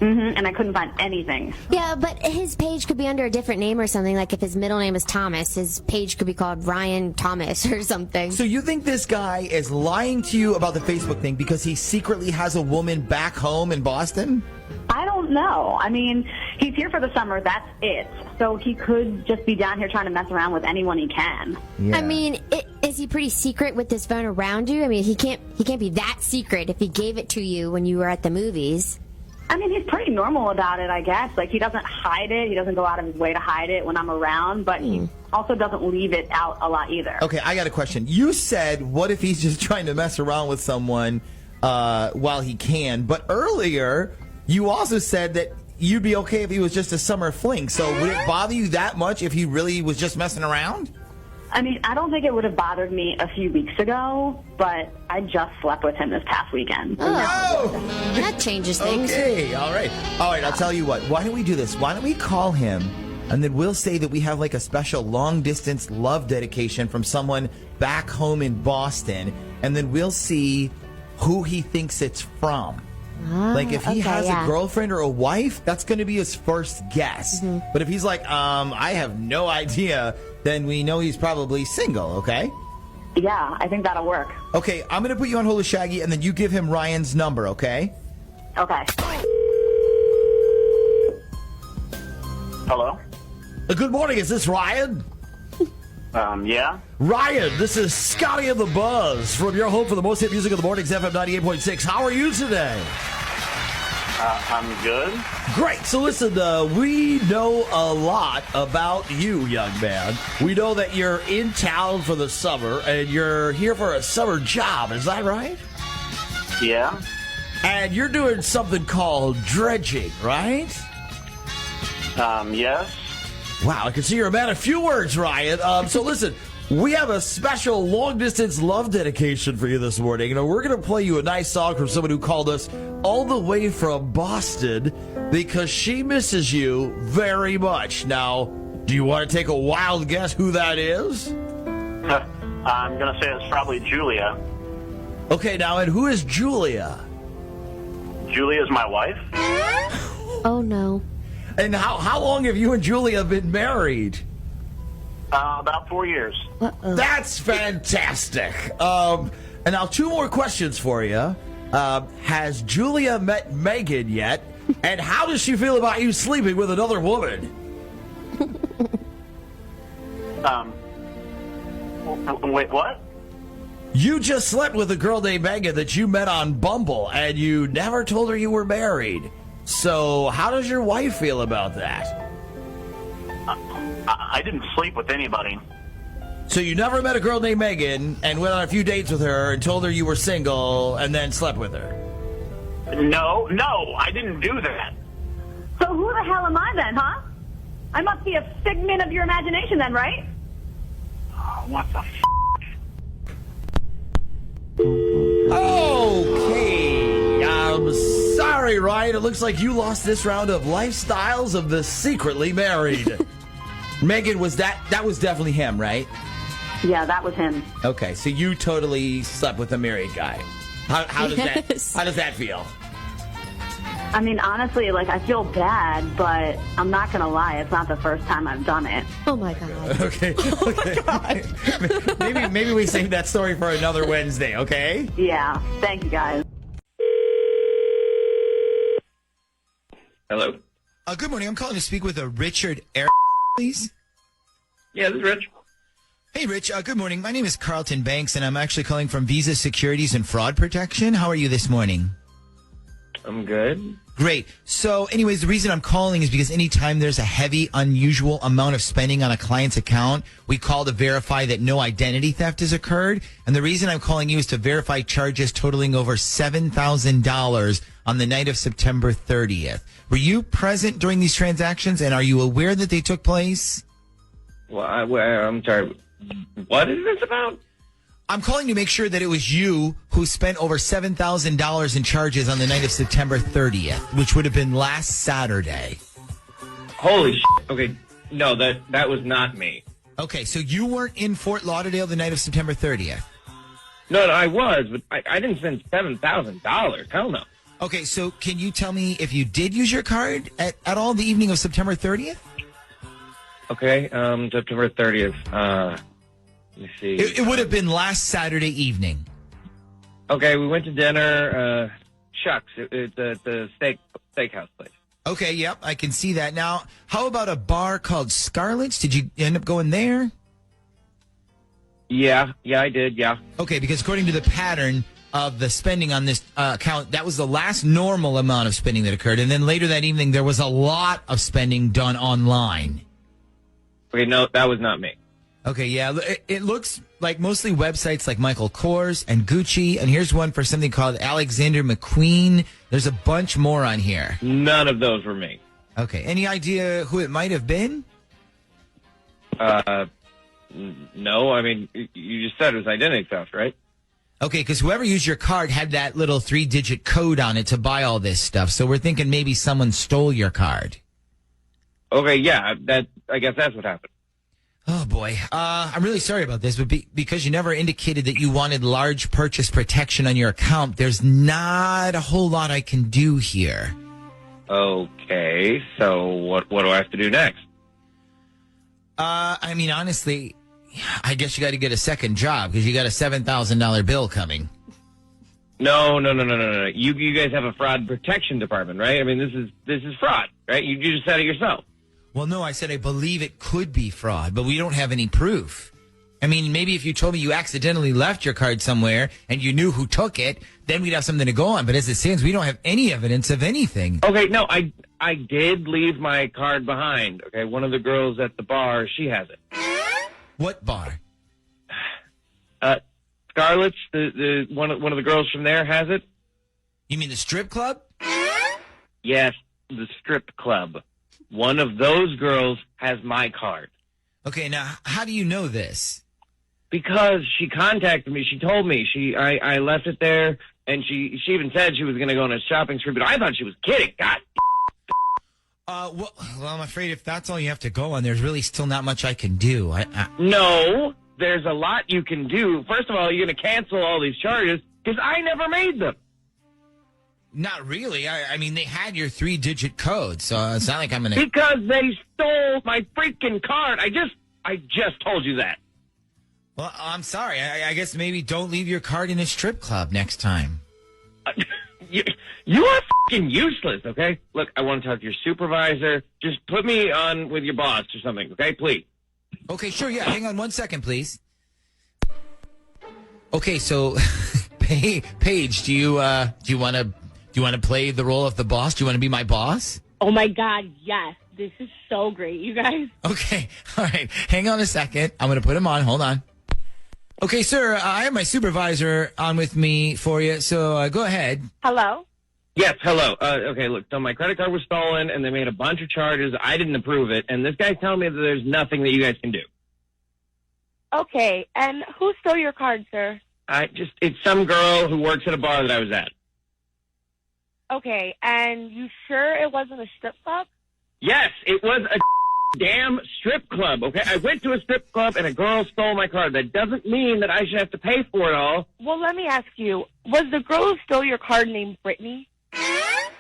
And I couldn't find anything. Yeah, but his page could be under a different name or something. Like if his middle name is Thomas, his page could be called Ryan Thomas or something. So you think this guy is lying to you about the Facebook thing because he secretly has a woman back home in Boston? I don't know. I mean, he's here for the summer. That's it. So he could just be down here trying to mess around with anyone he can. I mean, is he pretty secret with this phone around you? I mean, he can't be that secret if he gave it to you when you were at the movies. I mean, he's pretty normal about it, I guess. Like, he doesn't hide it. He doesn't go out of his way to hide it when I'm around, but he also doesn't leave it out a lot either. Okay, I got a question. You said, what if he's just trying to mess around with someone while he can? But earlier, you also said that you'd be okay if he was just a summer fling. So would it bother you that much if he really was just messing around? I mean, I don't think it would have bothered me a few weeks ago, but I just slept with him this past weekend. That changes things. Okay, all right. All right, I'll tell you what. Why don't we do this? Why don't we call him, and then we'll say that we have like a special long-distance love dedication from someone back home in Boston, and then we'll see who he thinks it's from. Like, if he has a girlfriend or a wife, that's going to be his first guess. But if he's like, I have no idea, then we know he's probably single, okay? Yeah, I think that'll work. Okay, I'm going to put you on hold with Shaggy, and then you give him Ryan's number, okay? Okay. Hello? Good morning, is this Ryan? Yeah? Ryan, this is Scotty and the Buzz from your home for the most hit music of the mornings, FM 98.6. How are you today? I'm good. Great. So listen, we know a lot about you, young man. We know that you're in town for the summer, and you're here for a summer job. Is that right? Yeah. And you're doing something called dredging, right? Yes. Wow, I can see you're a man of few words, Ryan. So listen, we have a special long-distance love dedication for you this morning. You know, we're going to play you a nice song from someone who called us all the way from Boston because she misses you very much. Now, do you want to take a wild guess who that is? I'm going to say it's probably Julia. Okay, now, and who is Julia? Julia's my wife. Oh, no. And how long have you and Julia been married? About 4 years. That's fantastic. And now 2 more questions for you. Has Julia met Megan yet? And how does she feel about you sleeping with another woman? Wait, what? You just slept with a girl named Megan that you met on Bumble, and you never told her you were married. So how does your wife feel about that? I didn't sleep with anybody. So you never met a girl named Megan and went on a few dates with her and told her you were single and then slept with her? No, I didn't do that. So who the hell am I then, huh? I must be a figment of your imagination then, right? What the Okay, I'm sorry, Ryan. It looks like you lost this round of Lifestyles of the Secretly Married. Megan, that was definitely him, right? Yeah, that was him. Okay, so you totally slept with a married guy. How does that feel? I mean, honestly, like, I feel bad, but I'm not going to lie. It's not the first time I've done it. Oh, my God. Okay. Maybe we save that story for another Wednesday, okay? Yeah. Thank you, guys. Hello? Good morning. I'm calling to speak with Richard Air, please. Yeah, this is Rich. Hey, Rich. Good morning. My name is Carlton Banks, and I'm actually calling from Visa Securities and Fraud Protection. How are you this morning? I'm good. Great. So anyways, the reason I'm calling is because anytime there's a heavy, unusual amount of spending on a client's account, we call to verify that no identity theft has occurred. And the reason I'm calling you is to verify charges totaling over $7,000 on the night of September 30th. Were you present during these transactions, and are you aware that they took place? Well, I'm sorry. What is this about? I'm calling to make sure that it was you who spent over $7,000 in charges on the night of September 30th, which would have been last Saturday. Holy shit. Okay, no, that was not me. Okay, so you weren't in Fort Lauderdale the night of September 30th? No, I was, but I didn't spend $7,000. Hell no. Okay, so can you tell me if you did use your card at all the evening of September 30th? Okay, September 30th. Let me see. It would have been last Saturday evening. Okay, we went to dinner. Shucks, it's at the steakhouse place. Okay, yep, I can see that. Now, how about a bar called Scarlett's? Did you end up going there? Yeah, I did, yeah. Okay, because according to the pattern of the spending on this account, that was the last normal amount of spending that occurred. And then later that evening, there was a lot of spending done online. Okay, no, that was not me. Okay, yeah, it looks like mostly websites like Michael Kors and Gucci, and here's one for something called Alexander McQueen. There's a bunch more on here. None of those were me. Okay, any idea who it might have been? No, I mean, you just said it was identity theft, right? Okay, because whoever used your card had that little 3-digit code on it to buy all this stuff, so we're thinking maybe someone stole your card. Okay, yeah, I guess that's what happened. Oh, boy. I'm really sorry about this, but because you never indicated that you wanted large purchase protection on your account, there's not a whole lot I can do here. Okay, so what do I have to do next? I mean, honestly, I guess you got to get a second job because you got a $7,000 bill coming. No. You guys have a fraud protection department, right? I mean, this is fraud, right? You just said it yourself. Well, no, I said I believe it could be fraud, but we don't have any proof. I mean, maybe if you told me you accidentally left your card somewhere and you knew who took it, then we'd have something to go on. But as it stands, we don't have any evidence of anything. Okay, no, I did leave my card behind. Okay, one of the girls at the bar, she has it. What bar? Scarlett's, the one of the girls from there has it. You mean the strip club? Yes, the strip club. One of those girls has my card. Okay, now, how do you know this? Because she contacted me. She told me. I left it there, and she even said she was going to go on a shopping spree, but I thought she was kidding. God. Well, I'm afraid if that's all you have to go on, there's really still not much I can do. No, there's a lot you can do. First of all, you're going to cancel all these charges because I never made them. Not really. I mean, they had your 3-digit code, so it's not like I'm going to... Because they stole my freaking card. I just told you that. Well, I'm sorry. I guess maybe don't leave your card in a strip club next time. You are fucking useless, okay? Look, I want to talk to your supervisor. Just put me on with your boss or something, okay? Please. Okay, sure, yeah. Hang on one second, please. Okay, so, Paige, do you want to play the role of the boss? Do you want to be my boss? Oh, my God, yes. This is so great, you guys. Okay, all right. Hang on a second. I'm going to put him on. Hold on. Okay, sir, I have my supervisor on with me for you, so go ahead. Hello? Yes, hello. Okay, look, so my credit card was stolen, and they made a bunch of charges. I didn't approve it, and this guy's telling me that there's nothing that you guys can do. Okay, and who stole your card, sir? It's some girl who works at a bar that I was at. Okay, and you sure it wasn't a strip club? Yes, it was a damn strip club, okay? I went to a strip club and a girl stole my card. That doesn't mean that I should have to pay for it all. Well, let me ask you, was the girl who stole your card named Brittany?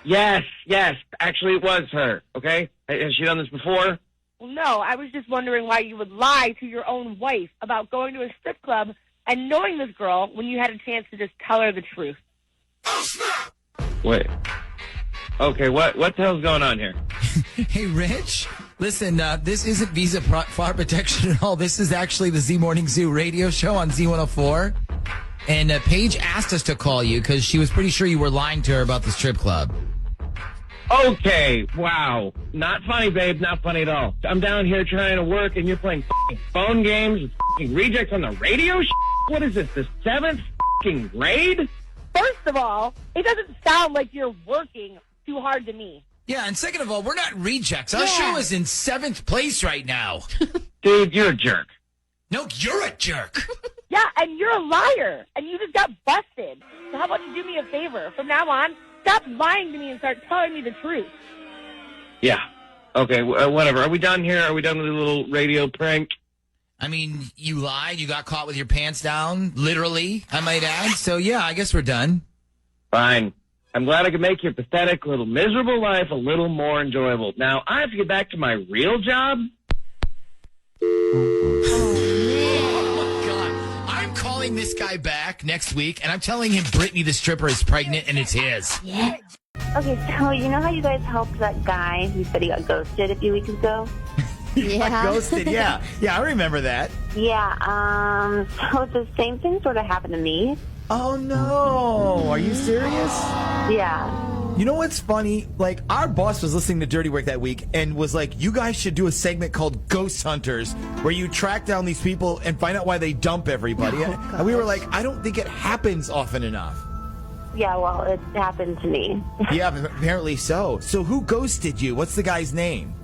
Yes. Actually, it was her, okay? Has she done this before? Well, no, I was just wondering why you would lie to your own wife about going to a strip club and knowing this girl when you had a chance to just tell her the truth. Wait. Okay, what the hell's going on here? Hey, Rich, listen, this isn't Visa fraud protection at all. This is actually the Z Morning Zoo radio show on Z104. And Paige asked us to call you because she was pretty sure you were lying to her about the strip club. Okay, wow. Not funny, babe. Not funny at all. I'm down here trying to work, and you're playing phone games with rejects on the radio. What is this? The 7th grade? First of all, it doesn't sound like you're working too hard to me. Yeah, and second of all, we're not rejects. Our show is in 7th place right now. Dude, you're a jerk. No, you're a jerk. Yeah, and you're a liar, and you just got busted. So how about you do me a favor? From now on, stop lying to me and start telling me the truth. Yeah. Okay, whatever. Are we done here? Are we done with a little radio prank? I mean, you lied. You got caught with your pants down, literally, I might add. So, yeah, I guess we're done. Fine. I'm glad I could make your pathetic, little miserable life a little more enjoyable. Now, I have to get back to my real job. Calling this guy back next week, and I'm telling him Brittany the stripper is pregnant, and it's his. Yeah. Okay, so you know how you guys helped that guy who said he got ghosted a few weeks ago? Got ghosted, yeah. Yeah, I remember that. Yeah, so the same thing sort of happened to me. Oh, no. Are you serious? Yeah. You know what's funny? Like, our boss was listening to Dirty Work that week and was like, you guys should do a segment called Ghost Hunters where you track down these people and find out why they dump everybody. And we were like, I don't think it happens often enough. Yeah, well, it happened to me. Yeah, apparently so. So who ghosted you? What's the guy's name?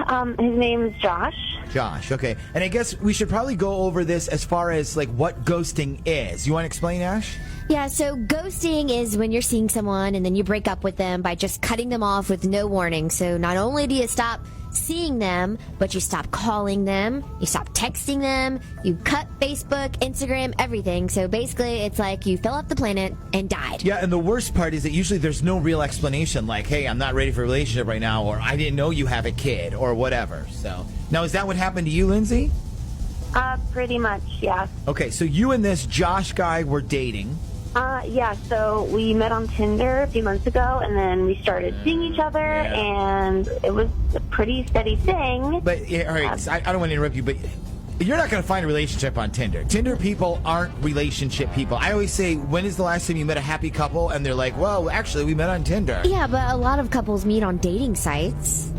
His name is Josh. Josh, okay. And I guess we should probably go over this as far as, like, what ghosting is. You want to explain, Ash? Yeah, so ghosting is when you're seeing someone and then you break up with them by just cutting them off with no warning. So not only do you stop seeing them, but you stop calling them, you stop texting them, you cut Facebook, Instagram, everything. So basically, it's like you fell off the planet and died. Yeah, and the worst part is that usually there's no real explanation, like, hey, I'm not ready for a relationship right now, or I didn't know you have a kid, or whatever. So now, is that what happened to you, Lindsay? Pretty much, yeah. Okay, so you and this Josh guy were dating. Yeah, so we met on Tinder a few months ago, and then we started seeing each other, and it was a pretty steady thing. But, yeah, all right, I don't want to interrupt you, but you're not going to find a relationship on Tinder. Tinder people aren't relationship people. I always say, when is the last time you met a happy couple? And they're like, well, actually, we met on Tinder. Yeah, but a lot of couples meet on dating sites.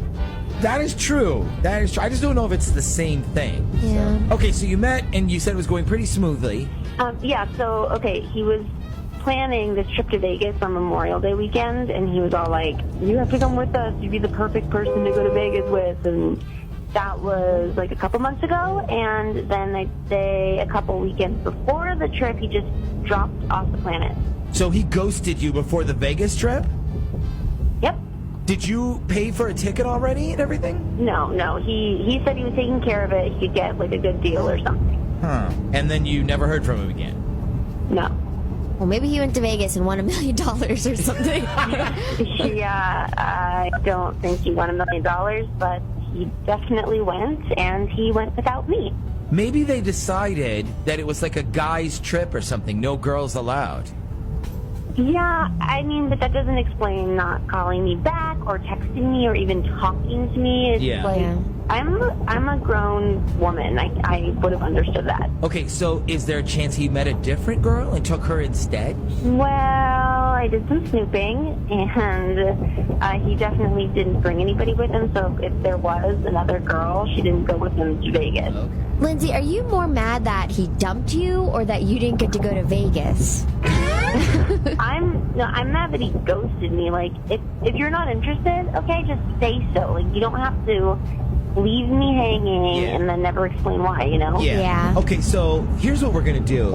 That is true. That is true. I just don't know if it's the same thing. Yeah. So. Okay, so you met, and you said it was going pretty smoothly. Yeah, so, okay, he was planning this trip to Vegas on Memorial Day weekend, and he was all like, you have to come with us. You'd be the perfect person to go to Vegas with. And that was like a couple months ago. And then I'd say a couple weekends before the trip, he just dropped off the planet. So he ghosted you before the Vegas trip? Yep. Did you pay for a ticket already and everything? No. He said he was taking care of it. He could get like a good deal or something. Huh. And then you never heard from him again? No. Well, maybe he went to Vegas and won $1 million or something. Yeah, I don't think he won $1 million, but he definitely went, and he went without me. Maybe they decided that it was like a guy's trip or something, no girls allowed. Yeah, I mean, but that doesn't explain not calling me back or texting me or even talking to me. It's like, I'm a grown woman. I would have understood that. Okay, so is there a chance he met a different girl and took her instead? Well, I did some snooping, and he definitely didn't bring anybody with him, so if there was another girl, she didn't go with him to Vegas. Okay. Lindsay, are you more mad that he dumped you or that you didn't get to go to Vegas? I'm mad that he ghosted me. Like, if you're not interested, okay, just say so. Like, you don't have to leave me hanging and then never explain why, you know? Yeah. Okay, so here's what we're going to do.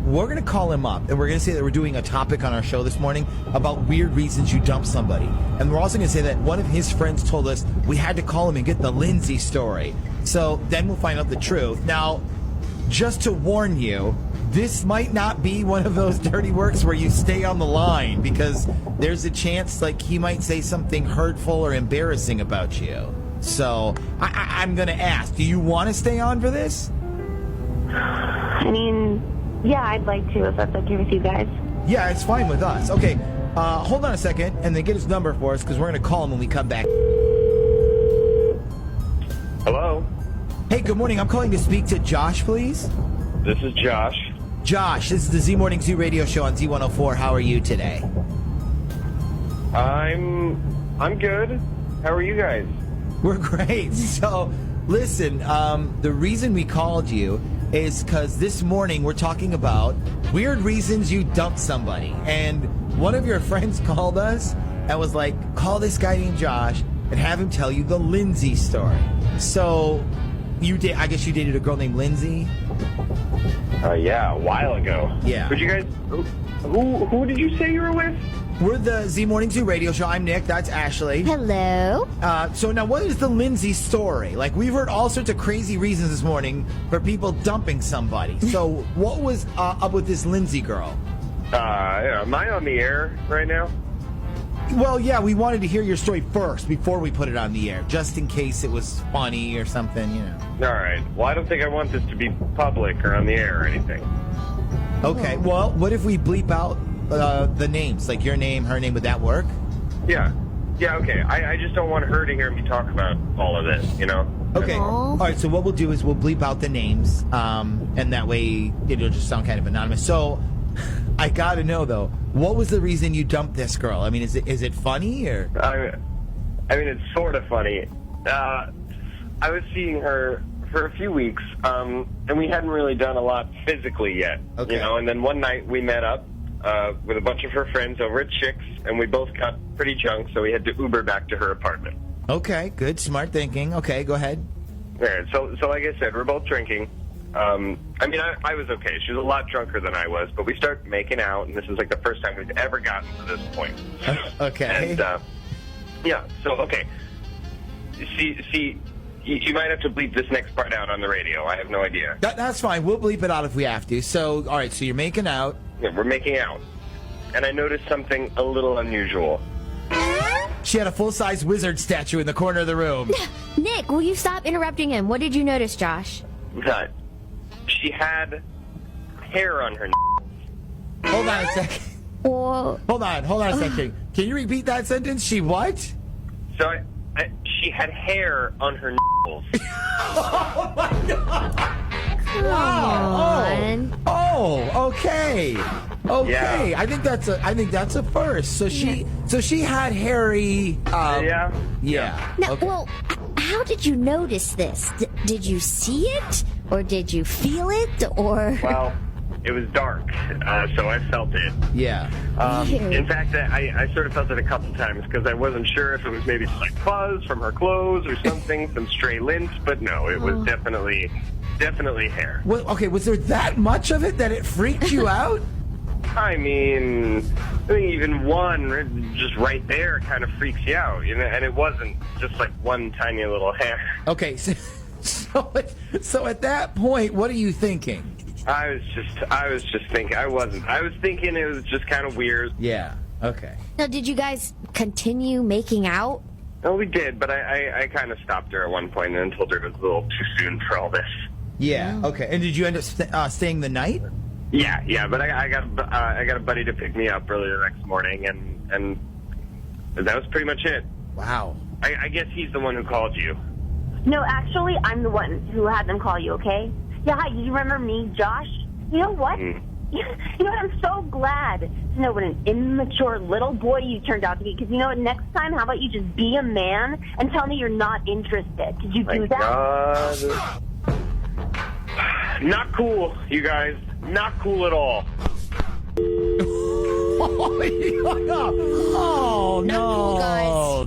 We're going to call him up, and we're going to say that we're doing a topic on our show this morning about weird reasons you dump somebody. And we're also going to say that one of his friends told us we had to call him and get the Lindsay story. So then we'll find out the truth. Now, just to warn you, this might not be one of those dirty works where you stay on the line, because there's a chance like he might say something hurtful or embarrassing about you. So I'm going to ask, do you want to stay on for this? I mean, yeah, I'd like to if that's okay with you guys. Yeah, it's fine with us. Okay, hold on a second and then get his number for us, because we're going to call him when we come back. Hello? Hey, good morning. I'm calling to speak to Josh, please. This is Josh. Josh, this is the Z Morning Zoo radio show on Z104. How are you today? I'm I'm good. How are you guys? We're great. So, listen, the reason we called you is because this morning we're talking about weird reasons you dumped somebody. And one of your friends called us and was like, call this guy named Josh and have him tell you the Lindsay story. So, I guess you dated a girl named Lindsay? Yeah, a while ago. Yeah. Would you guys... Who did you say you were with? We're the Z Morning Zoo radio show. I'm Nick. That's Ashley. Hello. So now what is the Lindsay story? Like, we've heard all sorts of crazy reasons this morning for people dumping somebody. So what was up with this Lindsay girl? Am I on the air right now? Well, yeah, we wanted to hear your story first before we put it on the air, just in case it was funny or something, you know. All right. Well, I don't think I want this to be public or on the air or anything. Okay. Well, what if we bleep out the names, like your name, her name? Would that work? Yeah. Yeah, okay. I just don't want her to hear me talk about all of this, you know? Okay. All right, so what we'll do is we'll bleep out the names, and that way it'll just sound kind of anonymous. So I got to know, though, what was the reason you dumped this girl? I mean, is it funny or? I mean, it's sort of funny. I was seeing her for a few weeks, and we hadn't really done a lot physically yet. Okay. You know, and then one night we met up with a bunch of her friends over at Chick's, and we both got pretty drunk, so we had to Uber back to her apartment. Okay, good, smart thinking. Okay, go ahead. Yeah, so like I said, we're both drinking. I mean, I was okay. She was a lot drunker than I was, but we started making out, and this is like the first time we've ever gotten to this point. Okay. And, yeah, so, okay. See, you might have to bleep this next part out on the radio. I have no idea. That's fine. We'll bleep it out if we have to. So, all right, so you're making out. Yeah, we're making out. And I noticed something a little unusual. She had a full-size wizard statue in the corner of the room. Nick, will you stop interrupting him? What did you notice, Josh? She had hair on her. Hold on a second. Hold on a second. Can you repeat that sentence? She what? So she had hair on her nipples. Oh my God! Come on. Oh, okay. Yeah. I think that's a first. So she had hairy. Yeah. Now, okay. well, how did you notice this? Did you see it, or did you feel it, or? Well, it was dark, so I felt it. Yeah. In fact, I sort of felt it a couple times because I wasn't sure if it was maybe just like fuzz from her clothes or something, some stray lint, but no, it was definitely hair. Well, okay, was there that much of it that it freaked you out? I mean, even one just right there kind of freaks you out, you know, and it wasn't just like one tiny little hair. Okay, so at that point, what are you thinking? I was just thinking. I was thinking it was just kind of weird. Yeah. Okay. Now, did you guys continue making out? No, we did, but I kind of stopped her at one point and told her it was a little too soon for all this. Yeah. Okay. And did you end up staying the night? Yeah. But I got a buddy to pick me up early the next morning, and that was pretty much it. Wow. I guess he's the one who called you. No, actually, I'm the one who had them call you, okay? Yeah, hi, you remember me, Josh? You know what? You know what? I'm so glad to know what an immature little boy you turned out to be. Because you know what? Next time, how about you just be a man and tell me you're not interested? Could you do that? God. Not cool, you guys. Not cool at all. Oh, no. Not cool, guys.